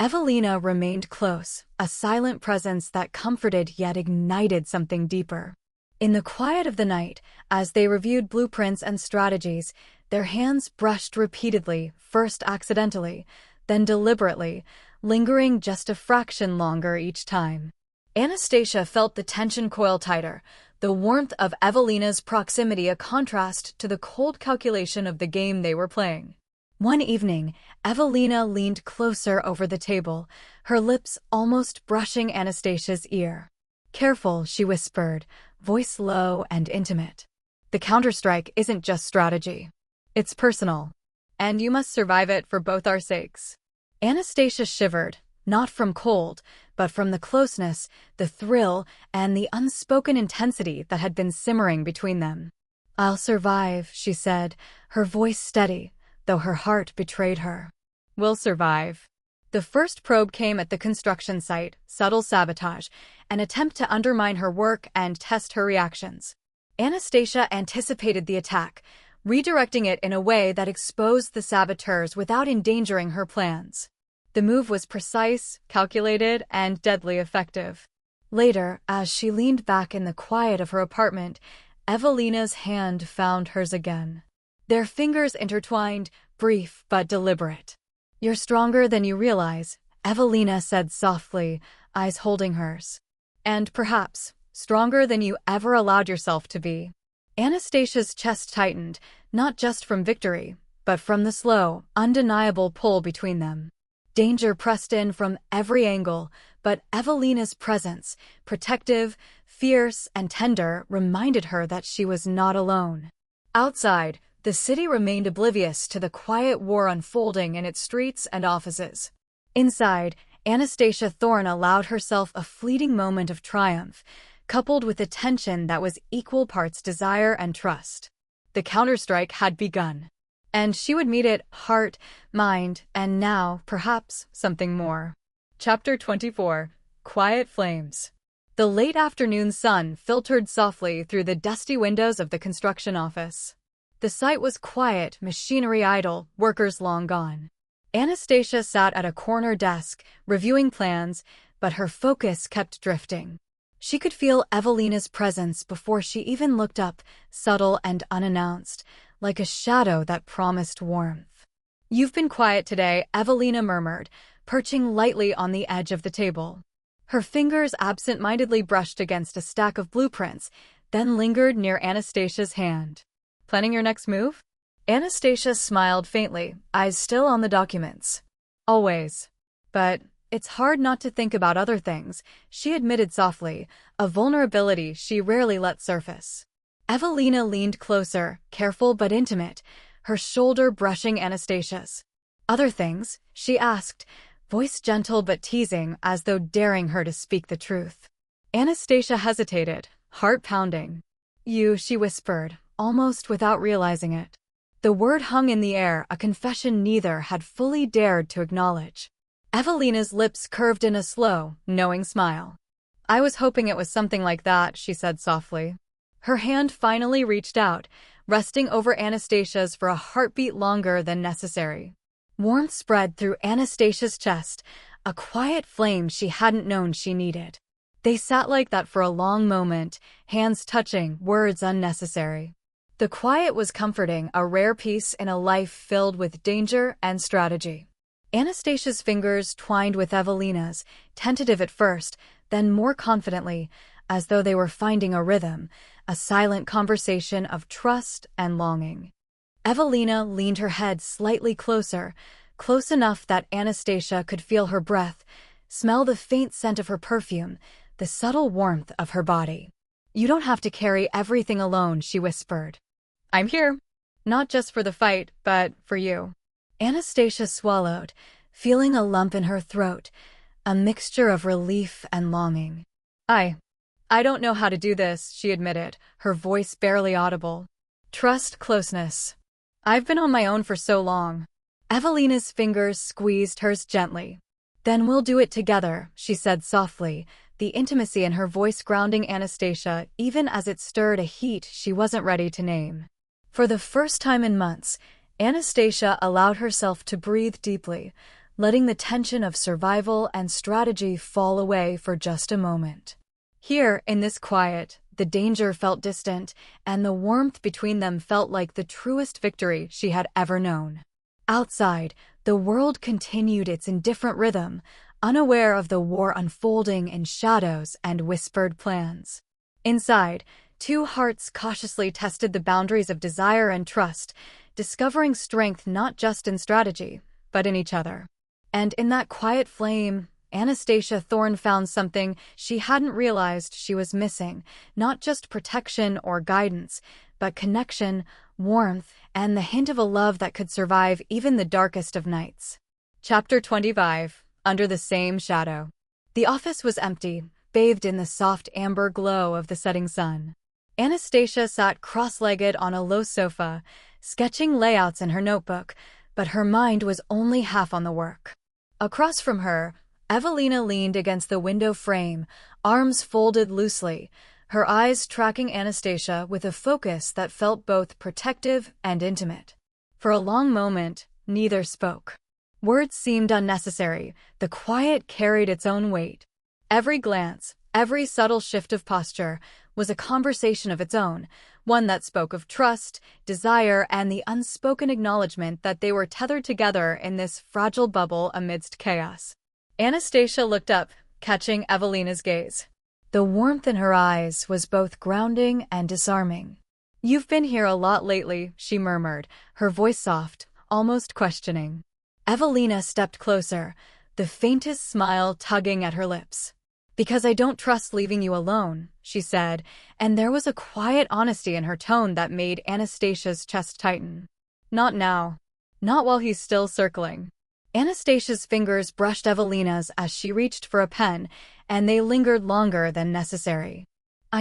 Evelina remained close, a silent presence that comforted yet ignited something deeper. In the quiet of the night, as they reviewed blueprints and strategies, their hands brushed repeatedly, first accidentally, then deliberately, lingering just a fraction longer each time. Anastasia felt the tension coil tighter, the warmth of Evelina's proximity a contrast to the cold calculation of the game they were playing. One evening, Evelina leaned closer over the table, her lips almost brushing Anastasia's ear. "Careful," she whispered, voice low and intimate. "The counterstrike isn't just strategy. It's personal. And you must survive it for both our sakes." Anastasia shivered, not from cold, but from the closeness, the thrill, and the unspoken intensity that had been simmering between them. "I'll survive," she said, her voice steady, though her heart betrayed her. "We'll survive." The first probe came at the construction site, subtle sabotage, an attempt to undermine her work and test her reactions. Anastasia anticipated the attack, redirecting it in a way that exposed the saboteurs without endangering her plans. The move was precise, calculated, and deadly effective. Later, as she leaned back in the quiet of her apartment, Evelina's hand found hers again. Their fingers intertwined, brief but deliberate. "You're stronger than you realize," Evelina said softly, eyes holding hers. "And perhaps, stronger than you ever allowed yourself to be." Anastasia's chest tightened, not just from victory, but from the slow, undeniable pull between them. Danger pressed in from every angle, but Evelina's presence, protective, fierce, and tender, reminded her that she was not alone. Outside, the city remained oblivious to the quiet war unfolding in its streets and offices. Inside, Anastasia Thorne allowed herself a fleeting moment of triumph, coupled with a tension that was equal parts desire and trust. The counterstrike had begun, and she would meet it heart, mind, and now, perhaps, something more. Chapter 24. Quiet Flames. The late afternoon sun filtered softly through the dusty windows of the construction office. The site was quiet, machinery idle, workers long gone. Anastasia sat at a corner desk, reviewing plans, but her focus kept drifting. She could feel Evelina's presence before she even looked up, subtle and unannounced, like a shadow that promised warmth. "You've been quiet today," Evelina murmured, perching lightly on the edge of the table. Her fingers absent-mindedly brushed against a stack of blueprints, then lingered near Anastasia's hand. "Planning your next move?" Anastasia smiled faintly, eyes still on the documents. "Always. But it's hard not to think about other things," she admitted softly, a vulnerability she rarely let surface. Evelina leaned closer, careful but intimate, her shoulder brushing Anastasia's. "Other things?" she asked, voice gentle but teasing, as though daring her to speak the truth. Anastasia hesitated, heart pounding. "You," she whispered, almost without realizing it. The word hung in the air, a confession neither had fully dared to acknowledge. Evelina's lips curved in a slow, knowing smile. "I was hoping it was something like that," she said softly. Her hand finally reached out, resting over Anastasia's for a heartbeat longer than necessary. Warmth spread through Anastasia's chest, a quiet flame she hadn't known she needed. They sat like that for a long moment, hands touching, words unnecessary. The quiet was comforting, a rare peace in a life filled with danger and strategy. Anastasia's fingers twined with Evelina's, tentative at first, then more confidently, as though they were finding a rhythm, a silent conversation of trust and longing. Evelina leaned her head slightly closer, close enough that Anastasia could feel her breath, smell the faint scent of her perfume, the subtle warmth of her body. "You don't have to carry everything alone," she whispered. "I'm here. Not just for the fight, but for you." Anastasia swallowed, feeling a lump in her throat, a mixture of relief and longing. I don't know how to do this," she admitted, her voice barely audible. "Trust closeness. I've been on my own for so long." Evelina's fingers squeezed hers gently. "Then we'll do it together," she said softly, the intimacy in her voice grounding Anastasia even as it stirred a heat she wasn't ready to name. For the first time in months, Anastasia allowed herself to breathe deeply, letting the tension of survival and strategy fall away for just a moment. Here, in this quiet, the danger felt distant, and the warmth between them felt like the truest victory she had ever known. Outside, the world continued its indifferent rhythm, unaware of the war unfolding in shadows and whispered plans. Inside, two hearts cautiously tested the boundaries of desire and trust, discovering strength not just in strategy, but in each other. And in that quiet flame, Anastasia Thorne found something she hadn't realized she was missing, not just protection or guidance, but connection, warmth, and the hint of a love that could survive even the darkest of nights. Chapter 25. Under the Same Shadow. The office was empty, bathed in the soft amber glow of the setting sun. Anastasia sat cross-legged on a low sofa, sketching layouts in her notebook, but her mind was only half on the work. Across from her, Evelina leaned against the window frame, arms folded loosely, her eyes tracking Anastasia with a focus that felt both protective and intimate. For a long moment, neither spoke. Words seemed unnecessary, the quiet carried its own weight. Every glance, every subtle shift of posture, was a conversation of its own, one that spoke of trust, desire, and the unspoken acknowledgement that they were tethered together in this fragile bubble amidst chaos. Anastasia looked up, catching Evelina's gaze. The warmth in her eyes was both grounding and disarming. "You've been here a lot lately," she murmured, her voice soft, almost questioning. Evelina stepped closer, the faintest smile tugging at her lips. "Because I don't trust leaving you alone," she said, and there was a quiet honesty in her tone that made Anastasia's chest tighten. "Not now. Not while he's still circling." Anastasia's fingers brushed Evelina's as she reached for a pen, and they lingered longer than necessary.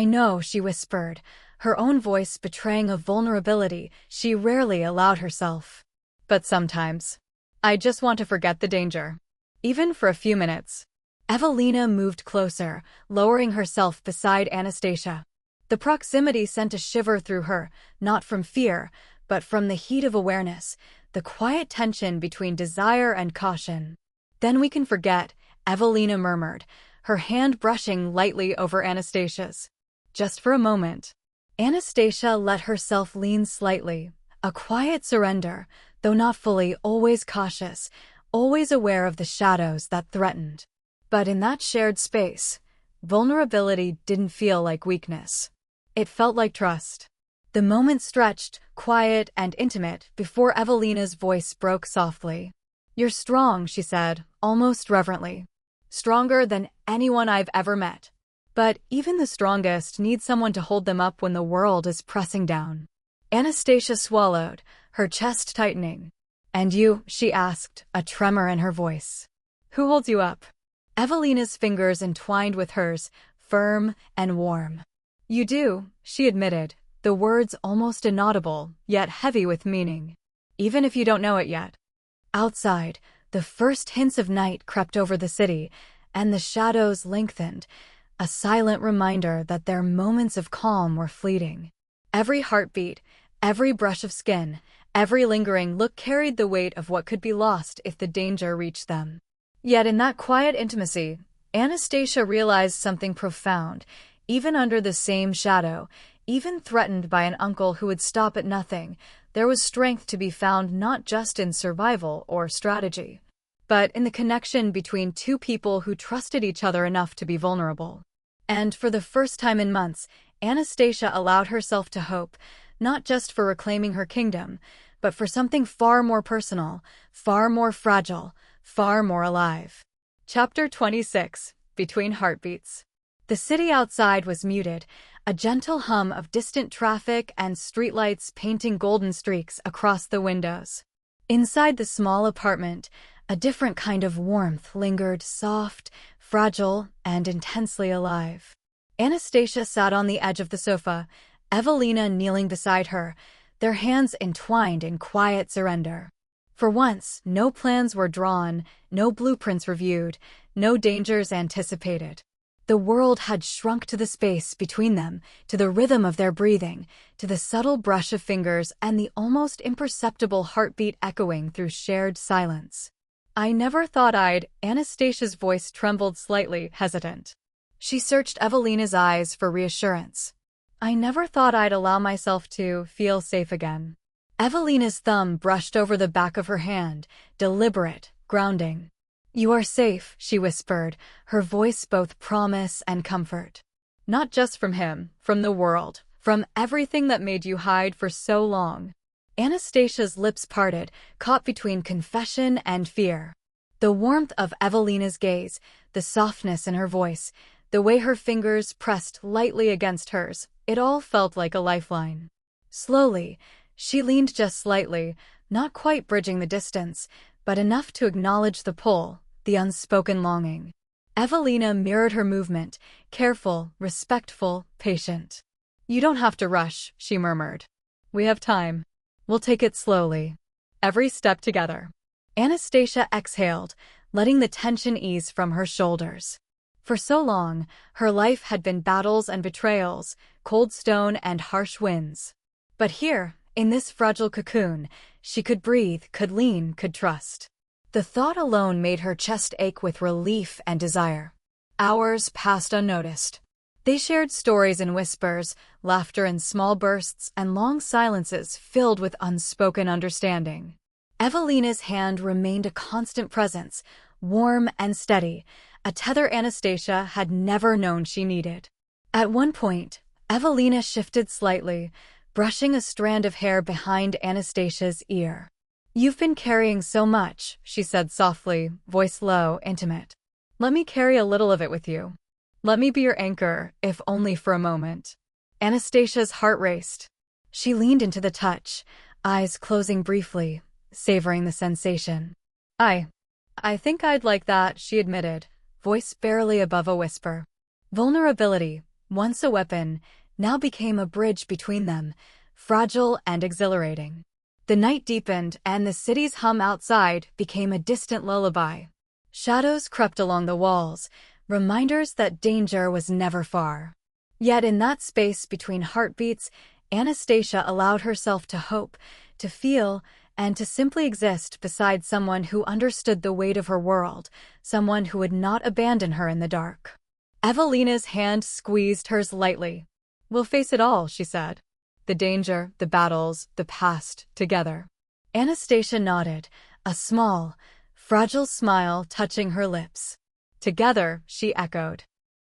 "I know," she whispered, her own voice betraying a vulnerability she rarely allowed herself. "But sometimes, I just want to forget the danger. Even for a few minutes." Evelina moved closer, lowering herself beside Anastasia. The proximity sent a shiver through her, not from fear, but from the heat of awareness, the quiet tension between desire and caution. "Then we can forget," Evelina murmured, her hand brushing lightly over Anastasia's. "Just for a moment." Anastasia let herself lean slightly, a quiet surrender, though not fully, always cautious, always aware of the shadows that threatened. But in that shared space, vulnerability didn't feel like weakness. It felt like trust. The moment stretched, quiet and intimate, before Evelina's voice broke softly. "You're strong," she said, almost reverently. "Stronger than anyone I've ever met. But even the strongest need someone to hold them up when the world is pressing down." Anastasia swallowed, her chest tightening. "And you?" she asked, a tremor in her voice. "Who holds you up?" Evelina's fingers entwined with hers, firm and warm. "You do," she admitted, the words almost inaudible, yet heavy with meaning. "Even if you don't know it yet." Outside, the first hints of night crept over the city, and the shadows lengthened, a silent reminder that their moments of calm were fleeting. Every heartbeat, every brush of skin, every lingering look carried the weight of what could be lost if the danger reached them. Yet in that quiet intimacy, Anastasia realized something profound. Even under the same shadow, even threatened by an uncle who would stop at nothing, there was strength to be found not just in survival or strategy, but in the connection between two people who trusted each other enough to be vulnerable. And for the first time in months, Anastasia allowed herself to hope, not just for reclaiming her kingdom, but for something far more personal, far more fragile, far more alive. Chapter 26. Between Heartbeats. The city outside was muted, a gentle hum of distant traffic and streetlights painting golden streaks across the windows. Inside the small apartment, a different kind of warmth lingered, soft, fragile, and intensely alive. Anastasia sat on the edge of the sofa, Evelina kneeling beside her, their hands entwined in quiet surrender. For once, no plans were drawn, no blueprints reviewed, no dangers anticipated. The world had shrunk to the space between them, to the rhythm of their breathing, to the subtle brush of fingers and the almost imperceptible heartbeat echoing through shared silence. "I never thought I'd—" Anastasia's voice trembled slightly, hesitant. She searched Evelina's eyes for reassurance. "I never thought I'd allow myself to feel safe again." Evelina's thumb brushed over the back of her hand, deliberate, grounding. "You are safe," she whispered, her voice both promise and comfort. "Not just from him, from the world, from everything that made you hide for so long." Anastasia's lips parted, caught between confession and fear. The warmth of Evelina's gaze, the softness in her voice, the way her fingers pressed lightly against hers, it all felt like a lifeline. Slowly, she leaned just slightly, not quite bridging the distance, but enough to acknowledge the pull, the unspoken longing. Evelina mirrored her movement, careful, respectful, patient. "You don't have to rush," she murmured. "We have time. We'll take it slowly. Every step together." Anastasia exhaled, letting the tension ease from her shoulders. For so long, her life had been battles and betrayals, cold stone and harsh winds. But here, in this fragile cocoon, she could breathe, could lean, could trust. The thought alone made her chest ache with relief and desire. Hours passed unnoticed. They shared stories in whispers, laughter in small bursts, and long silences filled with unspoken understanding. Evelina's hand remained a constant presence, warm and steady, a tether Anastasia had never known she needed. At one point, Evelina shifted slightly, brushing a strand of hair behind Anastasia's ear. "You've been carrying so much," she said softly, voice low, intimate. "Let me carry a little of it with you. Let me be your anchor, if only for a moment." Anastasia's heart raced. She leaned into the touch, eyes closing briefly, savoring the sensation. I think I'd like that," she admitted, voice barely above a whisper. Vulnerability, once a weapon, now became a bridge between them, fragile and exhilarating. The night deepened, and the city's hum outside became a distant lullaby. Shadows crept along the walls, reminders that danger was never far. Yet in that space between heartbeats, Anastasia allowed herself to hope, to feel, and to simply exist beside someone who understood the weight of her world, someone who would not abandon her in the dark. Evelina's hand squeezed hers lightly. "We'll face it all," she said. "The danger, the battles, the past, together." Anastasia nodded, a small, fragile smile touching her lips. "Together," she echoed.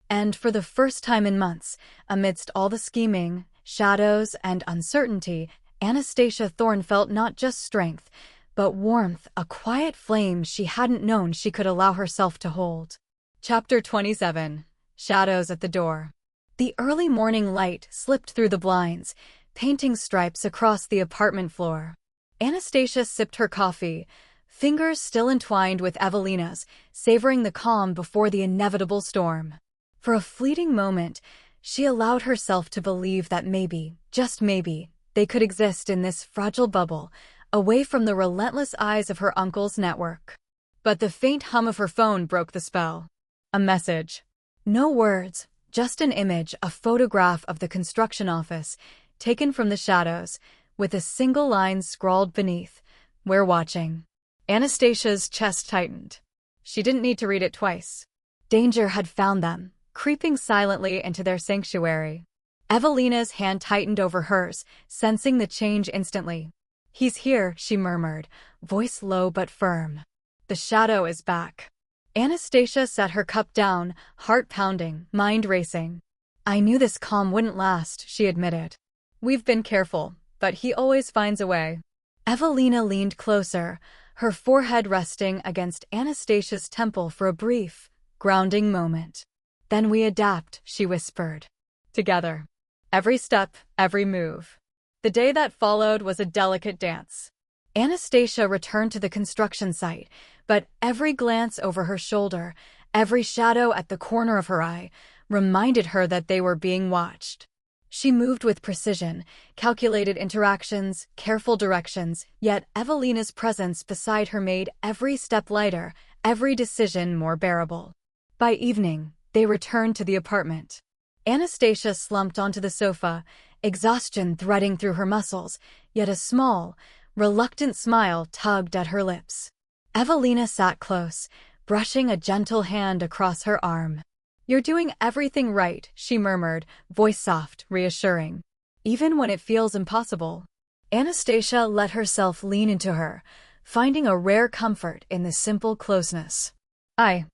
And for the first time in months, amidst all the scheming, shadows, and uncertainty, Anastasia Thorne felt not just strength, but warmth, a quiet flame she hadn't known she could allow herself to hold. Chapter 27. Shadows at the Door. The early morning light slipped through the blinds, painting stripes across the apartment floor. Anastasia sipped her coffee, fingers still entwined with Evelina's, savoring the calm before the inevitable storm. For a fleeting moment, she allowed herself to believe that maybe, just maybe, they could exist in this fragile bubble, away from the relentless eyes of her uncle's network. But the faint hum of her phone broke the spell. A message. No words, just an image, a photograph of the construction office, taken from the shadows, with a single line scrawled beneath, "We're watching." Anastasia's chest tightened. She didn't need to read it twice. Danger had found them, creeping silently into their sanctuary. Evelina's hand tightened over hers, sensing the change instantly. "He's here," she murmured, voice low but firm. "The shadow is back." Anastasia set her cup down, heart pounding, mind racing. "I knew this calm wouldn't last," she admitted. "We've been careful, but he always finds a way." Evelina leaned closer, her forehead resting against Anastasia's temple for a brief, grounding moment. "Then we adapt," she whispered. "Together. Every step, every move." The day that followed was a delicate dance. Anastasia returned to the construction site, but every glance over her shoulder, every shadow at the corner of her eye, reminded her that they were being watched. She moved with precision, calculated interactions, careful directions, yet Evelina's presence beside her made every step lighter, every decision more bearable. By evening, they returned to the apartment. Anastasia slumped onto the sofa, exhaustion threading through her muscles, yet a small, reluctant smile tugged at her lips. Evelina sat close, brushing a gentle hand across her arm. "You're doing everything right," she murmured, voice soft, reassuring. "Even when it feels impossible." Anastasia let herself lean into her, finding a rare comfort in the simple closeness. I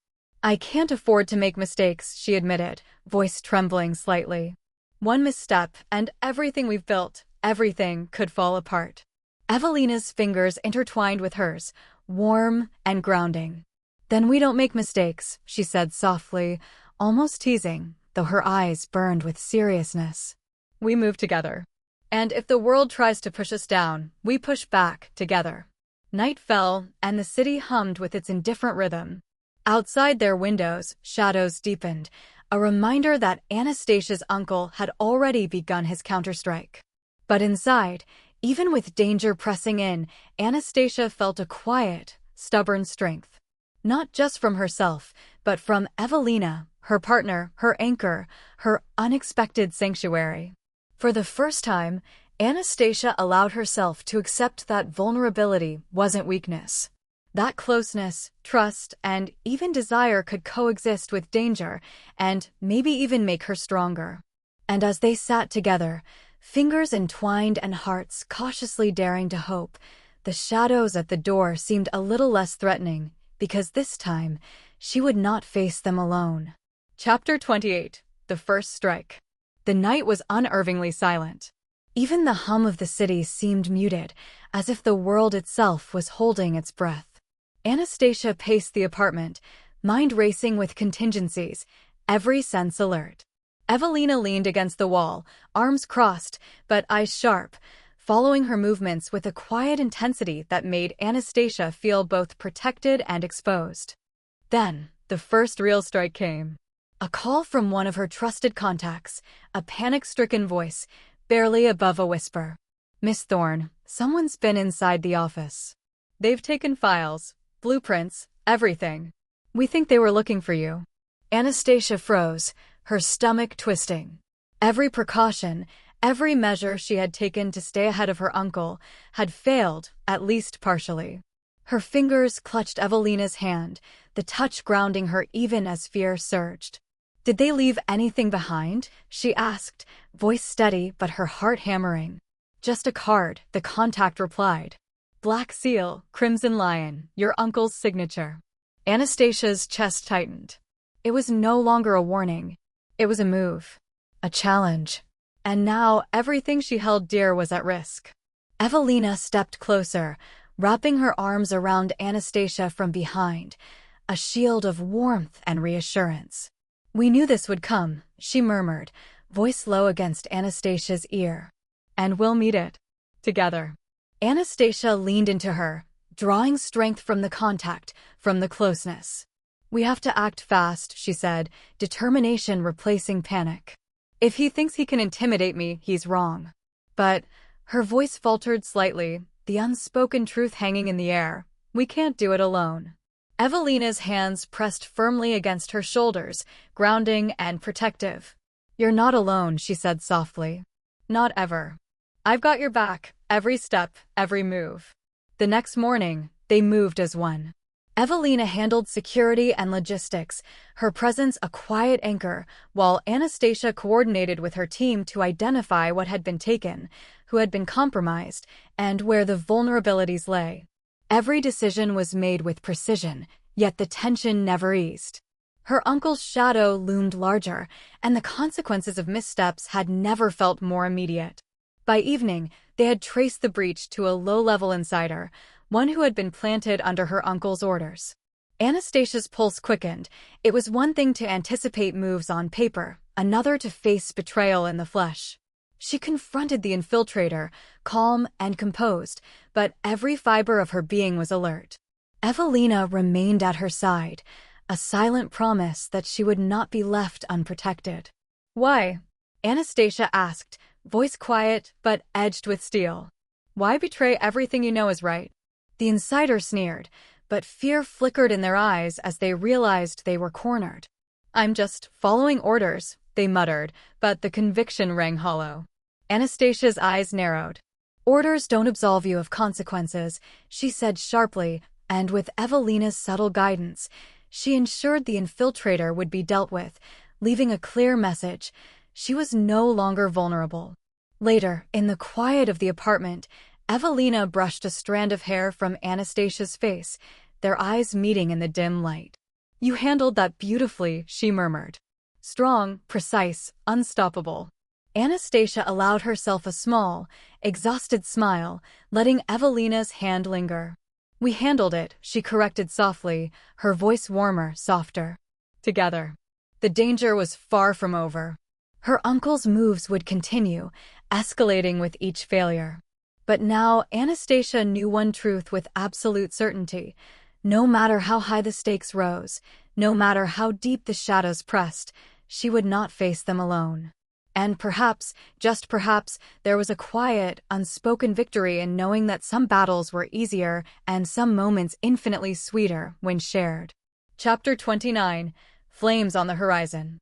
can't afford to make mistakes," she admitted, voice trembling slightly. "One misstep, and everything we've built, everything could fall apart." Evelina's fingers intertwined with hers, warm and grounding. "Then we don't make mistakes," she said softly, almost teasing, though her eyes burned with seriousness. "We move together. And if the world tries to push us down, we push back together." Night fell, and the city hummed with its indifferent rhythm. Outside their windows, shadows deepened, a reminder that Anastasia's uncle had already begun his counterstrike. But inside, even with danger pressing in, Anastasia felt a quiet, stubborn strength. Not just from herself, but from Evelina, her partner, her anchor, her unexpected sanctuary. For the first time, Anastasia allowed herself to accept that vulnerability wasn't weakness. That closeness, trust, and even desire could coexist with danger and maybe even make her stronger. And as they sat together, fingers entwined and hearts cautiously daring to hope, the shadows at the door seemed a little less threatening, because this time, she would not face them alone. Chapter 28. The First Strike. The night was unnervingly silent. Even the hum of the city seemed muted, as if the world itself was holding its breath. Anastasia paced the apartment, mind racing with contingencies, every sense alert. Evelina leaned against the wall, arms crossed, but eyes sharp, following her movements with a quiet intensity that made Anastasia feel both protected and exposed. Then, the first real strike came. A call from one of her trusted contacts, a panic-stricken voice, barely above a whisper. "Miss Thorne, someone's been inside the office. They've taken files, blueprints, everything. We think they were looking for you." Anastasia froze, her stomach twisting. Every precaution, every measure she had taken to stay ahead of her uncle, had failed, at least partially. Her fingers clutched Evelina's hand, the touch grounding her even as fear surged. "Did they leave anything behind?" she asked, voice steady but her heart hammering. "Just a card," the contact replied. "Black seal, crimson lion, your uncle's signature." Anastasia's chest tightened. It was no longer a warning. It was a move. A challenge. And now everything she held dear was at risk. Evelina stepped closer, wrapping her arms around Anastasia from behind, a shield of warmth and reassurance. "We knew this would come," she murmured, voice low against Anastasia's ear. "And we'll meet it. Together." Anastasia leaned into her, drawing strength from the contact, from the closeness. "We have to act fast," she said, determination replacing panic. "If he thinks he can intimidate me, he's wrong." But, her voice faltered slightly, the unspoken truth hanging in the air, "We can't do it alone." Evelina's hands pressed firmly against her shoulders, grounding and protective. "You're not alone," she said softly. "Not ever. I've got your back, every step, every move." The next morning, they moved as one. Evelina handled security and logistics, her presence a quiet anchor, while Anastasia coordinated with her team to identify what had been taken, who had been compromised, and where the vulnerabilities lay. Every decision was made with precision, yet the tension never eased. Her uncle's shadow loomed larger, and the consequences of missteps had never felt more immediate. By evening, They had traced the breach to a low-level insider, one who had been planted under her uncle's orders. Anastasia's pulse quickened. It was one thing to anticipate moves on paper, another to face betrayal in the flesh. She confronted the infiltrator, calm and composed, but every fiber of her being was alert. Evelina remained at her side, a silent promise that she would not be left unprotected. "Why?" Anastasia asked, voice quiet but edged with steel. "Why betray everything you know is right?" The insider sneered, but fear flickered in their eyes as they realized they were cornered. "I'm just following orders," they muttered, but the conviction rang hollow. Anastasia's eyes narrowed. "Orders don't absolve you of consequences," she said sharply, and with Evelina's subtle guidance, she ensured the infiltrator would be dealt with, leaving a clear message. She was no longer vulnerable. Later, in the quiet of the apartment, Evelina brushed a strand of hair from Anastasia's face, their eyes meeting in the dim light. "You handled that beautifully," she murmured. "Strong, precise, unstoppable." Anastasia allowed herself a small, exhausted smile, letting Evelina's hand linger. "We handled it," she corrected softly, her voice warmer, softer. "Together." The danger was far from over. Her uncle's moves would continue, escalating with each failure. But now Anastasia knew one truth with absolute certainty. No matter how high the stakes rose, no matter how deep the shadows pressed, she would not face them alone. And perhaps, just perhaps, there was a quiet, unspoken victory in knowing that some battles were easier and some moments infinitely sweeter when shared. Chapter 29: Flames on the Horizon.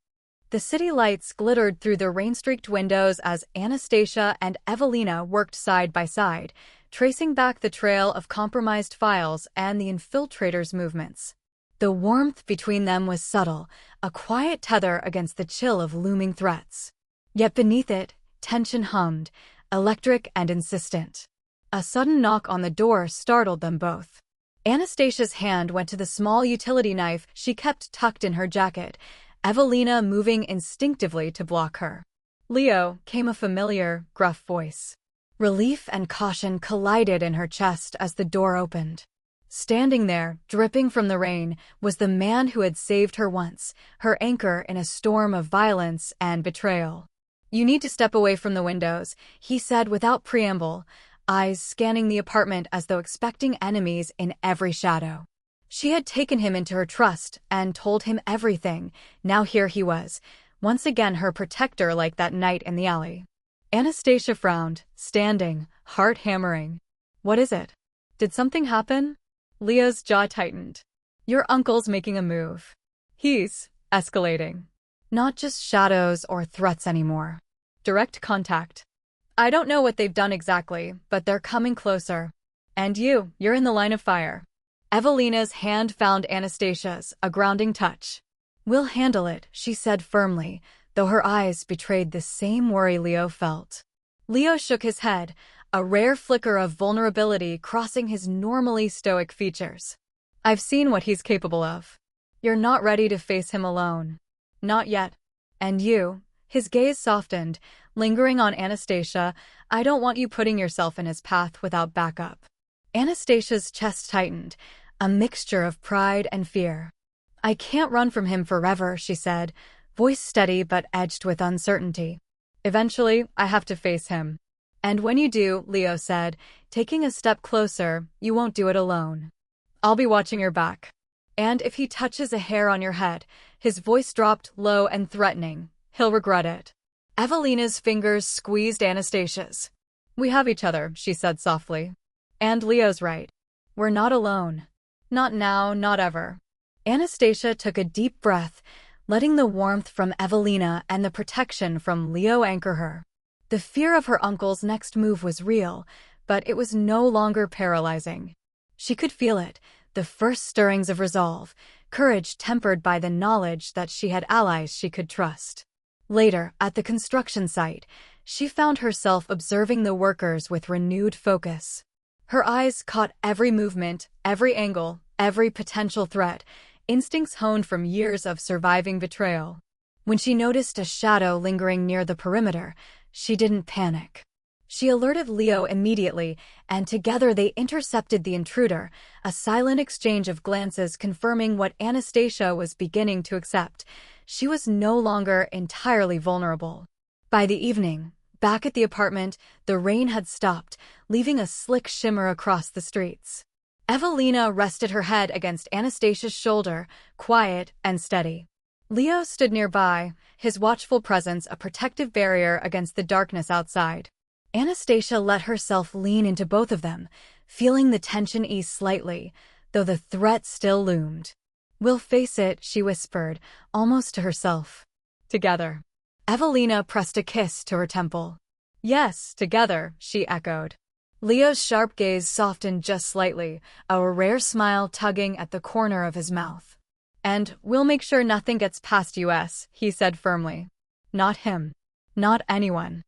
The city lights glittered through the rain-streaked windows as Anastasia and Evelina worked side by side, tracing back the trail of compromised files and the infiltrators' movements. The warmth between them was subtle, a quiet tether against the chill of looming threats. Yet beneath it, tension hummed, electric and insistent. A sudden knock on the door startled them both. Anastasia's hand went to the small utility knife she kept tucked in her jacket, Evelina moving instinctively to block her. "Leo," came a familiar, gruff voice. Relief and caution collided in her chest as the door opened. Standing there, dripping from the rain, was the man who had saved her once, her anchor in a storm of violence and betrayal. "You need to step away from the windows," he said without preamble, eyes scanning the apartment as though expecting enemies in every shadow. She had taken him into her trust and told him everything. Now here he was, once again her protector like that night in the alley. Anastasia frowned, standing, heart hammering. "What is it? Did something happen?" Leo's jaw tightened. "Your uncle's making a move. He's escalating. Not just shadows or threats anymore. Direct contact. I don't know what they've done exactly, but they're coming closer. And you're in the line of fire." Evelina's hand found Anastasia's, a grounding touch. "We'll handle it," she said firmly, though her eyes betrayed the same worry Leo felt. Leo shook his head, a rare flicker of vulnerability crossing his normally stoic features. "I've seen what he's capable of. You're not ready to face him alone. Not yet. And you," his gaze softened, lingering on Anastasia, "I don't want you putting yourself in his path without backup." Anastasia's chest tightened, a mixture of pride and fear. "I can't run from him forever," she said, voice steady but edged with uncertainty. "Eventually, I have to face him. And when you do," Leo said, taking a step closer, "you won't do it alone. I'll be watching your back. And if he touches a hair on your head," his voice dropped low and threatening, "he'll regret it." Evelina's fingers squeezed Anastasia's. "We have each other," she said softly. "And Leo's right. We're not alone. Not now, not ever." Anastasia took a deep breath, letting the warmth from Evelina and the protection from Leo anchor her. The fear of her uncle's next move was real, but it was no longer paralyzing. She could feel it, the first stirrings of resolve, courage tempered by the knowledge that she had allies she could trust. Later, at the construction site, she found herself observing the workers with renewed focus. Her eyes caught every movement, every angle, every potential threat, instincts honed from years of surviving betrayal. When she noticed a shadow lingering near the perimeter, she didn't panic. She alerted Leo immediately, and together they intercepted the intruder, a silent exchange of glances confirming what Anastasia was beginning to accept. She was no longer entirely vulnerable. By the evening, back at the apartment, the rain had stopped, leaving a slick shimmer across the streets. Evelina rested her head against Anastasia's shoulder, quiet and steady. Leo stood nearby, his watchful presence a protective barrier against the darkness outside. Anastasia let herself lean into both of them, feeling the tension ease slightly, though the threat still loomed. "We'll face it," she whispered, almost to herself. "Together." Evelina pressed a kiss to her temple. "Yes, together," she echoed. Leo's sharp gaze softened just slightly, a rare smile tugging at the corner of his mouth. "And we'll make sure nothing gets past us," he said firmly. "Not him. Not anyone."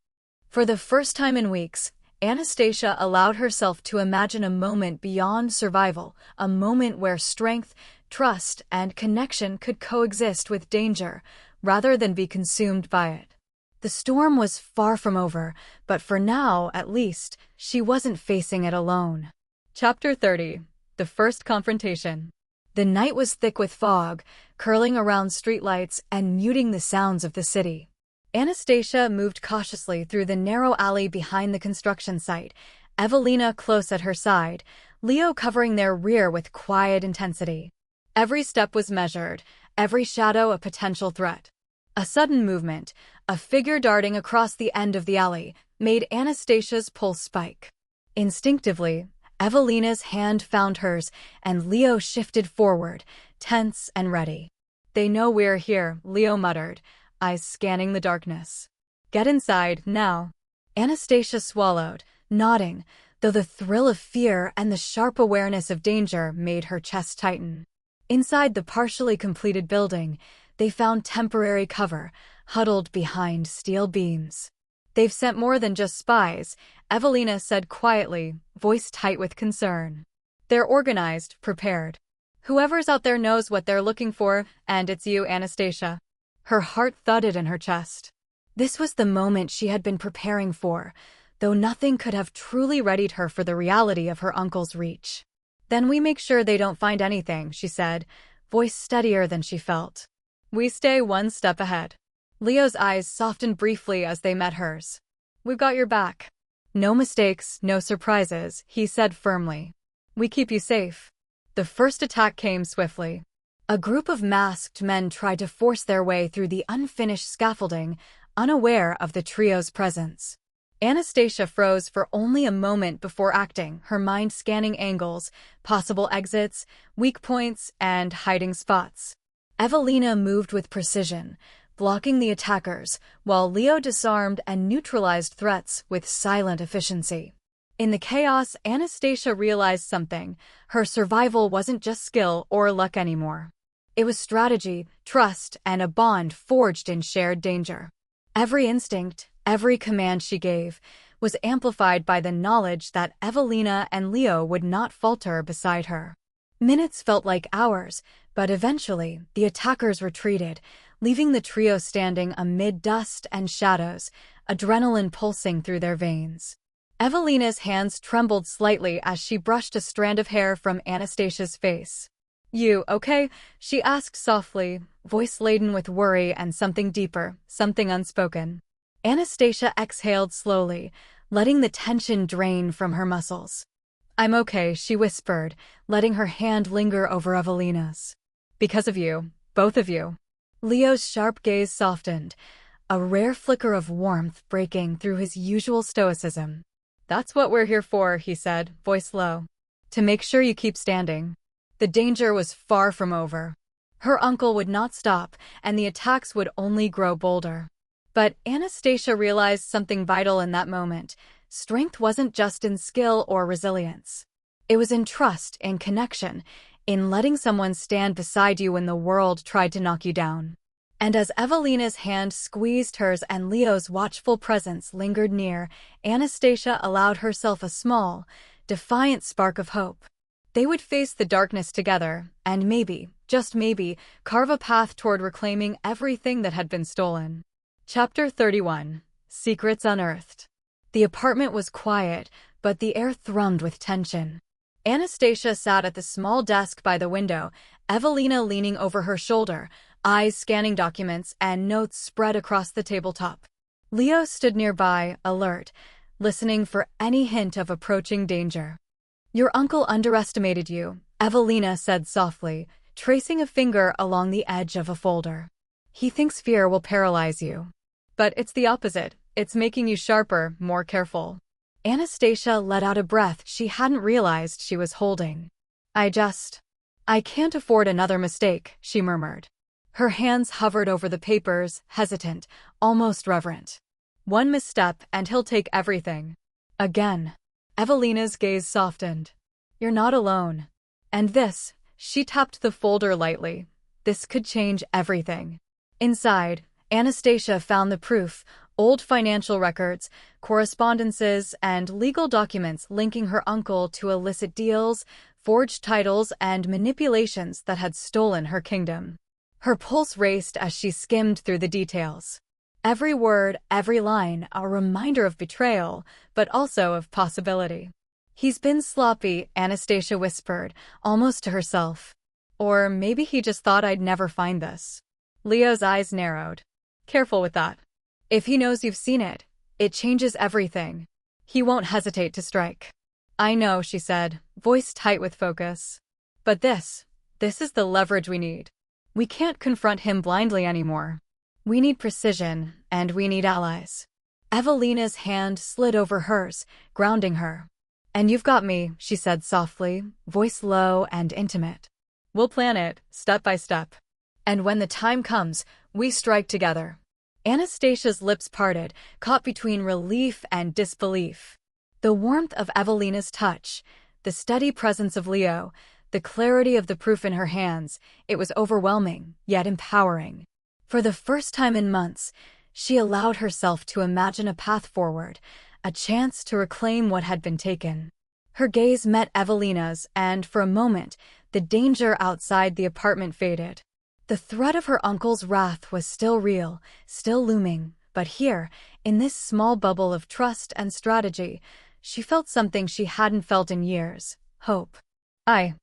For the first time in weeks, Anastasia allowed herself to imagine a moment beyond survival, a moment where strength, trust, and connection could coexist with danger, rather than be consumed by it. The storm was far from over, but for now, at least, she wasn't facing it alone. Chapter 30. The First Confrontation. The night was thick with fog, curling around streetlights and muting the sounds of the city. Anastasia moved cautiously through the narrow alley behind the construction site, Evelina close at her side, Leo covering their rear with quiet intensity. Every step was measured, every shadow a potential threat. A sudden movement, a figure darting across the end of the alley, made Anastasia's pulse spike. Instinctively, Evelina's hand found hers, and Leo shifted forward, tense and ready. "They know we're here," Leo muttered, eyes scanning the darkness. "Get inside, now." Anastasia swallowed, nodding, though the thrill of fear and the sharp awareness of danger made her chest tighten. Inside the partially completed building, they found temporary cover, huddled behind steel beams. "They've sent more than just spies," Evelina said quietly, voice tight with concern. "They're organized, prepared. Whoever's out there knows what they're looking for, and it's you, Anastasia." Her heart thudded in her chest. This was the moment she had been preparing for, though nothing could have truly readied her for the reality of her uncle's reach. "Then we make sure they don't find anything," she said, voice steadier than she felt. "We stay one step ahead." Leo's eyes softened briefly as they met hers. "We've got your back." "No mistakes, no surprises," he said firmly. "We keep you safe." The first attack came swiftly. A group of masked men tried to force their way through the unfinished scaffolding, unaware of the trio's presence. Anastasia froze for only a moment before acting, her mind scanning angles, possible exits, weak points, and hiding spots. Evelina moved with precision, blocking the attackers, while Leo disarmed and neutralized threats with silent efficiency. In the chaos, Anastasia realized something. Her survival wasn't just skill or luck anymore. It was strategy, trust, and a bond forged in shared danger. Every instinct, every command she gave, was amplified by the knowledge that Evelina and Leo would not falter beside her. Minutes felt like hours, but eventually, the attackers retreated, leaving the trio standing amid dust and shadows, adrenaline pulsing through their veins. Evelina's hands trembled slightly as she brushed a strand of hair from Anastasia's face. "You okay?" she asked softly, voice laden with worry and something deeper, something unspoken. Anastasia exhaled slowly, letting the tension drain from her muscles. "I'm okay," she whispered, letting her hand linger over Evelina's. "Because of you, both of you." Leo's sharp gaze softened, a rare flicker of warmth breaking through his usual stoicism. "That's what we're here for," he said, voice low. "To make sure you keep standing." The danger was far from over. Her uncle would not stop, and the attacks would only grow bolder. But Anastasia realized something vital in that moment. Strength wasn't just in skill or resilience. It was in trust, in connection, in letting someone stand beside you when the world tried to knock you down. And as Evelina's hand squeezed hers and Leo's watchful presence lingered near, Anastasia allowed herself a small, defiant spark of hope. They would face the darkness together, and maybe, just maybe, carve a path toward reclaiming everything that had been stolen. Chapter 31. Secrets Unearthed. The apartment was quiet, but the air thrummed with tension. Anastasia sat at the small desk by the window, Evelina leaning over her shoulder, eyes scanning documents and notes spread across the tabletop. Leo stood nearby, alert, listening for any hint of approaching danger. "Your uncle underestimated you," Evelina said softly, tracing a finger along the edge of a folder. "He thinks fear will paralyze you. But it's the opposite. It's making you sharper, more careful." Anastasia let out a breath she hadn't realized she was holding. I can't afford another mistake," she murmured. Her hands hovered over the papers, hesitant, almost reverent. "One misstep and he'll take everything." Again. Evelina's gaze softened. "You're not alone. And this," she tapped the folder lightly, "this could change everything." Inside, Anastasia found the proof, old financial records, correspondences, and legal documents linking her uncle to illicit deals, forged titles, and manipulations that had stolen her kingdom. Her pulse raced as she skimmed through the details. Every word, every line, a reminder of betrayal, but also of possibility. "He's been sloppy," Anastasia whispered, almost to herself. "Or maybe he just thought I'd never find this." Leo's eyes narrowed. "Careful with that. If he knows you've seen it, it changes everything. He won't hesitate to strike." "I know," she said, voice tight with focus. "But this is the leverage we need. We can't confront him blindly anymore. We need precision, and we need allies." Evelina's hand slid over hers, grounding her. "And you've got me," she said softly, voice low and intimate. "We'll plan it, step by step. And when the time comes, we strike together." Anastasia's lips parted, caught between relief and disbelief. The warmth of Evelina's touch, the steady presence of Leo, the clarity of the proof in her hands, it was overwhelming, yet empowering. For the first time in months, she allowed herself to imagine a path forward, a chance to reclaim what had been taken. Her gaze met Evelina's, and for a moment, the danger outside the apartment faded. The threat of her uncle's wrath was still real, still looming, but here, in this small bubble of trust and strategy, she felt something she hadn't felt in years: hope. I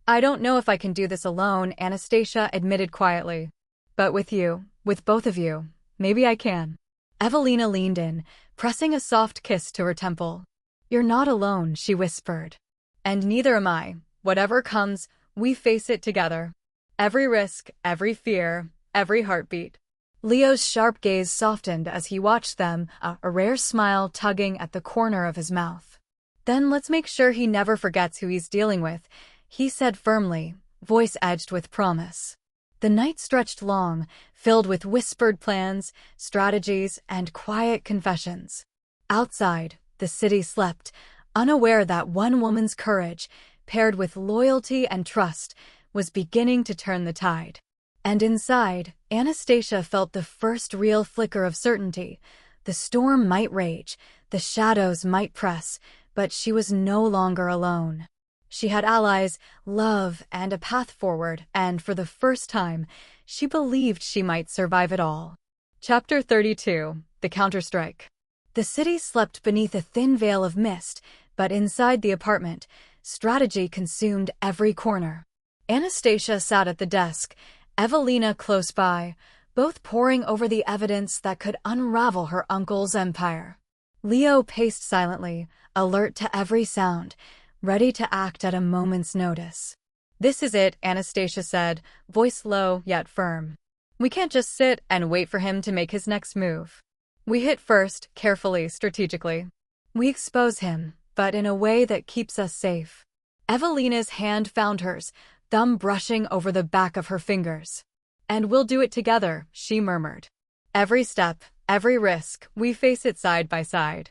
don't know if I can do this alone," Anastasia admitted quietly. "But with you, with both of you, maybe I can." Evelina leaned in, pressing a soft kiss to her temple. "You're not alone," she whispered. "And neither am I. Whatever comes, we face it together. Every risk, every fear, every heartbeat." Leo's sharp gaze softened as he watched them, a rare smile tugging at the corner of his mouth. "Then let's make sure he never forgets who he's dealing with," he said firmly, voice edged with promise. The night stretched long, filled with whispered plans, strategies, and quiet confessions. Outside, the city slept, unaware that one woman's courage, paired with loyalty and trust, was beginning to turn the tide. And inside, Anastasia felt the first real flicker of certainty. The storm might rage, the shadows might press, but she was no longer alone. She had allies, love, and a path forward, and for the first time, she believed she might survive it all. Chapter 32: The Counterstrike. The city slept beneath a thin veil of mist, but inside the apartment, strategy consumed every corner. Anastasia sat at the desk, Evelina close by, both poring over the evidence that could unravel her uncle's empire. Leo paced silently, alert to every sound, ready to act at a moment's notice. "This is it," Anastasia said, voice low yet firm. "We can't just sit and wait for him to make his next move. We hit first, carefully, strategically. We expose him, but in a way that keeps us safe." Evelina's hand found hers, thumb brushing over the back of her fingers. "And we'll do it together," she murmured. "Every step, every risk, we face it side by side."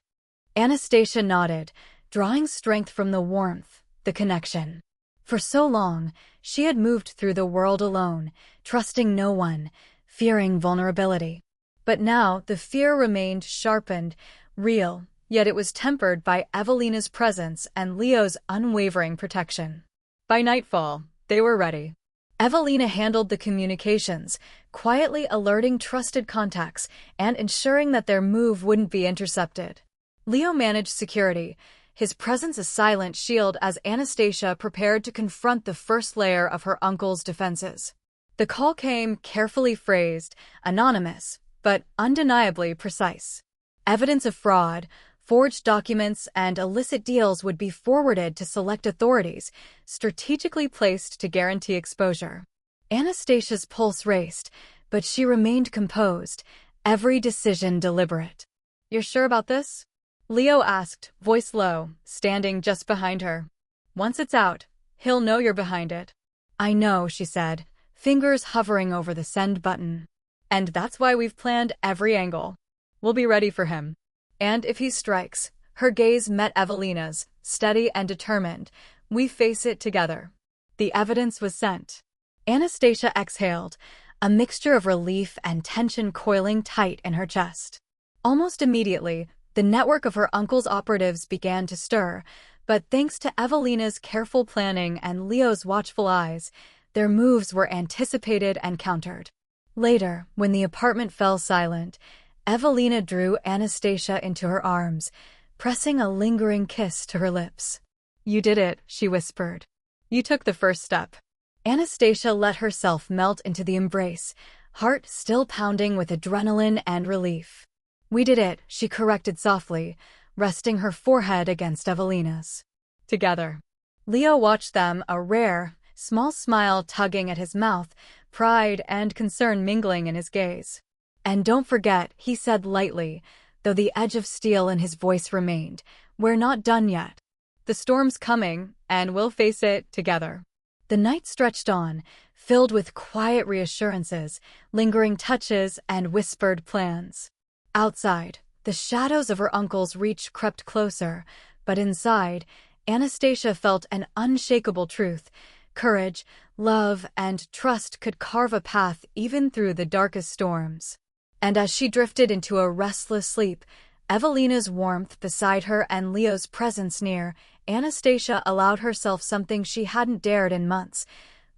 Anastasia nodded, drawing strength from the warmth, the connection. For so long, she had moved through the world alone, trusting no one, fearing vulnerability. But now the fear remained sharpened, real, yet it was tempered by Evelina's presence and Leo's unwavering protection. By nightfall, they were ready. Evelina handled the communications, quietly alerting trusted contacts and ensuring that their move wouldn't be intercepted. Leo managed security, his presence a silent shield as Anastasia prepared to confront the first layer of her uncle's defenses. The call came carefully phrased, anonymous, but undeniably precise. Evidence of fraud, forged documents, and illicit deals would be forwarded to select authorities, strategically placed to guarantee exposure. Anastasia's pulse raced, but she remained composed, every decision deliberate. "You're sure about this?" Leo asked, voice low, standing just behind her. "Once it's out, he'll know you're behind it." "I know," she said, fingers hovering over the send button. "And that's why we've planned every angle. We'll be ready for him. And if he strikes," her gaze met Evelina's, steady and determined, "we face it together." The evidence was sent. Anastasia exhaled, a mixture of relief and tension coiling tight in her chest. Almost immediately, the network of her uncle's operatives began to stir, but thanks to Evelina's careful planning and Leo's watchful eyes, their moves were anticipated and countered. Later, when the apartment fell silent, Evelina drew Anastasia into her arms, pressing a lingering kiss to her lips. "You did it," she whispered. "You took the first step." Anastasia let herself melt into the embrace, heart still pounding with adrenaline and relief. "We did it," she corrected softly, resting her forehead against Evelina's. "Together." Leo watched them, a rare, small smile tugging at his mouth, pride and concern mingling in his gaze. "And don't forget," he said lightly, though the edge of steel in his voice remained, "we're not done yet. The storm's coming, and we'll face it together." The night stretched on, filled with quiet reassurances, lingering touches, and whispered plans. Outside, the shadows of her uncle's reach crept closer, but inside, Anastasia felt an unshakable truth. Courage, love, and trust could carve a path even through the darkest storms. And as she drifted into a restless sleep, Evelina's warmth beside her and Leo's presence near, Anastasia allowed herself something she hadn't dared in months,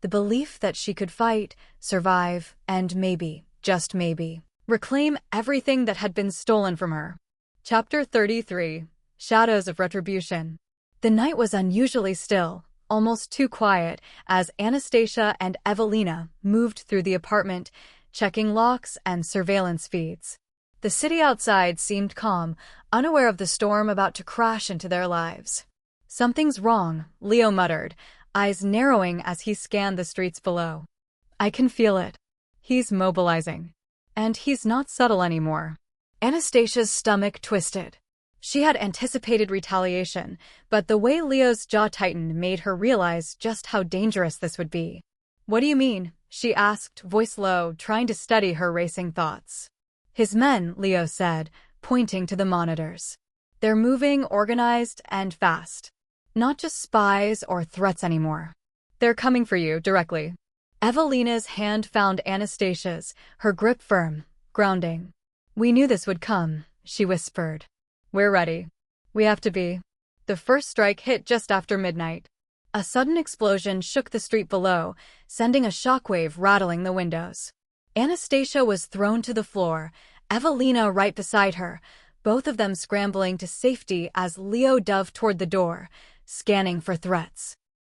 the belief that she could fight, survive, and maybe, just maybe, reclaim everything that had been stolen from her. Chapter 33. Shadows of Retribution. The night was unusually still, almost too quiet, as Anastasia and Evelina moved through the apartment, checking locks and surveillance feeds. The city outside seemed calm, unaware of the storm about to crash into their lives. "Something's wrong," Leo muttered, eyes narrowing as he scanned the streets below. "I can feel it. He's mobilizing. And he's not subtle anymore." Anastasia's stomach twisted. She had anticipated retaliation, but the way Leo's jaw tightened made her realize just how dangerous this would be. "What do you mean?" she asked, voice low, trying to steady her racing thoughts. "His men," Leo said, pointing to the monitors. "They're moving, organized, and fast. Not just spies or threats anymore. They're coming for you, directly." Evelina's hand found Anastasia's, her grip firm, grounding. "We knew this would come," she whispered. "We're ready. We have to be." The first strike hit just after midnight. A sudden explosion shook the street below, sending a shockwave rattling the windows. Anastasia was thrown to the floor, Evelina right beside her, both of them scrambling to safety as Leo dove toward the door, scanning for threats.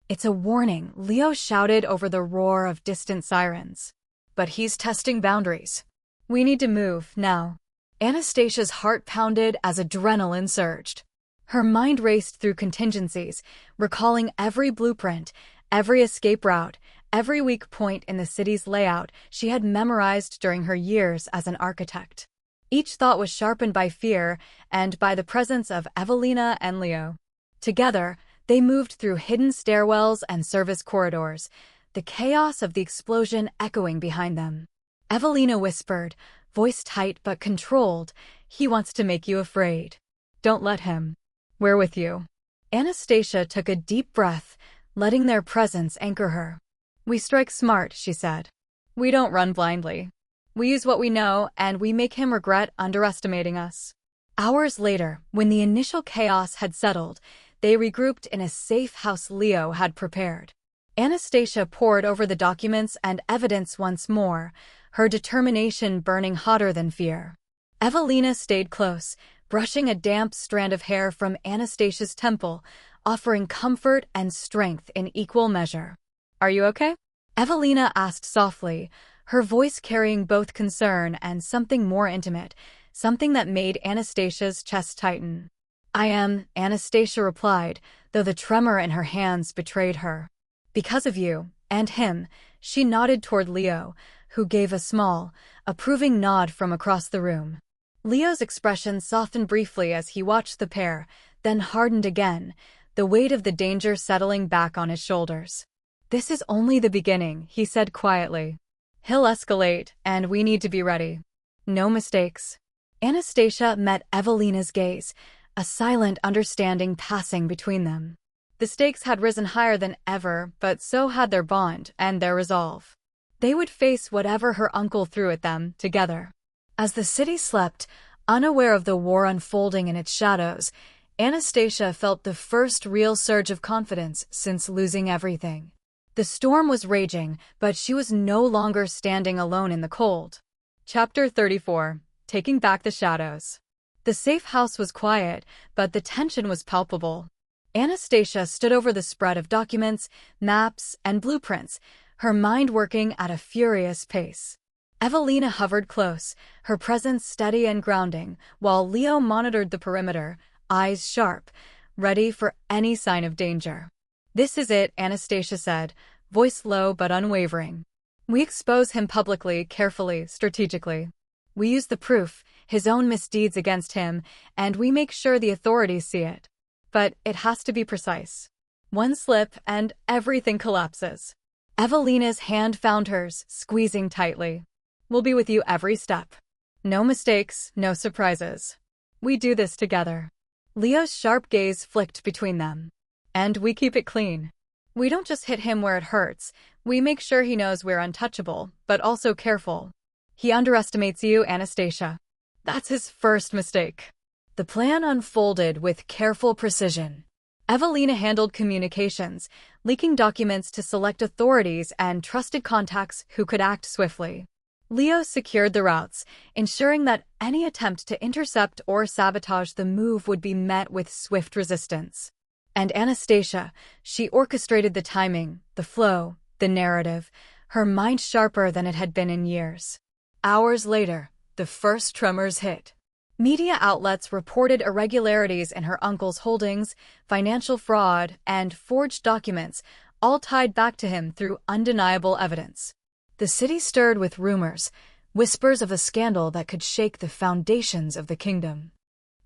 "It's a warning," Leo shouted over the roar of distant sirens. "But he's testing boundaries. We need to move, now." Anastasia's heart pounded as adrenaline surged. Her mind raced through contingencies, recalling every blueprint, every escape route, every weak point in the city's layout she had memorized during her years as an architect. Each thought was sharpened by fear and by the presence of Evelina and Leo. Together, they moved through hidden stairwells and service corridors, the chaos of the explosion echoing behind them. Evelina whispered, voice tight but controlled, "He wants to make you afraid. Don't let him. We're with you." Anastasia took a deep breath, letting their presence anchor her. "We strike smart," she said. "We don't run blindly. We use what we know, and we make him regret underestimating us." Hours later, when the initial chaos had settled, they regrouped in a safe house Leo had prepared. Anastasia pored over the documents and evidence once more, her determination burning hotter than fear. Evelina stayed close, brushing a damp strand of hair from Anastasia's temple, offering comfort and strength in equal measure. "Are you okay?" Evelina asked softly, her voice carrying both concern and something more intimate, something that made Anastasia's chest tighten. "I am," Anastasia replied, though the tremor in her hands betrayed her. "Because of you, and him," she nodded toward Leo, who gave a small, approving nod from across the room. Leo's expression softened briefly as he watched the pair, then hardened again, the weight of the danger settling back on his shoulders. "This is only the beginning," he said quietly. "He'll escalate, and we need to be ready. No mistakes." Anastasia met Evelina's gaze, a silent understanding passing between them. The stakes had risen higher than ever, but so had their bond and their resolve. They would face whatever her uncle threw at them, together. As the city slept, unaware of the war unfolding in its shadows, Anastasia felt the first real surge of confidence since losing everything. The storm was raging, but she was no longer standing alone in the cold. Chapter 34. Taking Back the Shadows. The safe house was quiet, but the tension was palpable. Anastasia stood over the spread of documents, maps, and blueprints, her mind working at a furious pace. Evelina hovered close, her presence steady and grounding, while Leo monitored the perimeter, eyes sharp, ready for any sign of danger. "This is it," Anastasia said, voice low but unwavering. "We expose him publicly, carefully, strategically. We use the proof, his own misdeeds against him, and we make sure the authorities see it. But it has to be precise. One slip and everything collapses." Evelina's hand found hers, squeezing tightly. "We'll be with you every step. No mistakes, no surprises. We do this together." Leo's sharp gaze flicked between them. "And we keep it clean. We don't just hit him where it hurts, we make sure he knows we're untouchable, but also careful. He underestimates you, Anastasia. That's his first mistake." The plan unfolded with careful precision. Evelina handled communications, leaking documents to select authorities and trusted contacts who could act swiftly. Leo secured the routes, ensuring that any attempt to intercept or sabotage the move would be met with swift resistance. And Anastasia, she orchestrated the timing, the flow, the narrative, her mind sharper than it had been in years. Hours later, the first tremors hit. Media outlets reported irregularities in her uncle's holdings, financial fraud, and forged documents, all tied back to him through undeniable evidence. The city stirred with rumors, whispers of a scandal that could shake the foundations of the kingdom.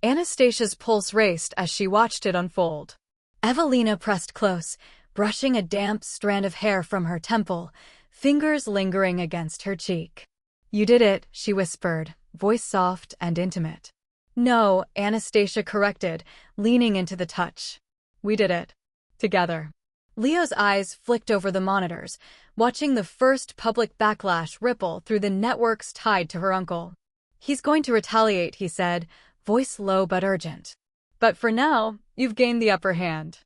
Anastasia's pulse raced as she watched it unfold. Evelina pressed close, brushing a damp strand of hair from her temple, fingers lingering against her cheek. "You did it," she whispered, voice soft and intimate. "No," Anastasia corrected, leaning into the touch. "We did it. Together." Leo's eyes flicked over the monitors, watching the first public backlash ripple through the networks tied to her uncle. "He's going to retaliate," he said, voice low but urgent. "But for now, you've gained the upper hand."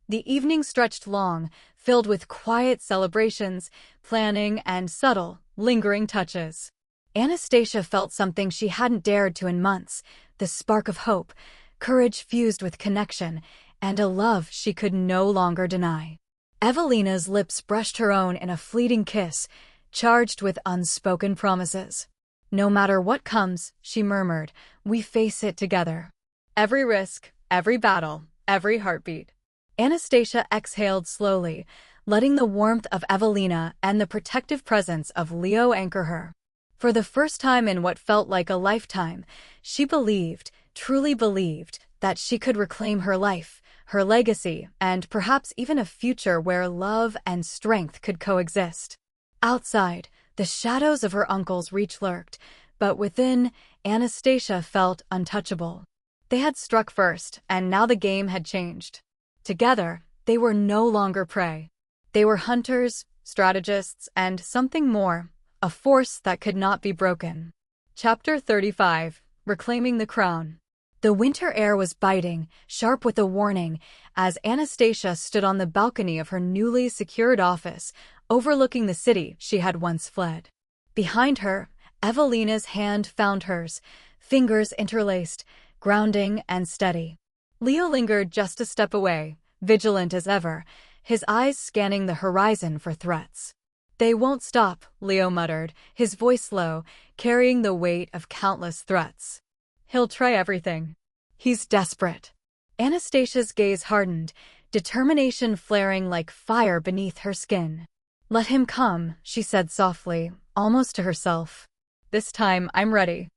The evening stretched long, filled with quiet celebrations, planning, and subtle, lingering touches. Anastasia felt something she hadn't dared to in months, the spark of hope, courage fused with connection, and a love she could no longer deny. Evelina's lips brushed her own in a fleeting kiss, charged with unspoken promises. "No matter what comes," she murmured, "we face it together. Every risk, every battle, every heartbeat." Anastasia exhaled slowly, letting the warmth of Evelina and the protective presence of Leo anchor her. For the first time in what felt like a lifetime, she believed, truly believed, that she could reclaim her life, her legacy, and perhaps even a future where love and strength could coexist. Outside, the shadows of her uncle's reach lurked, but within, Anastasia felt untouchable. They had struck first, and now the game had changed. Together, they were no longer prey. They were hunters, strategists, and something more, a force that could not be broken. Chapter 35. Reclaiming the Crown. The winter air was biting, sharp with a warning, as Anastasia stood on the balcony of her newly secured office, overlooking the city she had once fled. Behind her, Evelina's hand found hers, fingers interlaced, grounding and steady. Leo lingered just a step away, vigilant as ever, his eyes scanning the horizon for threats. "They won't stop," Leo muttered, his voice low, carrying the weight of countless threats. "He'll try everything. He's desperate." Anastasia's gaze hardened, determination flaring like fire beneath her skin. "Let him come," she said softly, almost to herself. "This time I'm ready.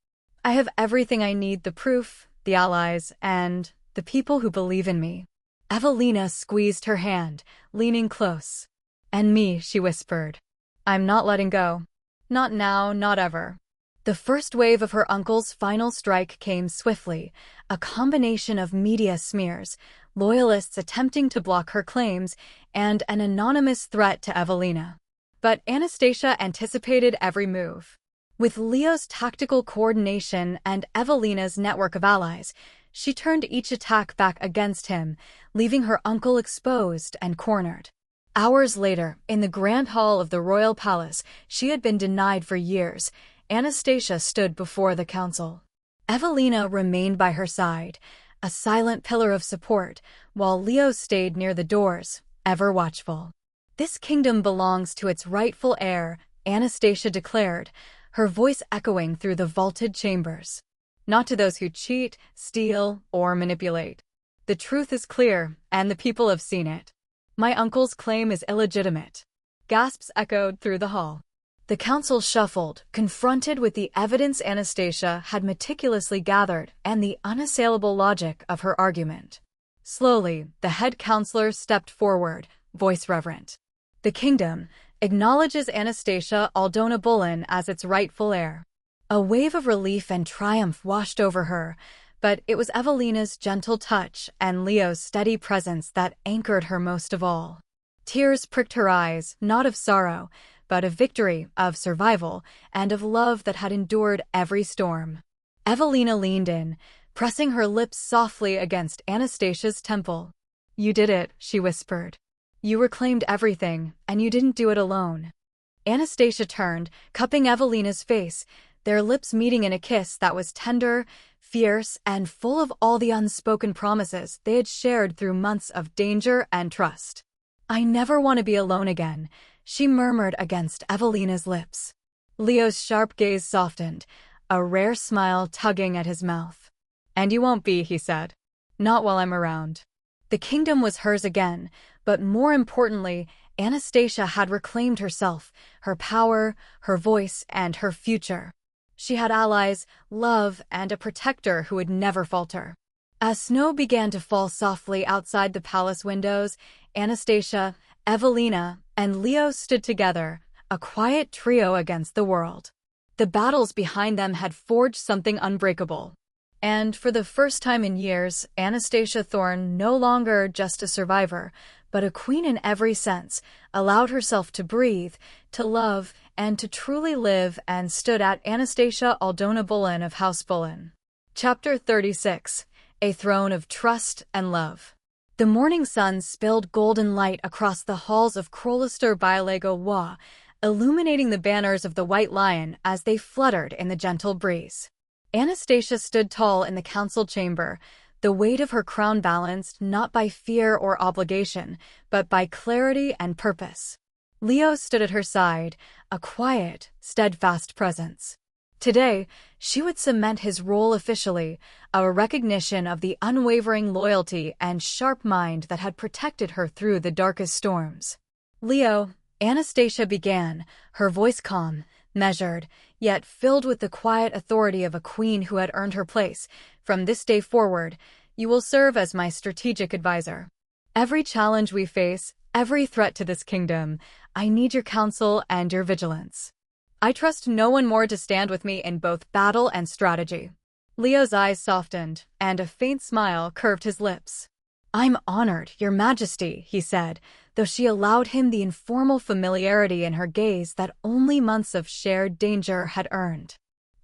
I have everything I need, the proof, the allies, and the people who believe in me." Evelina squeezed her hand, leaning close. "And me," she whispered. "I'm not letting go. Not now, not ever." The first wave of her uncle's final strike came swiftly, a combination of media smears, loyalists attempting to block her claims, and an anonymous threat to Evelina. But Anastasia anticipated every move. With Leo's tactical coordination and Evelina's network of allies, she turned each attack back against him, leaving her uncle exposed and cornered. Hours later, in the grand hall of the royal palace she had been denied for years, Anastasia stood before the council. Evelina remained by her side, a silent pillar of support, while Leo stayed near the doors, ever watchful. "This kingdom belongs to its rightful heir," Anastasia declared, her voice echoing through the vaulted chambers. "Not to those who cheat, steal, or manipulate. The truth is clear, and the people have seen it. My uncle's claim is illegitimate." Gasps echoed through the hall. The council shuffled, confronted with the evidence Anastasia had meticulously gathered and the unassailable logic of her argument. Slowly, the head counselor stepped forward, voice reverent. "The kingdom acknowledges Anastasia Aldona Bullen as its rightful heir." A wave of relief and triumph washed over her, but it was Evelina's gentle touch and Leo's steady presence that anchored her most of all. Tears pricked her eyes, not of sorrow, but of victory, of survival, and of love that had endured every storm. Evelina leaned in, pressing her lips softly against Anastasia's temple. "You did it," she whispered. "You reclaimed everything, and you didn't do it alone." Anastasia turned, cupping Evelina's face, their lips meeting in a kiss that was tender, fierce, and full of all the unspoken promises they had shared through months of danger and trust. "I never want to be alone again," she murmured against Evelina's lips. Leo's sharp gaze softened, a rare smile tugging at his mouth. "And you won't be," he said. "Not while I'm around." The kingdom was hers again, but more importantly, Anastasia had reclaimed herself, her power, her voice, and her future. She had allies, love, and a protector who would never falter. As snow began to fall softly outside the palace windows, Anastasia, Evelina, and Leo stood together, a quiet trio against the world. The battles behind them had forged something unbreakable. And for the first time in years, Anastasia Thorne, no longer just a survivor, but a queen in every sense, allowed herself to breathe, to love, and to truly live, and stood at Anastasia Aldona Bullen of House Bullen. Chapter 36. A Throne of Trust and Love. The morning sun spilled golden light across the halls of Krolister Bialego Wa, illuminating the banners of the White Lion as they fluttered in the gentle breeze. Anastasia stood tall in the council chamber, the weight of her crown balanced not by fear or obligation, but by clarity and purpose. Leo stood at her side, a quiet, steadfast presence. Today, she would cement his role officially, a recognition of the unwavering loyalty and sharp mind that had protected her through the darkest storms. "Leo," Anastasia began, her voice calm, measured, yet filled with the quiet authority of a queen who had earned her place. "From this day forward, you will serve as my strategic advisor. Every challenge we face, every threat to this kingdom, I need your counsel and your vigilance. I trust no one more to stand with me in both battle and strategy." Leo's eyes softened, and a faint smile curved his lips. "I'm honored, Your Majesty," he said, though she allowed him the informal familiarity in her gaze that only months of shared danger had earned.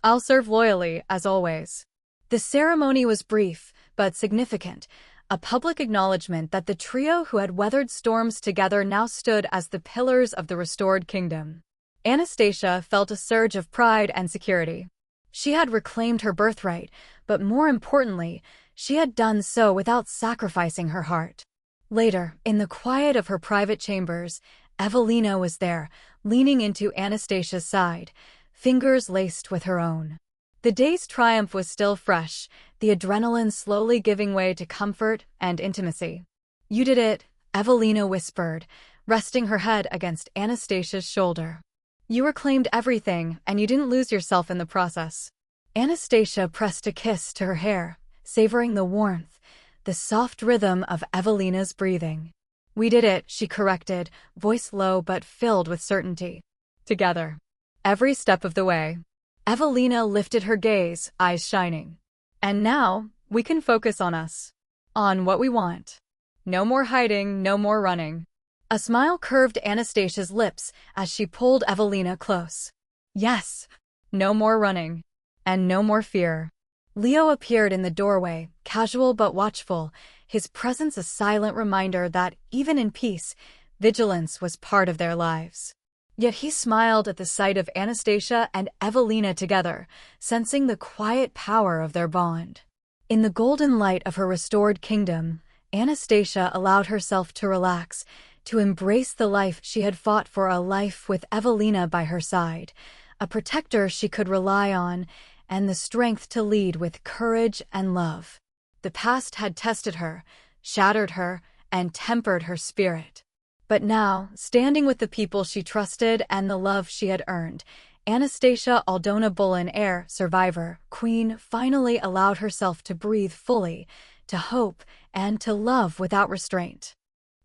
"I'll serve loyally, as always." The ceremony was brief, but significant, a public acknowledgement that the trio who had weathered storms together now stood as the pillars of the restored kingdom. Anastasia felt a surge of pride and security. She had reclaimed her birthright, but more importantly, she had done so without sacrificing her heart. Later, in the quiet of her private chambers, Evelina was there, leaning into Anastasia's side, fingers laced with her own. The day's triumph was still fresh, the adrenaline slowly giving way to comfort and intimacy. "You did it," Evelina whispered, resting her head against Anastasia's shoulder. "You reclaimed everything, and you didn't lose yourself in the process." Anastasia pressed a kiss to her hair, savoring the warmth, the soft rhythm of Evelina's breathing. "We did it," she corrected, voice low but filled with certainty. "Together. Every step of the way." Evelina lifted her gaze, eyes shining. "And now, we can focus on us. On what we want. No more hiding, no more running." A smile curved Anastasia's lips as she pulled Evelina close. "Yes. No more running. And no more fear." Leo appeared in the doorway, casual but watchful, his presence a silent reminder that, even in peace, vigilance was part of their lives. Yet he smiled at the sight of Anastasia and Evelina together, sensing the quiet power of their bond. In the golden light of her restored kingdom, Anastasia allowed herself to relax, to embrace the life she had fought for, a life with Evelina by her side, a protector she could rely on, and the strength to lead with courage and love. The past had tested her, shattered her, and tempered her spirit. But now, standing with the people she trusted and the love she had earned, Anastasia Aldona Bullen, heir, survivor, queen, finally allowed herself to breathe fully, to hope, and to love without restraint.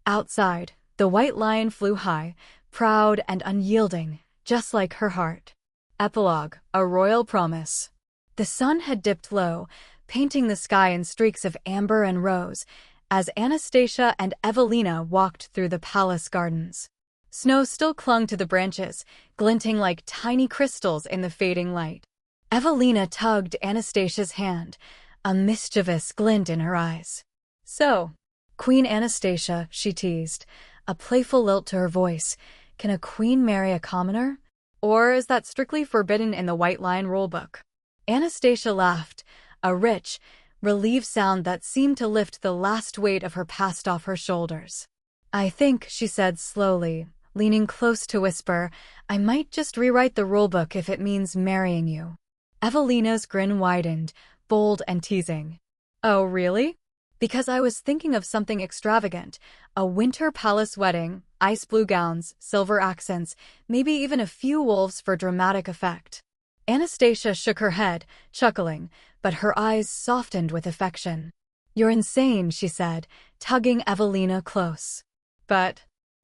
Outside, the white lion flew high, proud and unyielding, just like her heart. Epilogue, a royal promise. The sun had dipped low, painting the sky in streaks of amber and rose, as Anastasia and Evelina walked through the palace gardens. Snow still clung to the branches, glinting like tiny crystals in the fading light. Evelina tugged Anastasia's hand, a mischievous glint in her eyes. "So, Queen Anastasia," she teased, a playful lilt to her voice, "can a queen marry a commoner? Or is that strictly forbidden in the White Lion rulebook?" Anastasia laughed, a rich, relieved sound that seemed to lift the last weight of her past off her shoulders. "I think," she said slowly, leaning close to whisper, "I might just rewrite the rulebook if it means marrying you." Evelina's grin widened, bold and teasing. "Oh, really?" "Because I was thinking of something extravagant, a winter palace wedding, ice blue gowns, silver accents, maybe even a few wolves for dramatic effect." Anastasia shook her head, chuckling, but her eyes softened with affection. "You're insane," she said, tugging Evelina close. "But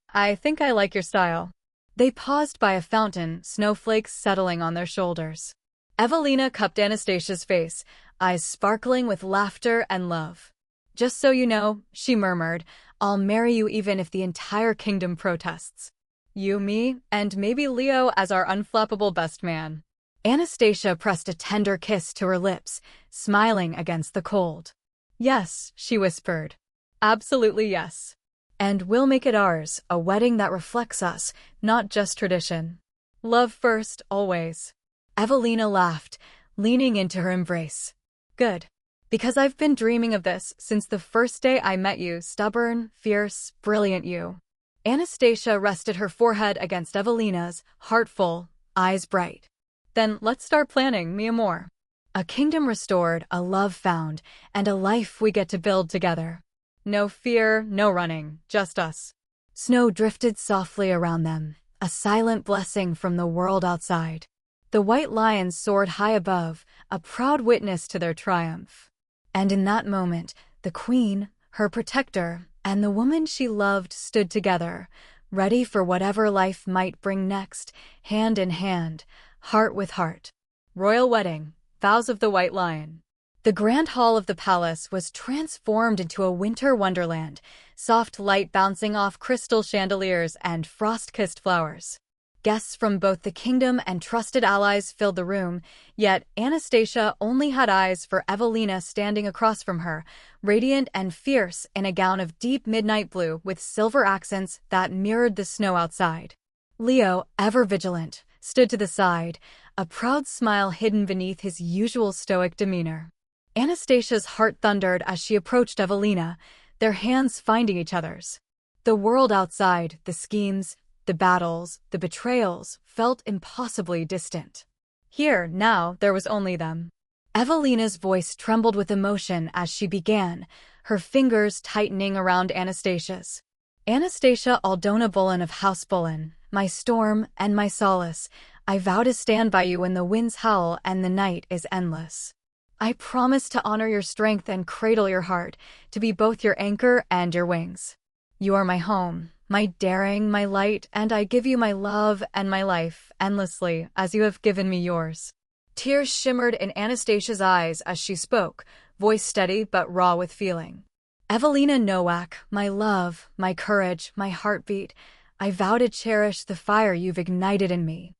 I think I like your style." They paused by a fountain, snowflakes settling on their shoulders. Evelina cupped Anastasia's face, eyes sparkling with laughter and love. "Just so you know," she murmured, "I'll marry you even if the entire kingdom protests. You, me, and maybe Leo as our unflappable best man." Anastasia pressed a tender kiss to her lips, smiling against the cold. "Yes," she whispered. "Absolutely yes. And we'll make it ours, a wedding that reflects us, not just tradition. Love first, always." Evelina laughed, leaning into her embrace. "Good. Because I've been dreaming of this since the first day I met you, stubborn, fierce, brilliant you." Anastasia rested her forehead against Evelina's, heart full, eyes bright. "Then let's start planning, mi amor. A kingdom restored, a love found, and a life we get to build together. No fear, no running, just us." Snow drifted softly around them, a silent blessing from the world outside. The white lions soared high above, a proud witness to their triumph. And in that moment, the queen, her protector, and the woman she loved stood together, ready for whatever life might bring next, hand in hand, heart with heart. Royal wedding, vows of the White Lion. The grand hall of the palace was transformed into a winter wonderland, soft light bouncing off crystal chandeliers and frost-kissed flowers. Guests from both the kingdom and trusted allies filled the room, yet Anastasia only had eyes for Evelina standing across from her, radiant and fierce in a gown of deep midnight blue with silver accents that mirrored the snow outside. Leo, ever vigilant, stood to the side, a proud smile hidden beneath his usual stoic demeanor. Anastasia's heart thundered as she approached Evelina, their hands finding each other's. The world outside, the schemes, the battles, the betrayals, felt impossibly distant. Here, now, there was only them. Evelina's voice trembled with emotion as she began, her fingers tightening around Anastasia's. Anastasia Aldona Bullen of House Bullen, my storm and my solace, I vow to stand by you when the winds howl and the night is endless. I promise to honor your strength and cradle your heart, to be both your anchor and your wings. You are my home, my daring, my light, and I give you my love and my life, endlessly, as you have given me yours. Tears shimmered in Anastasia's eyes as she spoke, voice steady but raw with feeling. Evelina Nowak, my love, my courage, my heartbeat, I vow to cherish the fire you've ignited in me.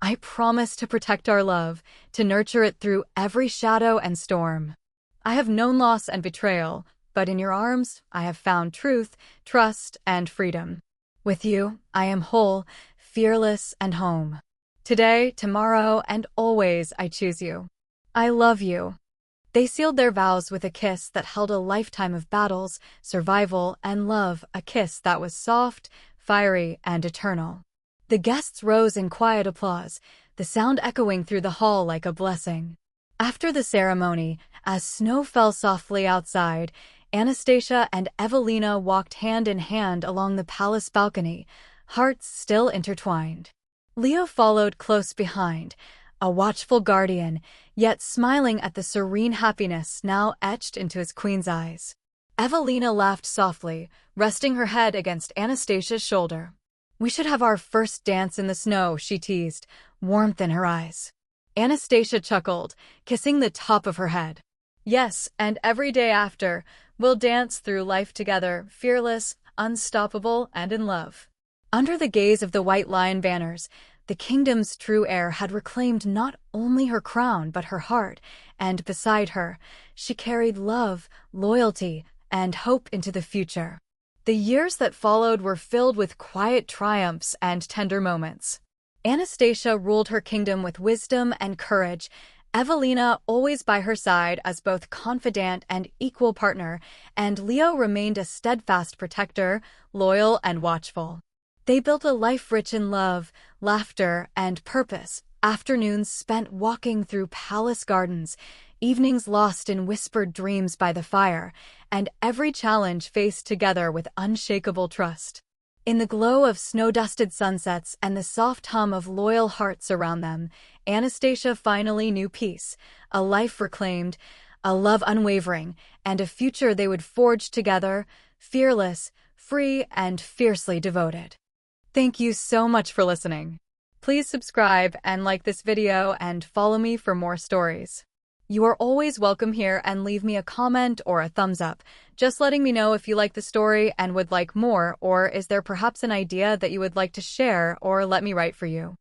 I promise to protect our love, to nurture it through every shadow and storm. I have known loss and betrayal, but in your arms, I have found truth, trust, and freedom. With you, I am whole, fearless, and home. Today, tomorrow, and always I choose you. I love you. They sealed their vows with a kiss that held a lifetime of battles, survival, and love, a kiss that was soft, fiery, and eternal. The guests rose in quiet applause, the sound echoing through the hall like a blessing. After the ceremony, as snow fell softly outside, Anastasia and Evelina walked hand in hand along the palace balcony, hearts still intertwined. Leo followed close behind, a watchful guardian, yet smiling at the serene happiness now etched into his queen's eyes. Evelina laughed softly, resting her head against Anastasia's shoulder. We should have our first dance in the snow, she teased, warmth in her eyes. Anastasia chuckled, kissing the top of her head. Yes, and every day after, we'll dance through life together, fearless, unstoppable, and in love. Under the gaze of the white lion banners, the kingdom's true heir had reclaimed not only her crown but her heart, and beside her, she carried love, loyalty, and hope into the future. The years that followed were filled with quiet triumphs and tender moments. Anastasia ruled her kingdom with wisdom and courage, Evelina always by her side as both confidant and equal partner, and Leo remained a steadfast protector, loyal and watchful. They built a life rich in love, laughter, and purpose, afternoons spent walking through palace gardens, evenings lost in whispered dreams by the fire, and every challenge faced together with unshakable trust. In the glow of snow-dusted sunsets and the soft hum of loyal hearts around them, Anastasia finally knew peace, a life reclaimed, a love unwavering, and a future they would forge together, fearless, free, and fiercely devoted. Thank you so much for listening. Please subscribe and like this video and follow me for more stories. You are always welcome here, and leave me a comment or a thumbs up, just letting me know if you like the story and would like more, or is there perhaps an idea that you would like to share or let me write for you.